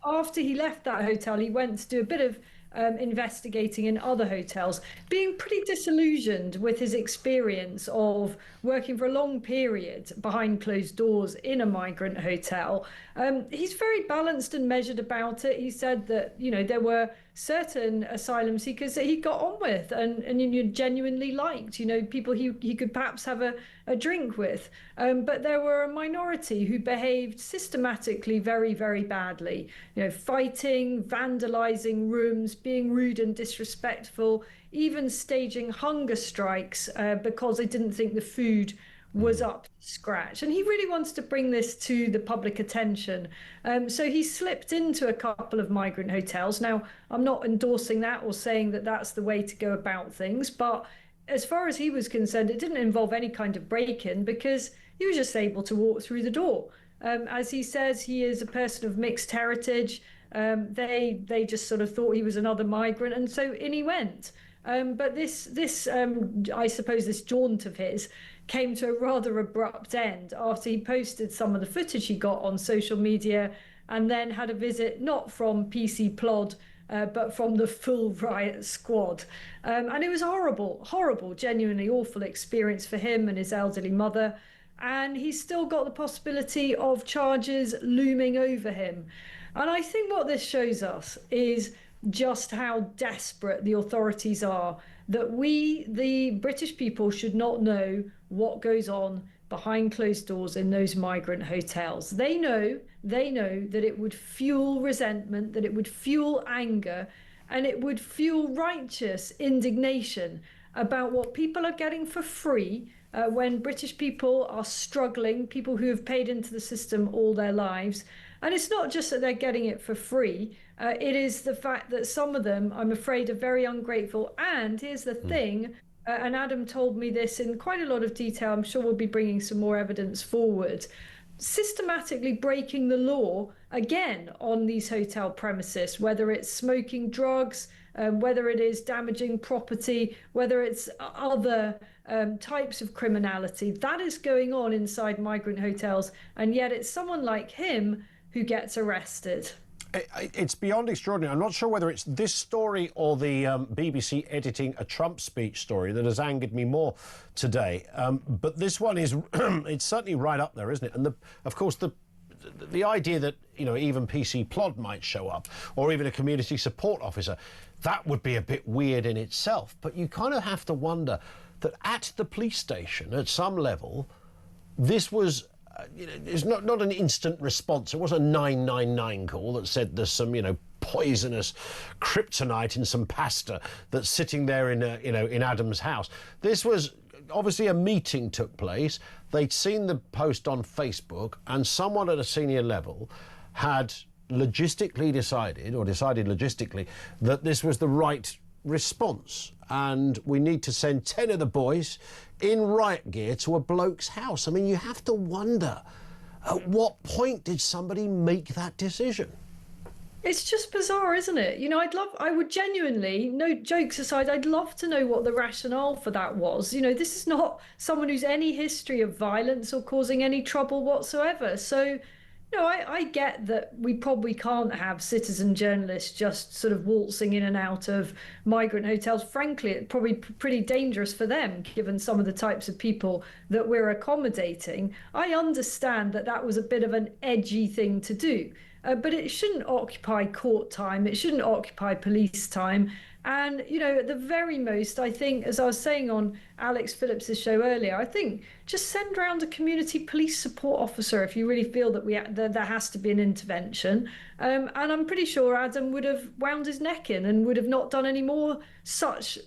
After he left that hotel, he went to do a bit of investigating in other hotels, being pretty disillusioned with his experience of working for a long period behind closed doors in a migrant hotel. He's very balanced and measured about it. He said that, you know, there were certain asylum seekers that he got on with and you genuinely liked, you know, people he could perhaps have a drink with. But there were a minority who behaved systematically very, very badly, you know, fighting, vandalizing rooms, being rude and disrespectful, even staging hunger strikes because they didn't think the food was up to scratch. And he really wants to bring this to the public attention. So he slipped into a couple of migrant hotels. Now, I'm not endorsing that or saying that that's the way to go about things, but as far as he was concerned, it didn't involve any kind of break-in because he was just able to walk through the door. As he says, he is a person of mixed heritage. They just sort of thought he was another migrant, and so in he went. But this I suppose this jaunt of his came to a rather abrupt end after he posted some of the footage he got on social media and then had a visit not from PC Plod but from the full riot squad. And it was horrible, genuinely awful experience for him and his elderly mother. And he's still got the possibility of charges looming over him. And I think what this shows us is just how desperate the authorities are, that we, the British people, should not know what goes on behind closed doors in those migrant hotels. They know that it would fuel resentment, that it would fuel anger, and it would fuel righteous indignation about what people are getting for free when British people are struggling, people who have paid into the system all their lives. And it's not just that they're getting it for free. It is the fact that some of them, I'm afraid, are very ungrateful. And here's the thing, and Adam told me this in quite a lot of detail. I'm sure we'll be bringing some more evidence forward. Systematically breaking the law again on these hotel premises, whether it's smoking drugs, whether it is damaging property, whether it's other types of criminality. That is going on inside migrant hotels. And yet it's someone like him who gets arrested. It's beyond extraordinary. I'm not sure whether it's this story or the BBC editing a Trump speech story that has angered me more today. But this one is, it's certainly right up there, isn't it? And of course, the idea that, you know, even PC Plod might show up, or even a community support officer, that would be a bit weird in itself. But you kind of have to wonder that at the police station, at some level, this was... it's not an instant response. It wasn't a 999 call that said there's some, you know, poisonous kryptonite in some pasta that's sitting there in Adam's house. This was obviously a meeting took place. They'd seen the post on Facebook, and someone at a senior level had decided logistically that this was the right response, and we need to send 10 of the boys in riot gear to a bloke's house. I mean, you have to wonder, at what point did somebody make that decision? It's just bizarre, isn't it? You know, I would genuinely, no jokes aside, I'd love to know what the rationale for that was. You know, this is not someone who's any history of violence or causing any trouble whatsoever. So, no, I get that we probably can't have citizen journalists just sort of waltzing in and out of migrant hotels. Frankly, it's probably pretty dangerous for them, given some of the types of people that we're accommodating. I understand that that was a bit of an edgy thing to do, but it shouldn't occupy court time. It shouldn't occupy police time. And, you know, at the very most, I think, as I was saying on Alex Phillips's show earlier, I think just send round a community police support officer if you really feel that there has to be an intervention. And I'm pretty sure Adam would have wound his neck in and would have not done any more such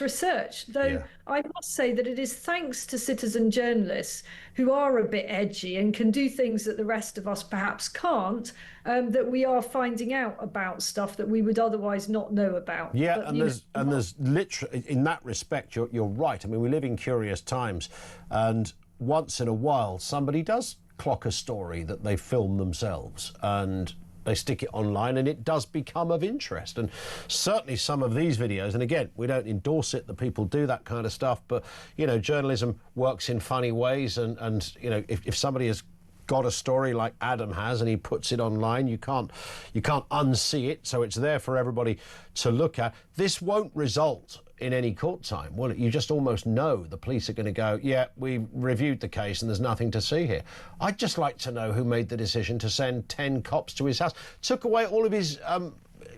research. Though I must say that it is thanks to citizen journalists who are a bit edgy and can do things that the rest of us perhaps can't, that we are finding out about stuff that we would otherwise not know about. Yeah, but, and there's literally, in that respect, you're right. I mean, we live in curious times, and once in a while somebody does clock a story that they film themselves and they stick it online, and it does become of interest. And certainly some of these videos, and again, we don't endorse it that people do that kind of stuff, but, you know, journalism works in funny ways, and you know, if somebody has got a story like Adam has and he puts it online, you can't unsee it, so it's there for everybody to look at. This won't result in any court time, will it? You just almost know the police are going to go, yeah, we reviewed the case and there's nothing to see here. I'd just like to know who made the decision to send 10 cops to his house. Took away all of his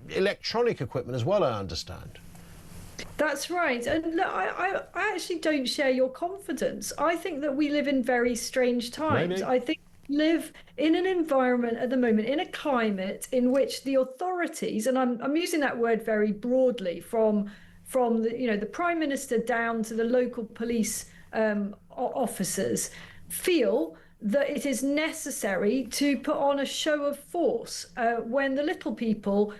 electronic equipment as well, I understand. That's right. And look, I actually don't share your confidence. I think that we live in very strange times. Maybe. I think we live in an environment at the moment, in a climate in which the authorities, and I'm using that word very broadly, from the Prime Minister down to the local police officers, feel that it is necessary to put on a show of force when the little people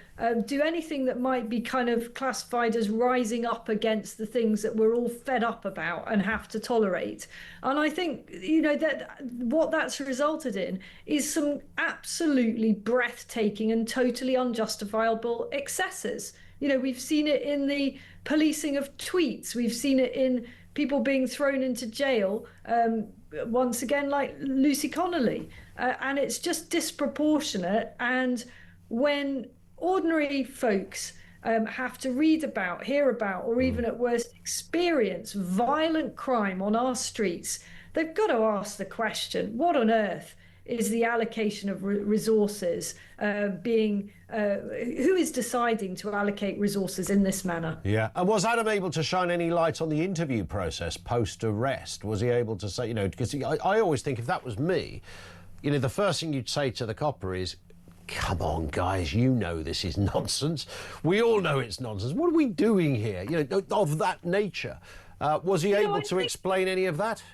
do anything that might be kind of classified as rising up against the things that we're all fed up about and have to tolerate. And I think, you know, that what that's resulted in is some absolutely breathtaking and totally unjustifiable excesses. You know, we've seen it in the policing of tweets. We've seen it in people being thrown into jail, once again, like Lucy Connolly. And it's just disproportionate. And when ordinary folks have to read about, hear about, or even at worst experience violent crime on our streets, they've got to ask the question, what on earth is the allocation of resources who is deciding to allocate resources in this manner? Yeah. And was Adam able to shine any light on the interview process post-arrest? Was he able to say, you know, because I always think if that was me, you know, the first thing you'd say to the copper is, come on, guys, you know this is nonsense. We all know it's nonsense. What are we doing here? You know, of that nature. Was he able to explain any of that?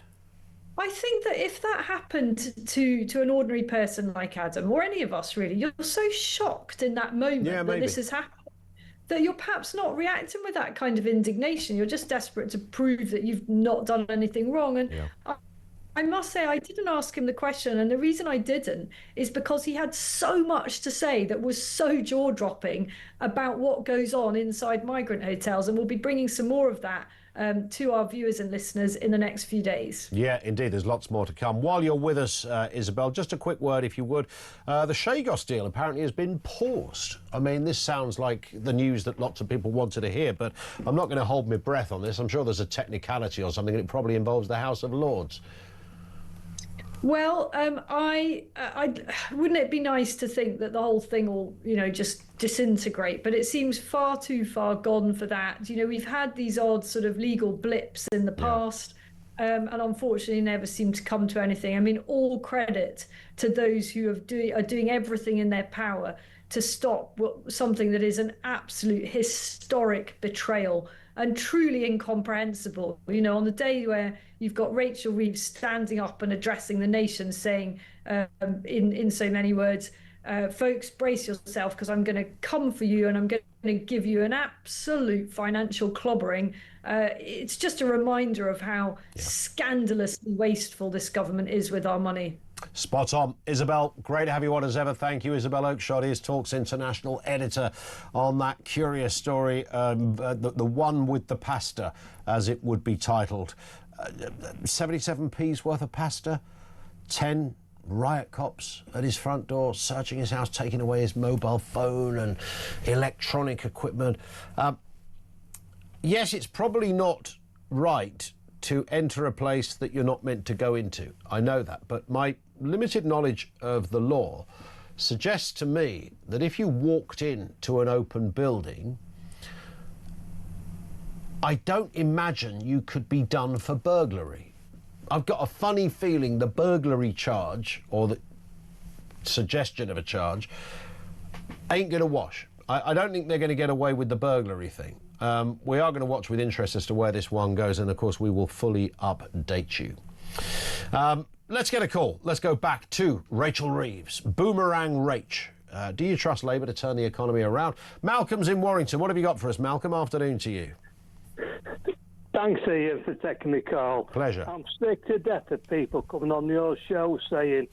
I think that if that happened to an ordinary person like Adam, or any of us really, you're so shocked in that moment that this has happened, that you're perhaps not reacting with that kind of indignation. You're just desperate to prove that you've not done anything wrong. And I must say, I didn't ask him the question, and the reason I didn't is because he had so much to say that was so jaw-dropping about what goes on inside migrant hotels, and we'll be bringing some more of that to our viewers and listeners in the next few days. Yeah, indeed, there's lots more to come. While you're with us, Isabel, just a quick word, if you would. The Chagos deal apparently has been paused. I mean, this sounds like the news that lots of people wanted to hear, but I'm not going to hold my breath on this. I'm sure there's a technicality or something, and it probably involves the House of Lords. Well, wouldn't it be nice to think that the whole thing will, you know, just disintegrate? But it seems far too far gone for that. You know, we've had these odd sort of legal blips in the past, and unfortunately never seem to come to anything. I mean, all credit to those who are doing everything in their power to stop something that is an absolute historic betrayal and truly incomprehensible. You know, on the day where you've got Rachel Reeves standing up and addressing the nation, saying in so many words, folks, brace yourself because I'm going to come for you and I'm going to give you an absolute financial clobbering. It's just a reminder of how scandalously wasteful this government is with our money. Spot on. Isabel, great to have you on as ever. Thank you. Isabel Oakeshott is Talk's international editor on that curious story, the one with the pasta, as it would be titled. 77p's worth of pasta, 10 riot cops at his front door, searching his house, taking away his mobile phone and electronic equipment. Yes, it's probably not right to enter a place that you're not meant to go into. I know that, but my limited knowledge of the law suggests to me that if you walked into an open building, I don't imagine you could be done for burglary. I've got a funny feeling the burglary charge, or the suggestion of a charge, ain't going to wash. I don't think they're going to get away with the burglary thing. We are going to watch with interest as to where this one goes, and of course we will fully update you. Let's get a call. Let's go back to Rachel Reeves. Boomerang Rach. Do you trust Labour to turn the economy around? Malcolm's in Warrington. What have you got for us, Malcolm? Afternoon to you. Thanks, Ian, for taking me call. Pleasure. I'm sick to death of people coming on your show saying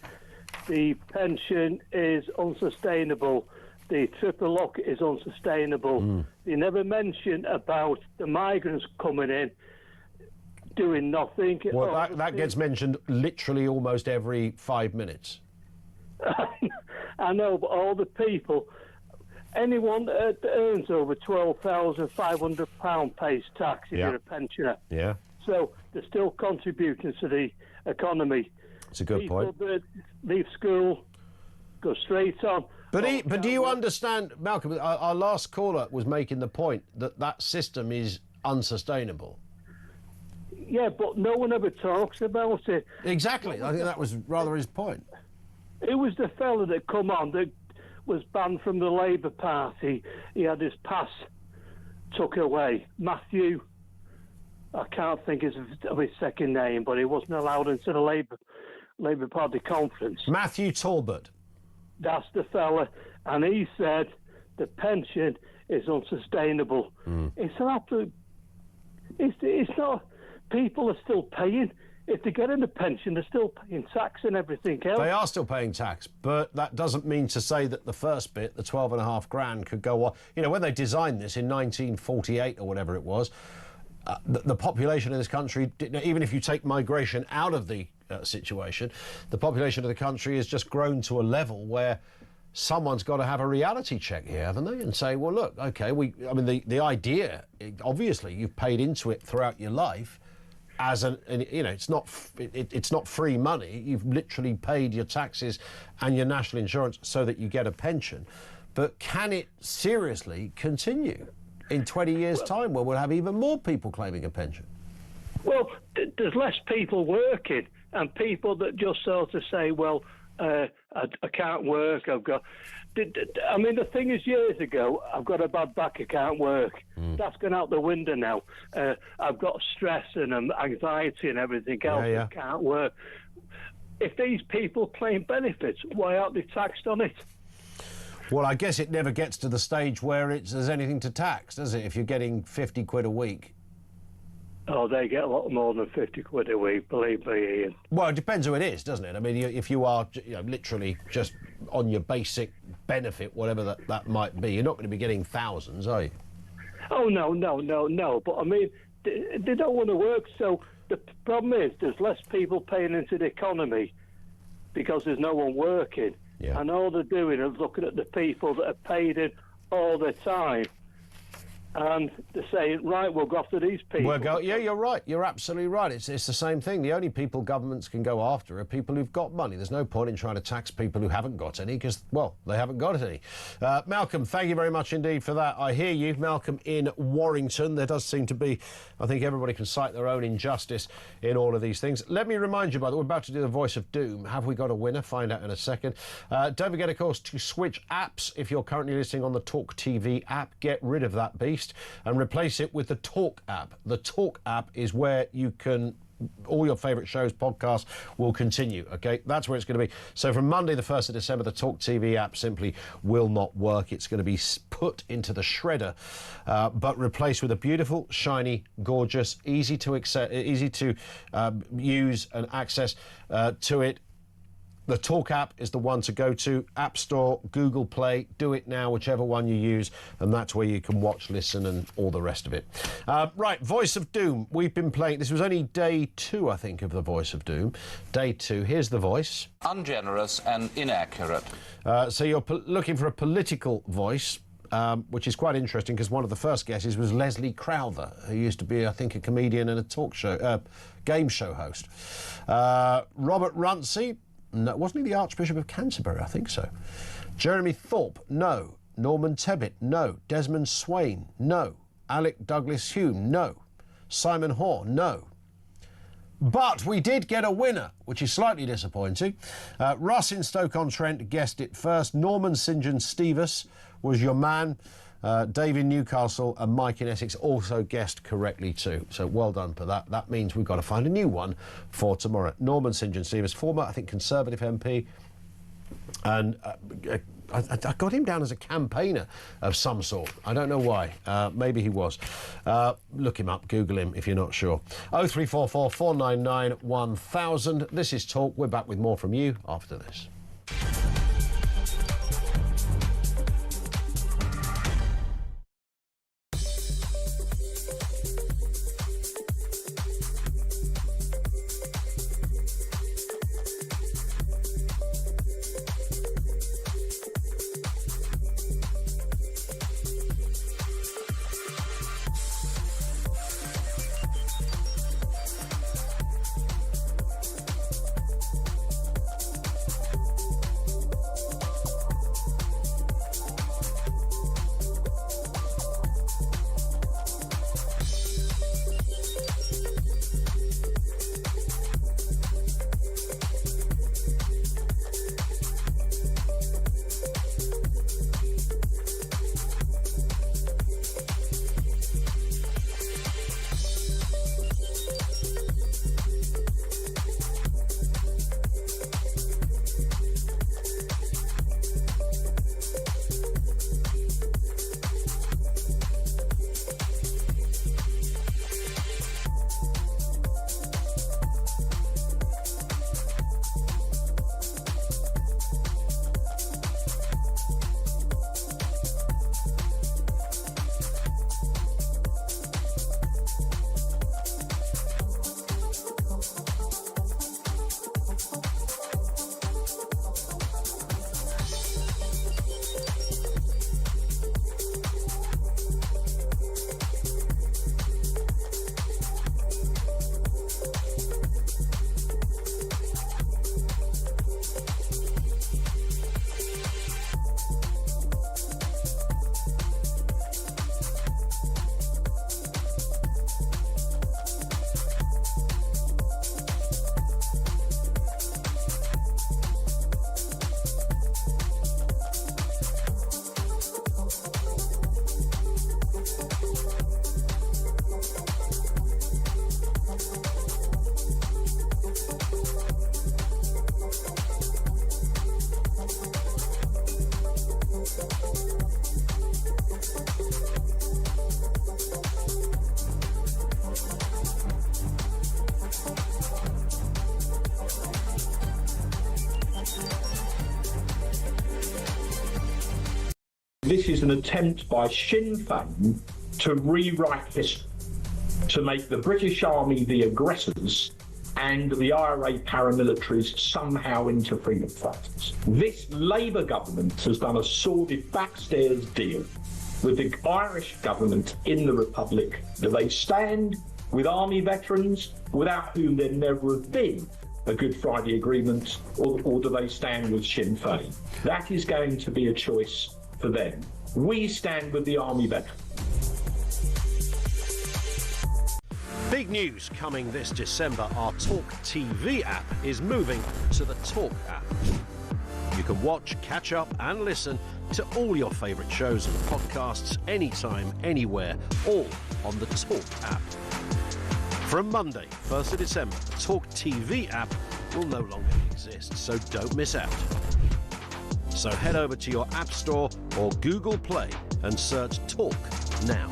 the pension is unsustainable, the triple lock is unsustainable. They never mention about the migrants coming in, doing nothing. Well, that gets mentioned literally almost every 5 minutes. I know, but all the people, anyone that earns over £12,500 pays tax if you're a pensioner. Yeah. So they're still contributing to the economy. It's a good point. People that leave school, go straight on. But do you understand, Malcolm, our last caller was making the point that that system is unsustainable. Yeah, but no one ever talks about it. Exactly. I think that was rather his point. It was the fella that come on that was banned from the Labour Party. He had his pass took away. Matthew, I can't think of his second name, but he wasn't allowed into the Labour Party conference. Matthew Talbot. That's the fella. And he said the pension is unsustainable. It's an absolute... It's not... People are still paying. If they get in a pension, they're still paying tax and everything else. They are still paying tax, but that doesn't mean to say that the first bit, the 12.5 grand, could go on. You know, when they designed this in 1948 or whatever it was, the population of this country, even if you take migration out of the situation, the population of the country has just grown to a level where someone's got to have a reality check here, haven't they? And say, well, look, OK, I mean, the idea, obviously, you've paid into it throughout your life. It's not free money. You've literally paid your taxes and your national insurance so that you get a pension. But can it seriously continue in 20 years' time where we'll have even more people claiming a pension? Well, there's less people working, and people that just sort of say, well, I can't work, I've got... I mean, the thing is, years ago, I've got a bad back, I can't work. That's gone out the window now. I've got stress and anxiety and everything else, I can't work. If these people claim benefits, why aren't they taxed on it? Well, I guess it never gets to the stage where there's anything to tax, does it? If you're getting 50 quid a week. Oh, they get a lot more than 50 quid a week, believe me, Ian. Well, it depends who it is, doesn't it? I mean, if you are literally just on your basic benefit, whatever that might be, you're not going to be getting thousands, are you? Oh, no. But, I mean, they don't want to work, so the problem is there's less people paying into the economy because there's no one working. Yeah. And all they're doing is looking at the people that are paid in all the time. And they're saying, right, we'll go after these people. Yeah, you're right. You're absolutely right. It's the same thing. The only people governments can go after are people who've got money. There's no point in trying to tax people who haven't got any because, well, they haven't got any. Malcolm, thank you very much indeed for that. I hear you, Malcolm, in Warrington. There does seem to be, I think everybody can cite their own injustice in all of these things. Let me remind you, by the way, we're about to do the Voice of Doom. Have we got a winner? Find out in a second. Don't forget, of course, to switch apps. If you're currently listening on the talkTV app, get rid of that beast and replace it with the Talk app. The Talk app is where you can... all your favourite shows, podcasts will continue, OK? That's where it's going to be. So from Monday, the 1st of December, the talkTV app simply will not work. It's going to be put into the shredder, but replaced with a beautiful, shiny, gorgeous, easy to use and access to it. The Talk app is the one to go to. App Store, Google Play, do it now, whichever one you use, and that's where you can watch, listen, and all the rest of it. Right, Voice of Doom. We've been playing... This was only day 2, I think, of the Voice of Doom. Day 2. Here's the voice. Ungenerous and inaccurate. So you're looking for a political voice, which is quite interesting because one of the first guesses was Leslie Crowther, who used to be, I think, a comedian and a talk show, game show host. Robert Runcie... No, wasn't he the Archbishop of Canterbury? I think so. Jeremy Thorpe, no. Norman Tebbit, no. Desmond Swain, no. Alec Douglas Hume, no. Simon Hoare, no. But we did get a winner, which is slightly disappointing. Russ in Stoke-on-Trent guessed it first. Norman St John Stevens was your man. Dave in Newcastle and Mike in Essex also guessed correctly too. So well done for that. That means we've got to find a new one for tomorrow. Norman St John Stevens, former, I think, Conservative MP. And I got him down as a campaigner of some sort. I don't know why. Maybe he was. Look him up, Google him if you're not sure. 0344 499 1000. This is Talk. We're back with more from you after this. This is an attempt by Sinn Féin to rewrite history, to make the British Army the aggressors and the IRA paramilitaries somehow into freedom fighters. This Labour government has done a sordid backstairs deal with the Irish government in the Republic. Do they stand with army veterans, without whom there never have been a Good Friday Agreement, or do they stand with Sinn Féin? That is going to be a choice for them. We stand with the army veterans. Big news coming this December. Our talkTV app is moving to the Talk app. You can watch, catch up and listen to all your favourite shows and podcasts anytime, anywhere, all on the Talk app. From Monday, 1st of December, the talkTV app will no longer exist, so don't miss out. So head over to your App Store or Google Play and search Talk now.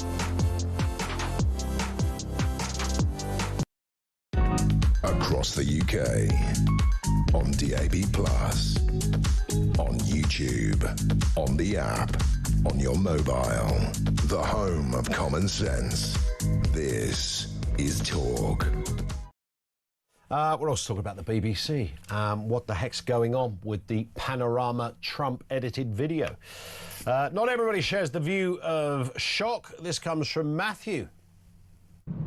Across the UK, on DAB+, on YouTube, on the app, on your mobile, the home of common sense. This is Talk. We're also talking about the BBC. What the heck's going on with the Panorama Trump-edited video? Not everybody shares the view of shock. This comes from Matthew.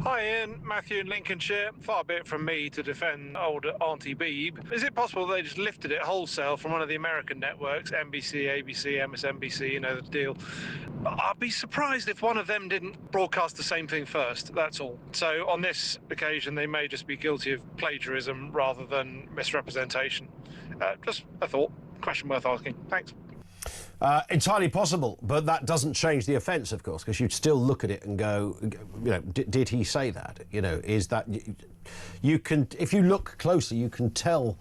Hi Ian, Matthew in Lincolnshire. Far be it from me to defend old Auntie Beeb. Is it possible they just lifted it wholesale from one of the American networks, NBC, ABC, MSNBC, you know the deal? I'd be surprised if one of them didn't broadcast the same thing first, that's all. So on this occasion they may just be guilty of plagiarism rather than misrepresentation. Just a thought, question worth asking. Thanks. Entirely possible, but that doesn't change the offence, of course, because you'd still look at it and go, you know, did he say that? You know, is that... You can, if you look closely, you can tell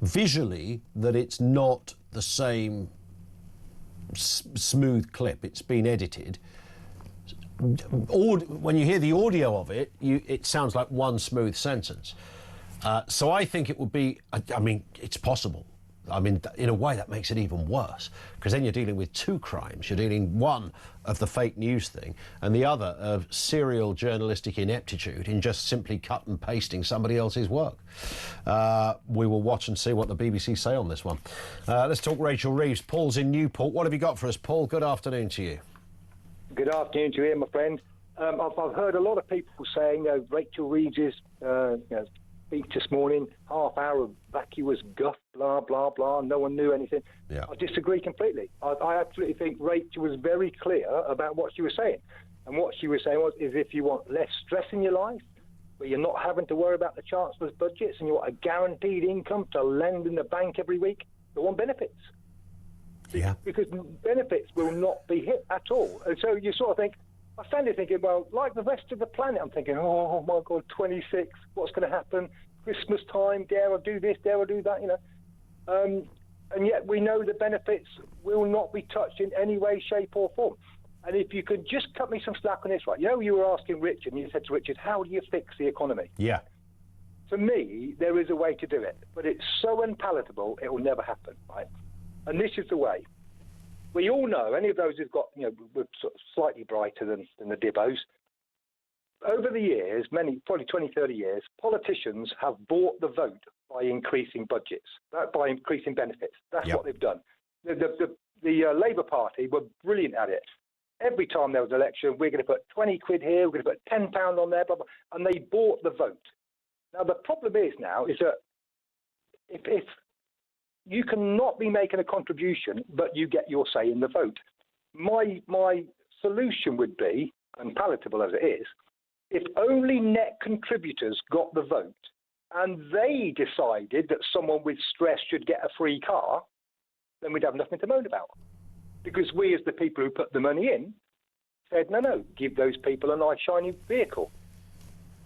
visually that it's not the same smooth clip. It's been edited. When you hear the audio of it, it sounds like one smooth sentence. So I think it would be... I mean, it's possible. I mean, in a way, that makes it even worse, because then you're dealing with two crimes. You're dealing, one, of the fake news thing, and the other of serial journalistic ineptitude in just simply cut and pasting somebody else's work. We will watch and see what the BBC say on this one. Let's talk Rachel Reeves. Paul's in Newport. What have you got for us, Paul? Good afternoon to you. Good afternoon to you, my friend. I've heard a lot of people saying Rachel Reeves' speech this morning, half hour of vacuous guff, blah, blah, blah, no one knew anything. Yeah. I disagree completely. I absolutely think Rachel was very clear about what she was saying. And what she was saying is if you want less stress in your life, but you're not having to worry about the Chancellor's budgets and you want a guaranteed income to lend in the bank every week, you want benefits. Yeah. Because benefits will not be hit at all. And so you sort of think, I stand there thinking, well, like the rest of the planet, I'm thinking, oh my God, 26, what's going to happen? Christmas time, dare I do this, dare I do that, you know? And yet we know the benefits will not be touched in any way, shape or form. And if you could just cut me some slack on this, right? You know, you were asking Richard, and you said to Richard, how do you fix the economy? Yeah. To me, there is a way to do it, but it's so unpalatable, it will never happen, right? And this is the way. We all know, any of those who've got, you know, we're sort of slightly brighter than the Dibbos. Over the years, probably 20, 30 years, politicians have bought the vote by increasing budgets, by increasing benefits. That's what they've done. The Labour Party were brilliant at it. Every time there was an election, we're going to put 20 quid here, we're going to put £10 on there, blah, blah, and they bought the vote. Now, the problem is that if you cannot be making a contribution, but you get your say in the vote. My solution would be, unpalatable as it is, if only net contributors got the vote and they decided that someone with stress should get a free car, then we'd have nothing to moan about. Because we, as the people who put the money in, said, no, give those people a nice shiny vehicle.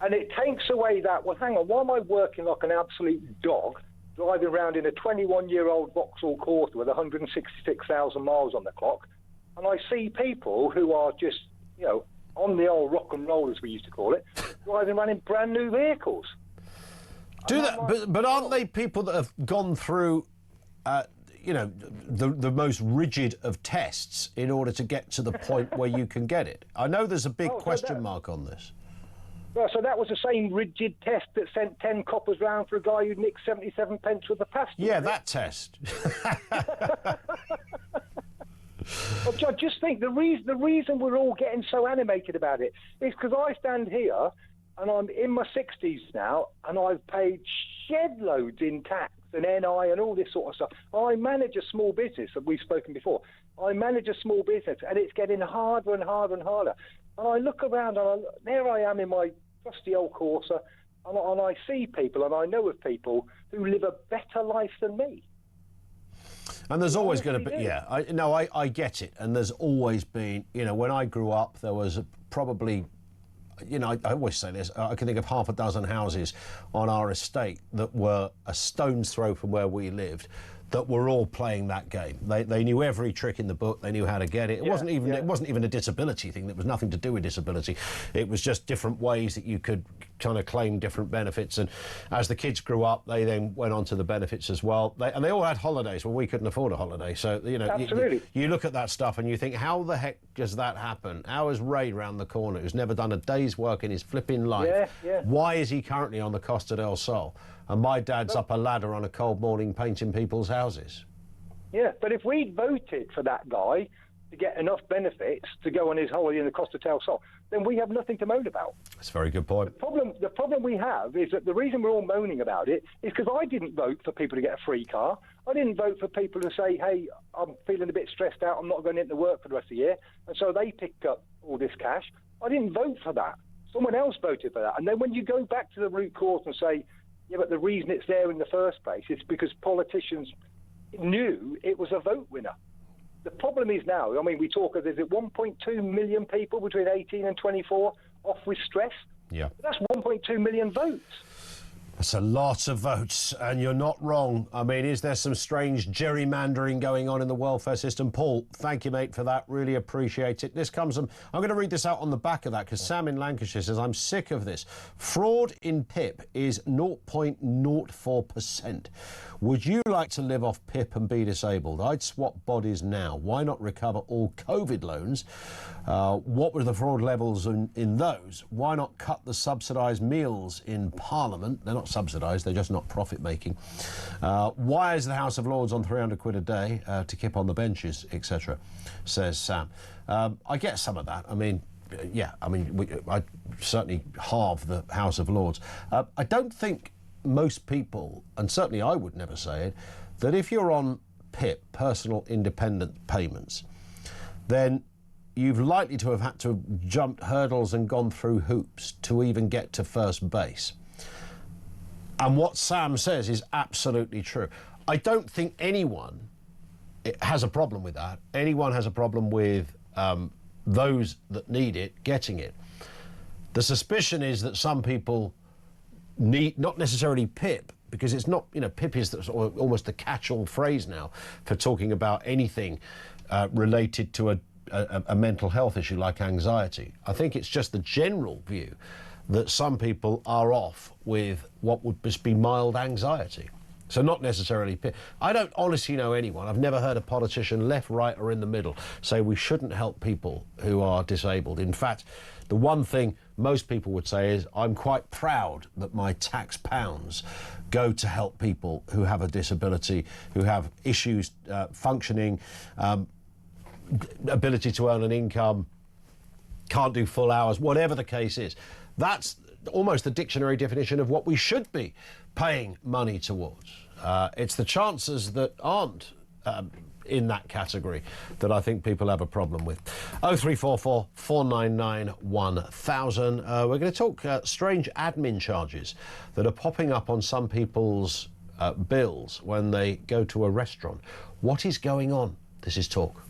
And it takes away that, well, hang on, why am I working like an absolute dog, driving around in a 21-year-old Vauxhall Corsa with 166,000 miles on the clock, and I see people who are just, you know, on the old rock and roll, as we used to call it, driving around in brand new vehicles. Do that, but aren't they people that have gone through, you know, the most rigid of tests in order to get to the point where you can get it? I know there's a big question mark on this. Well, so that was the same rigid test that sent 10 coppers round for a guy who nicked 77 pence with a pasta. Yeah, that test. I just think the reason we're all getting so animated about it is because I stand here and I'm in my 60s now and I've paid shed loads in tax and NI and all this sort of stuff. I manage a small business, and we've spoken before. I manage a small business and it's getting harder and harder and harder. And I look around and there I am in my trusty old Corsa and I see people and I know of people who live a better life than me. And there's always going to be, I get it. And there's always been, you know, when I grew up, there was probably, you know, I always say this, I can think of half a dozen houses on our estate that were a stone's throw from where we lived, that were all playing that game. They knew every trick in the book. They knew how to get it. It wasn't even a disability thing. There was nothing to do with disability. It was just different ways that you could kind of claim different benefits. And as the kids grew up, they then went on to the benefits as well. And they all had holidays. Well, we couldn't afford a holiday. So, you know, you look at that stuff and you think, how the heck does that happen? How is Ray round the corner, who's never done a day's work in his flipping life? Why is he currently on the Costa del Sol? And my dad's up a ladder on a cold morning painting people's houses. Yeah, but if we'd voted for that guy, to get enough benefits to go on his holiday in the Costa del Sol, then we have nothing to moan about. That's a very good point. The problem we have is that the reason we're all moaning about it is because I didn't vote for people to get a free car. I didn't vote for people to say, hey, I'm feeling a bit stressed out, I'm not going into work for the rest of the year, and so they picked up all this cash. I didn't vote for that. Someone else voted for that. And then when you go back to the root cause and say, yeah, but the reason it's there in the first place is because politicians knew it was a vote winner. The problem is now, I mean, we talk of, is it 1.2 million people between 18 and 24 off with stress? Yeah. That's 1.2 million votes. That's a lot of votes, and you're not wrong. I mean, is there some strange gerrymandering going on in the welfare system? Paul, thank you, mate, for that. Really appreciate it. This comes from, I'm going to read this out on the back of that, because Sam in Lancashire says, I'm sick of this. Fraud in PIP is 0.04%. Would you like to live off PIP and be disabled? I'd swap bodies now. Why not recover all COVID loans? What were the fraud levels in those? Why not cut the subsidised meals in Parliament? They're not subsidised, they're just not profit-making. Why is the House of Lords on 300 quid a day to keep on the benches, etc., says Sam. I get some of that. I mean, yeah, I mean, I certainly halve the House of Lords. I don't think most people, and certainly I would never say it, that if you're on PIP, personal independent payments, then you've likely to have had to have jumped hurdles and gone through hoops to even get to first base. And what Sam says is absolutely true. I don't think anyone has a problem with that. Anyone has a problem with those that need it getting it. The suspicion is that some people need, not necessarily PIP, because it's not, you know, PIP is almost the catch-all phrase now for talking about anything related to a mental health issue like anxiety. I think it's just the general view that some people are off with what would just be mild anxiety. So not necessarily PIP. I don't honestly know anyone, I've never heard a politician, left, right or in the middle, say we shouldn't help people who are disabled. In fact, the one thing most people would say is, I'm quite proud that my tax pounds go to help people who have a disability, who have issues functioning, ability to earn an income, can't do full hours, whatever the case is. That's almost the dictionary definition of what we should be paying money towards. It's the chances that aren't in that category that I think people have a problem with. 0344 499 1000. We're going to talk strange admin charges that are popping up on some people's bills when they go to a restaurant. What is going on? This is Talk.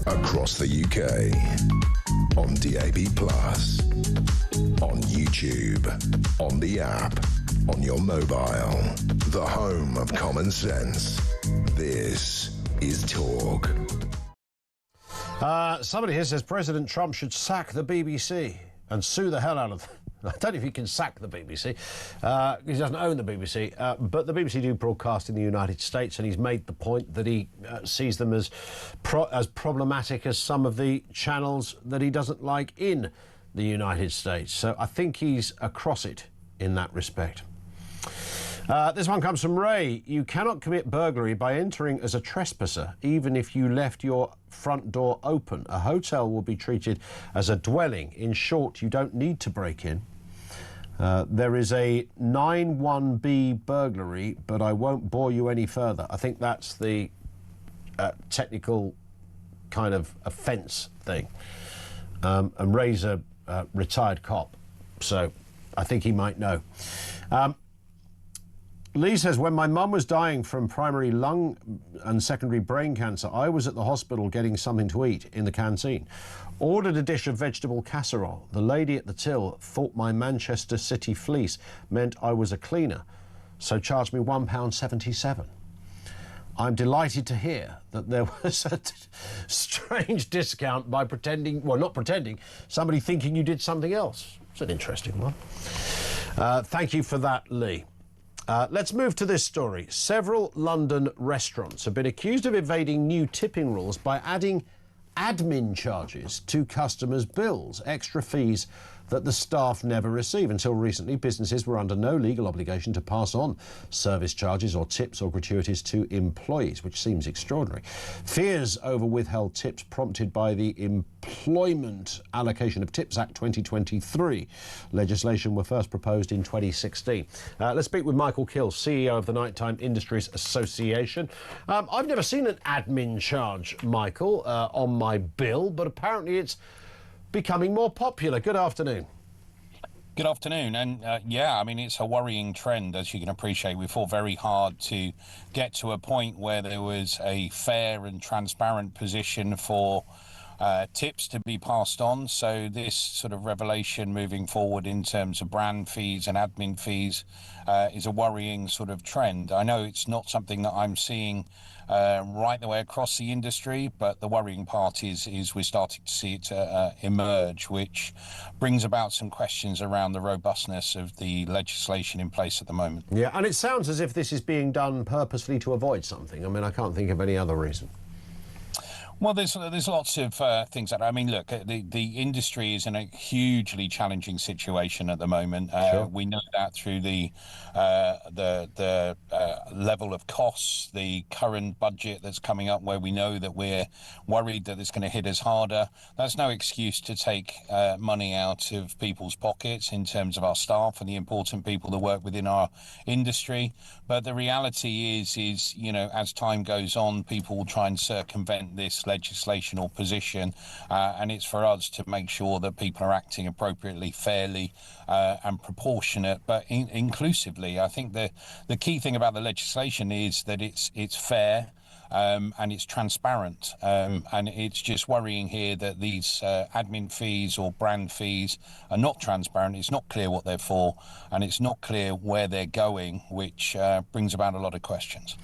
across the UK, on DAB+, on YouTube, on the app, on your mobile, the home of common sense. This is Talk. Somebody here says President Trump should sack the BBC and sue the hell out of them. I don't know if he can sack the BBC. He doesn't own the BBC, but the BBC do broadcast in the United States, and he's made the point that he sees them as problematic as some of the channels that he doesn't like in the United States. So I think he's across it in that respect. This one comes from Ray. You cannot commit burglary by entering as a trespasser, even if you left your front door open. A hotel will be treated as a dwelling. In short, you don't need to break in. There is a 9(1)B burglary, but I won't bore you any further. I think that's the technical kind of offence thing. And Ray's a retired cop, so I think he might know. Lee says, when my mum was dying from primary lung and secondary brain cancer, I was at the hospital getting something to eat in the canteen. Ordered a dish of vegetable casserole. The lady at the till thought my Manchester City fleece meant I was a cleaner, so charged me £1.77. I'm delighted to hear that there was a strange discount by pretending, well, not pretending, somebody thinking you did something else. It's an interesting one. Thank you for that, Lee. Let's move to this story. Several London restaurants have been accused of evading new tipping rules by adding admin charges to customers' bills, extra fees that the staff never receive. Until recently, businesses were under no legal obligation to pass on service charges or tips or gratuities to employees, which seems extraordinary. Fears over withheld tips prompted by the Employment Allocation of Tips Act 2023 legislation were first proposed in 2016. Let's speak with Michael Kill, CEO of the Nighttime Industries Association. I've never seen an admin charge, Michael, on my bill, but apparently it's becoming more popular. Good afternoon. Good afternoon. And yeah, I mean, it's a worrying trend, as you can appreciate. We fought very hard to get to a point where there was a fair and transparent position for tips to be passed on. So this sort of revelation moving forward in terms of brand fees and admin fees is a worrying sort of trend. I know it's not something that I'm seeing right the way across the industry, but the worrying part is we're starting to see it emerge, which brings about some questions around the robustness of the legislation in place at the moment. Yeah, and it sounds as if this is being done purposefully to avoid something. I mean, I can't think of any other reason. Well, there's lots of things that, I mean, look, the industry is in a hugely challenging situation at the moment. Sure. We know that through the level of costs, the current budget that's coming up, where we know that we're worried that it's going to hit us harder. That's no excuse to take money out of people's pockets in terms of our staff and the important people that work within our industry. But the reality is, you know, as time goes on, people will try and circumvent this legislation or position, and it's for us to make sure that people are acting appropriately, fairly, and proportionate, but inclusively. I think the key thing about the legislation is that it's fair, and it's transparent, and it's just worrying here that these admin fees or brand fees are not transparent. It's not clear what they're for, and it's not clear where they're going, which brings about a lot of questions.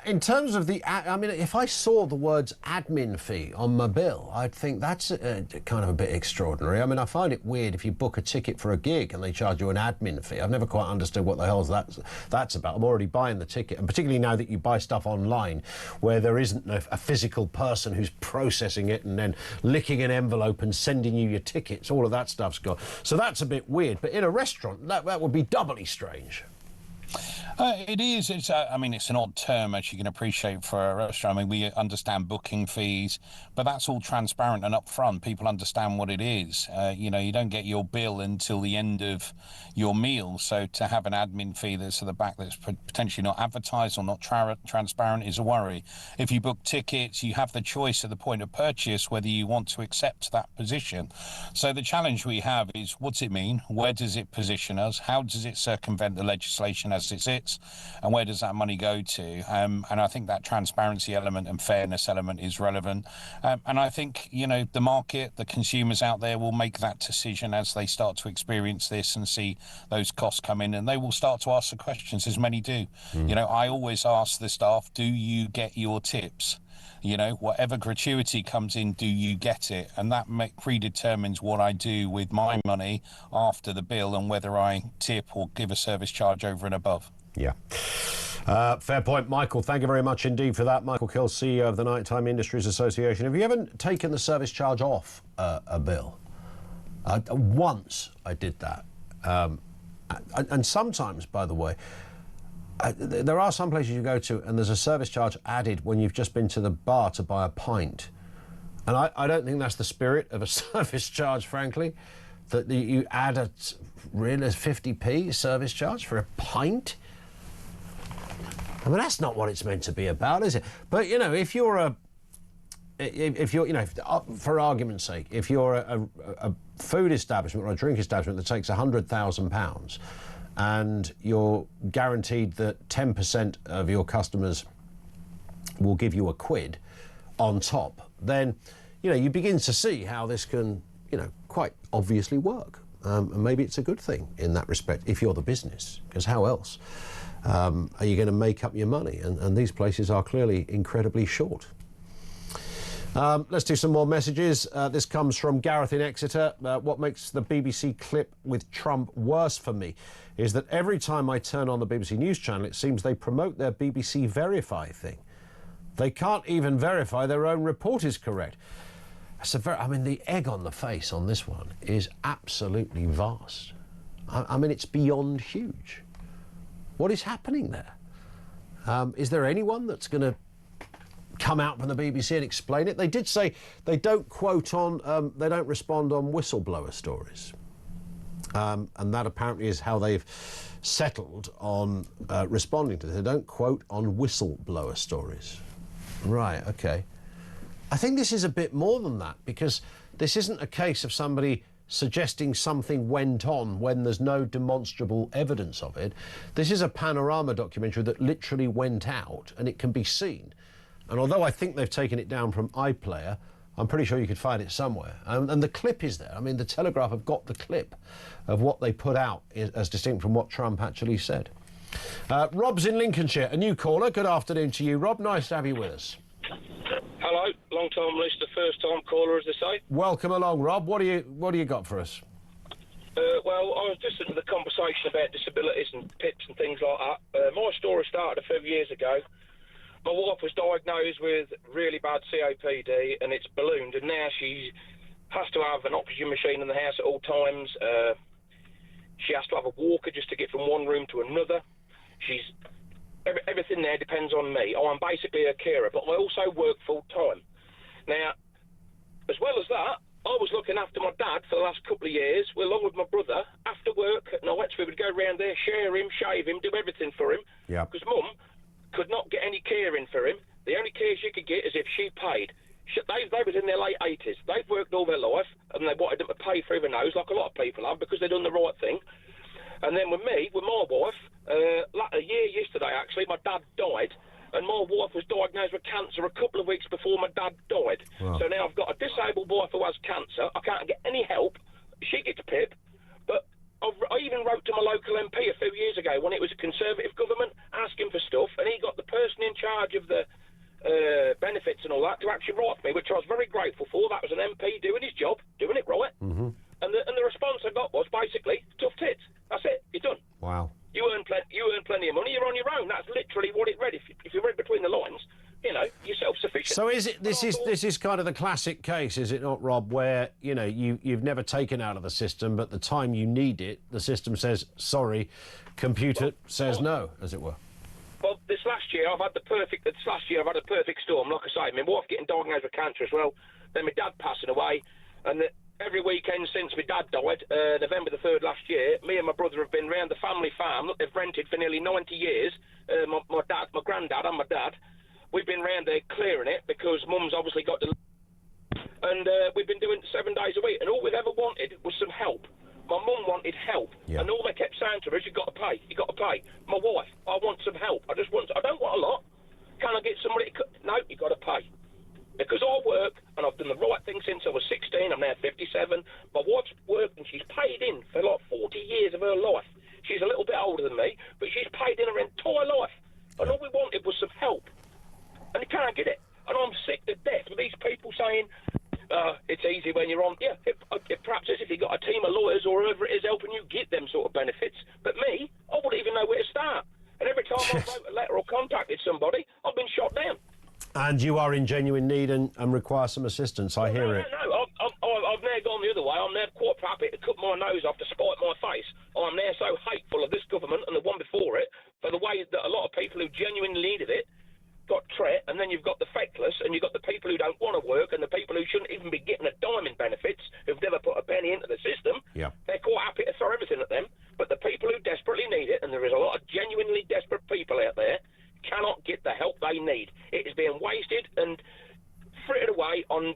In terms of the, I mean, if I saw the words admin fee on my bill, I'd think that's kind of a bit extraordinary. I mean, I find it weird if you book a ticket for a gig and they charge you an admin fee. I've never quite understood what the hell that's about. I'm already buying the ticket, and particularly now that you buy stuff online where there isn't a physical person who's processing it and then licking an envelope and sending you your tickets. All of that stuff's gone. So that's a bit weird. But in a restaurant, that would be doubly strange. It is. I mean, it's an odd term, as you can appreciate, for a restaurant. I mean, we understand booking fees, but that's all transparent and upfront. People understand what it is. You know, you don't get your bill until the end of your meal. So to have an admin fee that's at the back that's potentially not advertised or not transparent is a worry. If you book tickets, you have the choice at the point of purchase whether you want to accept that position. So the challenge we have is, what's it mean? Where does it position us? How does it circumvent the legislation as it profits, and where does that money go to? And I think that transparency element and fairness element is relevant. And I think, you know, the market, the consumers out there will make that decision as they start to experience this and see those costs come in, and they will start to ask the questions, as many do. You know, I always ask the staff, do you get your tips? You know, whatever gratuity comes in, do you get it? And that predetermines what I do with my money after the bill and whether I tip or give a service charge over and above. Yeah. Fair point, Michael. Thank you very much indeed for that. Michael Kill, CEO of the Nighttime Industries Association. Have you ever taken the service charge off a bill? Once I did that. And sometimes, by the way, there are some places you go to and there's a service charge added when you've just been to the bar to buy a pint. And I don't think that's the spirit of a service charge, frankly, that you add a real 50p service charge for a pint. I mean, that's not what it's meant to be about, is it? But, you know, if you're, you know, for argument's sake, if you're a food establishment or a drink establishment that takes £100,000 and you're guaranteed that 10% of your customers will give you £1 on top, then, you know, you begin to see how this can, you know, quite obviously work. And maybe it's a good thing in that respect if you're the business, because how else are you going to make up your money? And these places are clearly incredibly short. Let's do some more messages. This comes from Gareth in Exeter. What makes the BBC clip with Trump worse for me is that every time I turn on the BBC News channel, it seems they promote their BBC Verify thing. They can't even verify their own report is correct. I mean, the egg on the face on this one is absolutely vast. I mean, it's beyond huge. What is happening there? Is there anyone that's going to come out from the BBC and explain it? They did say they don't quote on, they don't respond on whistleblower stories. And that apparently is how they've settled on responding to this. They don't quote on whistleblower stories. Right, okay. I think this is a bit more than that, because this isn't a case of somebody suggesting something went on when there's no demonstrable evidence of it. This is a panorama documentary that literally went out and it can be seen. And although I think they've taken it down from iPlayer, I'm pretty sure you could find it somewhere. And the clip is there. I mean, the Telegraph have got the clip of what they put out as distinct from what Trump actually said. Rob's in Lincolnshire, a new caller. Good afternoon to you, Rob. Nice to have you with us. Hello, long-time listener, first-time caller, as they say. Welcome along, Rob. What do you got for us? Well, I was listening to the conversation about disabilities and PIPs and things like that. My story started a few years ago. My wife was diagnosed with really bad COPD and it's ballooned, and now she has to have an oxygen machine in the house at all times. She has to have a walker just to get from one room to another. Everything there depends on me. I'm basically a carer, but I also work full-time. Now, as well as that, I was looking after my dad for the last couple of years, along with my brother, after work at night. We would go round there, share him, shave him, do everything for him. Yeah. Because Mum could not get any caring for him. The only care she could get is if she paid. They was in their late 80s. They've worked all their life, and they wanted them to pay through the nose, like a lot of people have, because they've done the right thing. And then with me, with my wife, a year yesterday, actually, my dad died, and my wife was diagnosed with cancer a couple of weeks before my dad died. Wow. So now I've got a disabled wife who has cancer. I can't get any help. She gets PIP, but I even wrote to my local MP a few years ago when it was a Conservative government, asking for stuff, and he got the person in charge of the benefits and all that to actually write for me, which I was very grateful for. That was an MP doing his job, doing it right. Mm-hmm. And the response I got was basically, tough tits. That's it. You're done. Wow. You earn plenty of money. You're on your own. That's literally what it read. If you read between the lines, you know, you're self-sufficient. So is it? This is kind of the classic case, is it not, Rob? Where you know you've never taken out of the system, but the time you need it, the system says sorry, computer says no, as it were. Well, this last year I've had a perfect storm. Like I say, my wife getting diagnosed with cancer as well. Then my dad passing away, and every weekend since my dad died, November the 3rd last year, me and my brother have been round the family farm that they've rented for nearly 90 years. My dad, my granddad and my dad, we've been round there clearing it because Mum's obviously got to... And we've been doing it 7 days a week, and all we've ever wanted was some help. My mum wanted wanted help, Yeah. and all they kept saying to her is, "You've got to pay. You've got to pay." My wife, I want some help. I don't want a lot. Can I get somebody? No, you've got to pay. Because I work, and I've done the right thing since I was 16. I'm now 57. My wife's worked, and she's paid in for like 40 years of her life. She's a little bit older than me, but she's paid in her entire life. And all we wanted was some help. And you can't get it. And I'm sick to death with these people saying, it's easy when you're on. Yeah, it perhaps is if you've got a team of lawyers or whoever it is helping you get them sort of benefits. But me, I wouldn't even know where to start. And every time I wrote a letter or contacted somebody, I've been shot down. And you are in genuine need and require some assistance. I hear it. No, I've now gone the other way. I'm now quite happy to cut my nose off to spite my face. I'm now so hateful of this government and the one before it for the way that a lot of people who genuinely needed it got tret, and then you've got the feckless, and you've got the people who don't want to work, and the people who shouldn't even be getting a dime in benefits, who've never put a penny into the system. Yeah. They're quite happy to throw everything at them. But the people who desperately need it, and there is a lot of genuinely desperate people out there, cannot get the help they need. It is being wasted and frittered away on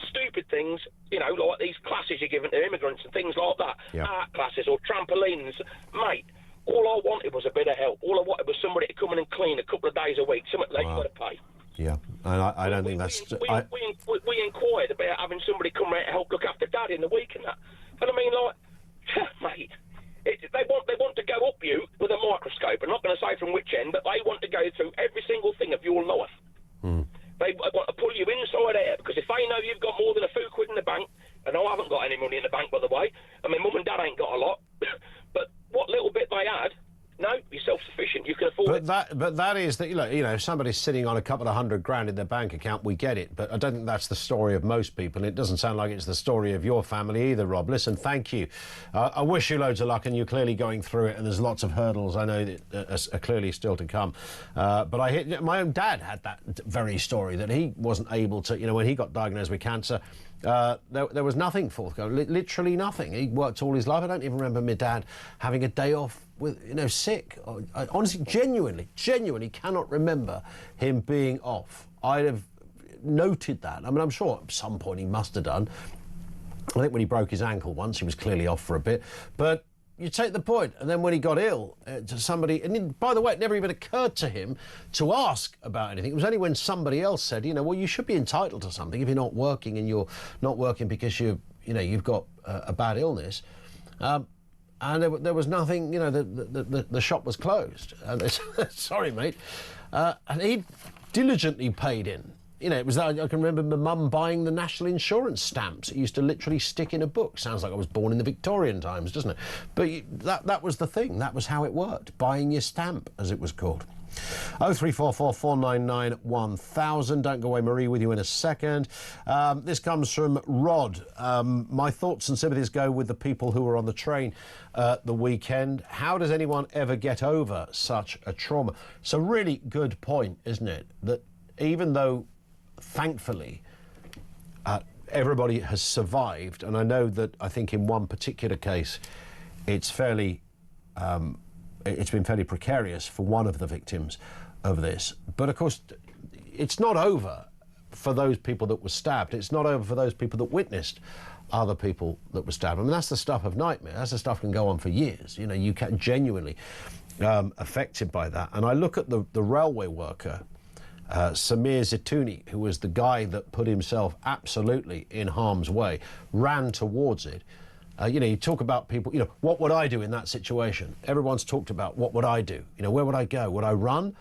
stupid things, like these classes you're giving to immigrants and things like that, art classes or trampolines. Mate, all I wanted was a bit of help. All I wanted was somebody to come in and clean a couple of days a week, something that you've got to pay. Yeah, and I don't think that's... We inquired about having somebody come around to help look after Dad in the week and that. And I mean, mate... They want to go up you with a microscope. I'm not going to say from which end, but they want to go through every single thing of your life. They want to pull you inside out, because if they know you've got more than a few quid in the bank, and I haven't got any money in the bank, by the way, I mean, Mum and Dad ain't got a lot, but what little bit they had, no, you're self-sufficient, you can afford it. But that is that, if somebody's sitting on a couple of $100,000 in their bank account, we get it. But I don't think that's the story of most people. And it doesn't sound like it's the story of your family either, Rob. Listen, thank you. I wish you loads of luck, and you're clearly going through it, and there's lots of hurdles I know that are clearly still to come. But my own dad had that very story, that he wasn't able to, when he got diagnosed with cancer, there was nothing forthcoming, literally nothing. He worked all his life. I don't even remember my dad having a day off with, sick. I honestly, genuinely cannot remember him being off. I'd have noted that. I mean, I'm sure at some point he must have done. I think when he broke his ankle once, he was clearly off for a bit. But you take the point. And then when he got ill, to somebody... And by the way, it never even occurred to him to ask about anything. It was only when somebody else said, well, you should be entitled to something if you're not working, and you're not working because you've got a bad illness. And there was nothing, the shop was closed. And sorry, mate. And he diligently paid in. It was that I can remember my mum buying the national insurance stamps. It used to literally stick in a book. Sounds like I was born in the Victorian times, doesn't it? But that was the thing. That was how it worked. Buying your stamp, as it was called. 0344 499 1000. Don't go away, Marie, with you in a second. This comes from Rod. My thoughts and sympathies go with the people who were on the train the weekend. How does anyone ever get over such a trauma? It's a really good point, isn't it? That even though, thankfully, everybody has survived, and I know that I think in one particular case it's been fairly precarious for one of the victims of this. But of course, it's not over for those people that were stabbed. It's not over for those people that witnessed other people that were stabbed. I mean, that's the stuff of nightmare. That's the stuff that can go on for years. You get genuinely affected by that. And I look at the railway worker, Samir Zitouni, who was the guy that put himself absolutely in harm's way, ran towards it. You talk about people, what would I do in that situation? Everyone's talked about what would I do? Where would I go? Would I run?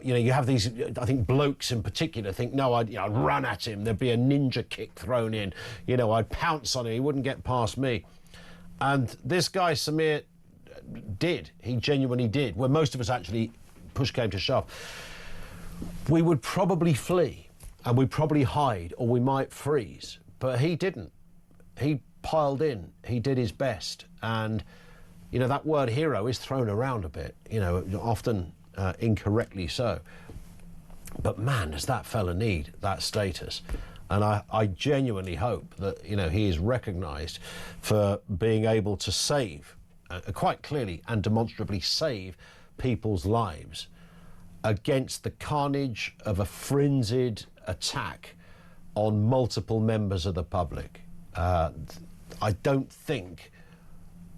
You have these, I think blokes in particular think, no, I'd run at him. There'd be a ninja kick thrown in. I'd pounce on him. He wouldn't get past me. And this guy, Samir, did. He genuinely did. Where most of us actually, push came to shove, we would probably flee and we'd probably hide, or we might freeze. But he didn't. He piled in. He did his best. And, that word hero is thrown around a bit, often incorrectly so. But man, does that fella need that status. And I genuinely hope that, he is recognised for being able to save, quite clearly and demonstrably save people's lives against the carnage of a frenzied attack on multiple members of the public. I don't think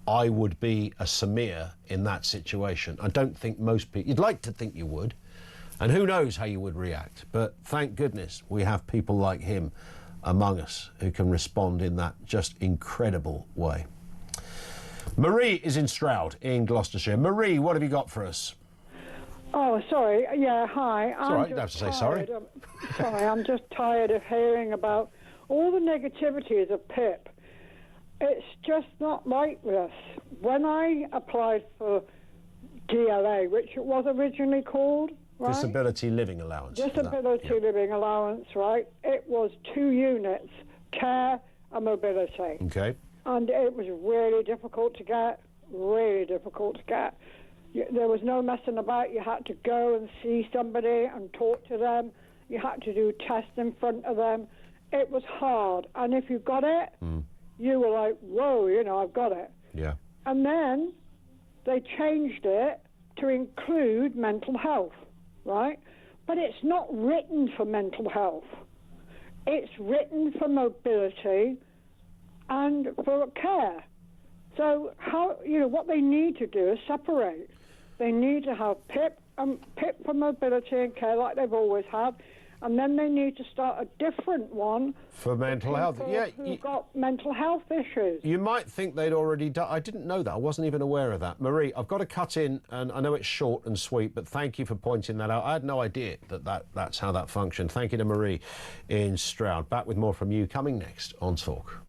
I would be a Samir in that situation. I don't think most people... You'd like to think you would, and who knows how you would react. But thank goodness we have people like him among us who can respond in that just incredible way. Marie is in Stroud in Gloucestershire. Marie, what have you got for us? Oh, sorry. Yeah, hi. It's all right, you don't have to say sorry. Sorry, I'm just tired of hearing about all the negativities of PIP. It's just not like this. When I applied for DLA, which it was originally called, right? Disability Living Allowance. Disability Living Allowance, right? It was 2 units, care and mobility. Okay. And it was really difficult to get, There was no messing about. You had to go and see somebody and talk to them. You had to do tests in front of them. It was hard. And if you got it, you were like, whoa, I've got it. Yeah. And then they changed it to include mental health, right? But it's not written for mental health. It's written for mobility and for care. So what they need to do is separate. They need to have PIP for mobility and care like they've always had, and then they need to start a different one for mental health. Yeah, who've got mental health issues. You might think they'd already done. I didn't know that. I wasn't even aware of that. Marie, I've got to cut in, and I know it's short and sweet, but thank you for pointing that out. I had no idea that's how that functioned. Thank you to Marie in Stroud. Back with more from you coming next on Talk.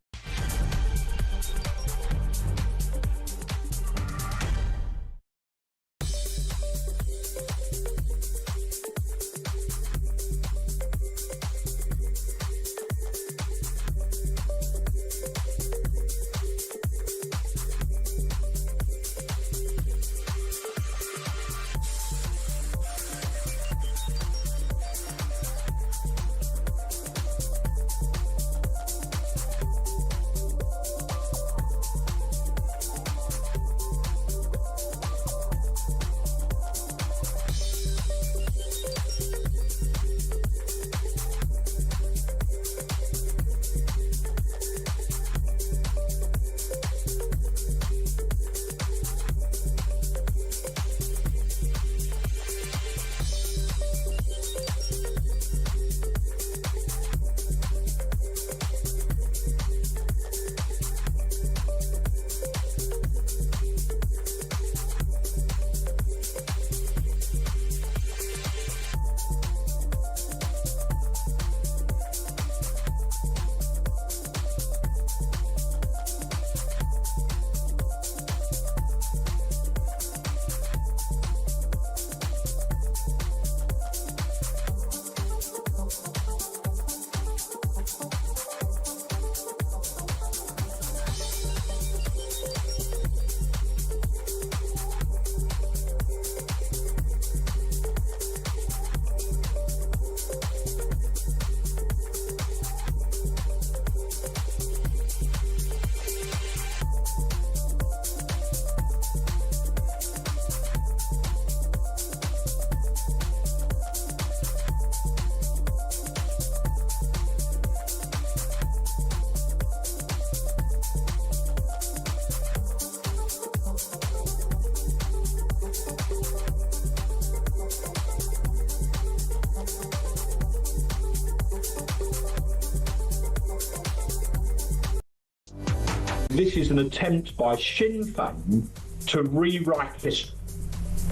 This is an attempt by Sinn Féin to rewrite history,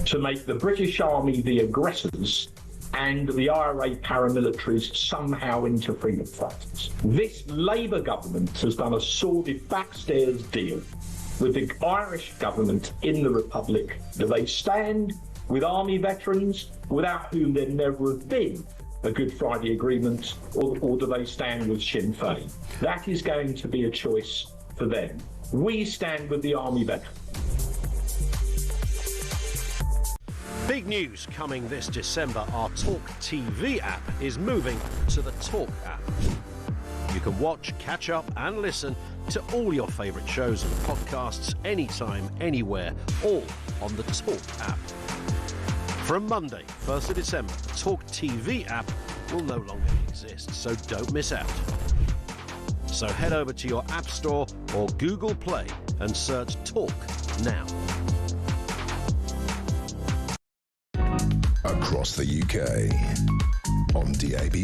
to make the British Army the aggressors and the IRA paramilitaries somehow into freedom fighters. This Labour government has done a sordid backstairs deal with the Irish government in the Republic. Do they stand with army veterans, without whom there never have been a Good Friday Agreement, or do they stand with Sinn Féin? That is going to be a choice for them. We stand with the army veterans. Big news coming this December. Our talkTV app is moving to the Talk app. You can watch, catch up and listen to all your favourite shows and podcasts anytime, anywhere, all on the Talk app. From Monday, 1st of December, the talkTV app will no longer exist, so don't miss out. So head over to your App Store or Google Play and search Talk now. Across the UK, on DAB+,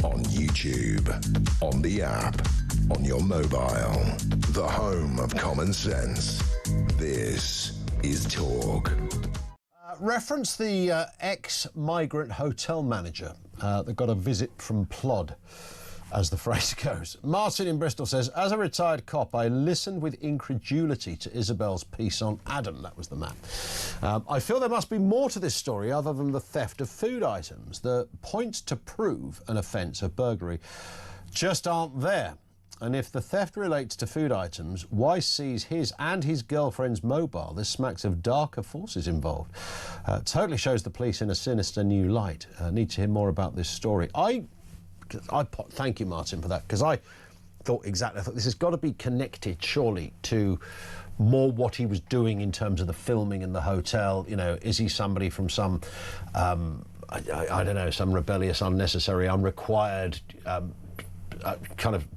on YouTube, on the app, on your mobile, the home of common sense. This is Talk. Reference the ex-migrant hotel manager that got a visit from Plod, as the phrase goes. Martin in Bristol says, as a retired cop, I listened with incredulity to Isabel's piece on Adam. That was the man. I feel there must be more to this story other than the theft of food items. The points to prove an offence of burglary just aren't there. And if the theft relates to food items, why seize his and his girlfriend's mobile? This smacks of darker forces involved. Totally shows the police in a sinister new light. Need to hear more about this story. Thank you, Martin, for that, because I thought this has got to be connected, surely, to more what he was doing in terms of the filming in the hotel. You know, is he somebody from some, I don't know, some rebellious, unnecessary, unrequired kind of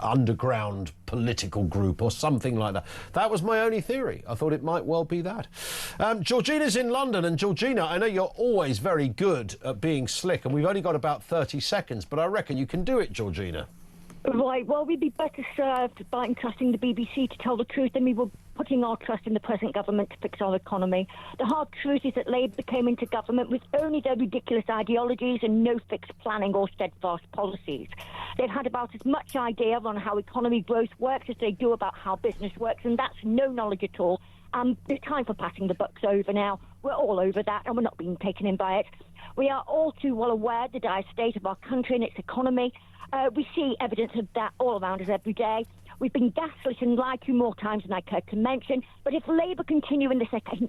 underground political group or something like that? That was my only theory. I thought it might well be that. Georgina's in London, and Georgina, I know you're always very good at being slick, and we've only got about 30 seconds, but I reckon you can do it, Georgina. Right, well, we'd be better served by entrusting the BBC to tell the truth than we were putting our trust in the present government to fix our economy. The hard truth is that Labour came into government with only their ridiculous ideologies and no fixed planning or steadfast policies. They've had about as much idea on how economy growth works as they do about how business works, and that's no knowledge at all. It's time for passing the bucks over now. We're all over that, and we're not being taken in by it. We are all too well aware of the dire state of our country and its economy. We see evidence of that all around us every day. We've been gaslit and lied to more times than I care to mention. But if Labour continue in this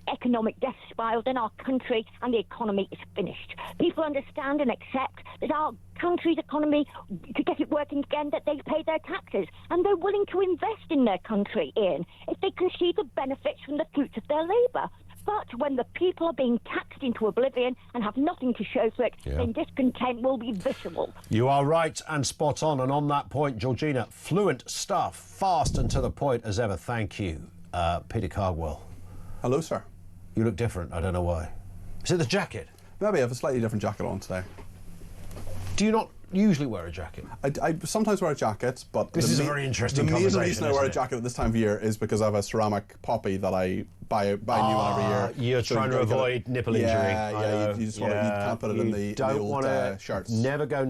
economic death spiral, then our country and the economy is finished. People understand and accept that our country's economy, to get it working again, that they pay their taxes. And they're willing to invest in their country, Ian, if they can see the benefits from the fruits of their labour. But when the people are being taxed into oblivion and have nothing to show for it, then discontent will be visceral. You are right and spot on. And on that point, Georgina, fluent stuff, fast and to the point as ever. Thank you. Peter Cardwell. Hello, sir. You look different. I don't know why. Is it the jacket? Maybe I have a slightly different jacket on today. Do you not usually wear a jacket? I sometimes wear a jacket, but this is a very interesting conversation. The main reason I wear a jacket at this time of year is because I have a ceramic poppy that I buy new one every year. You're trying to avoid nipple injury. Yeah, you just want to, you can't put it in the old shirts. Never go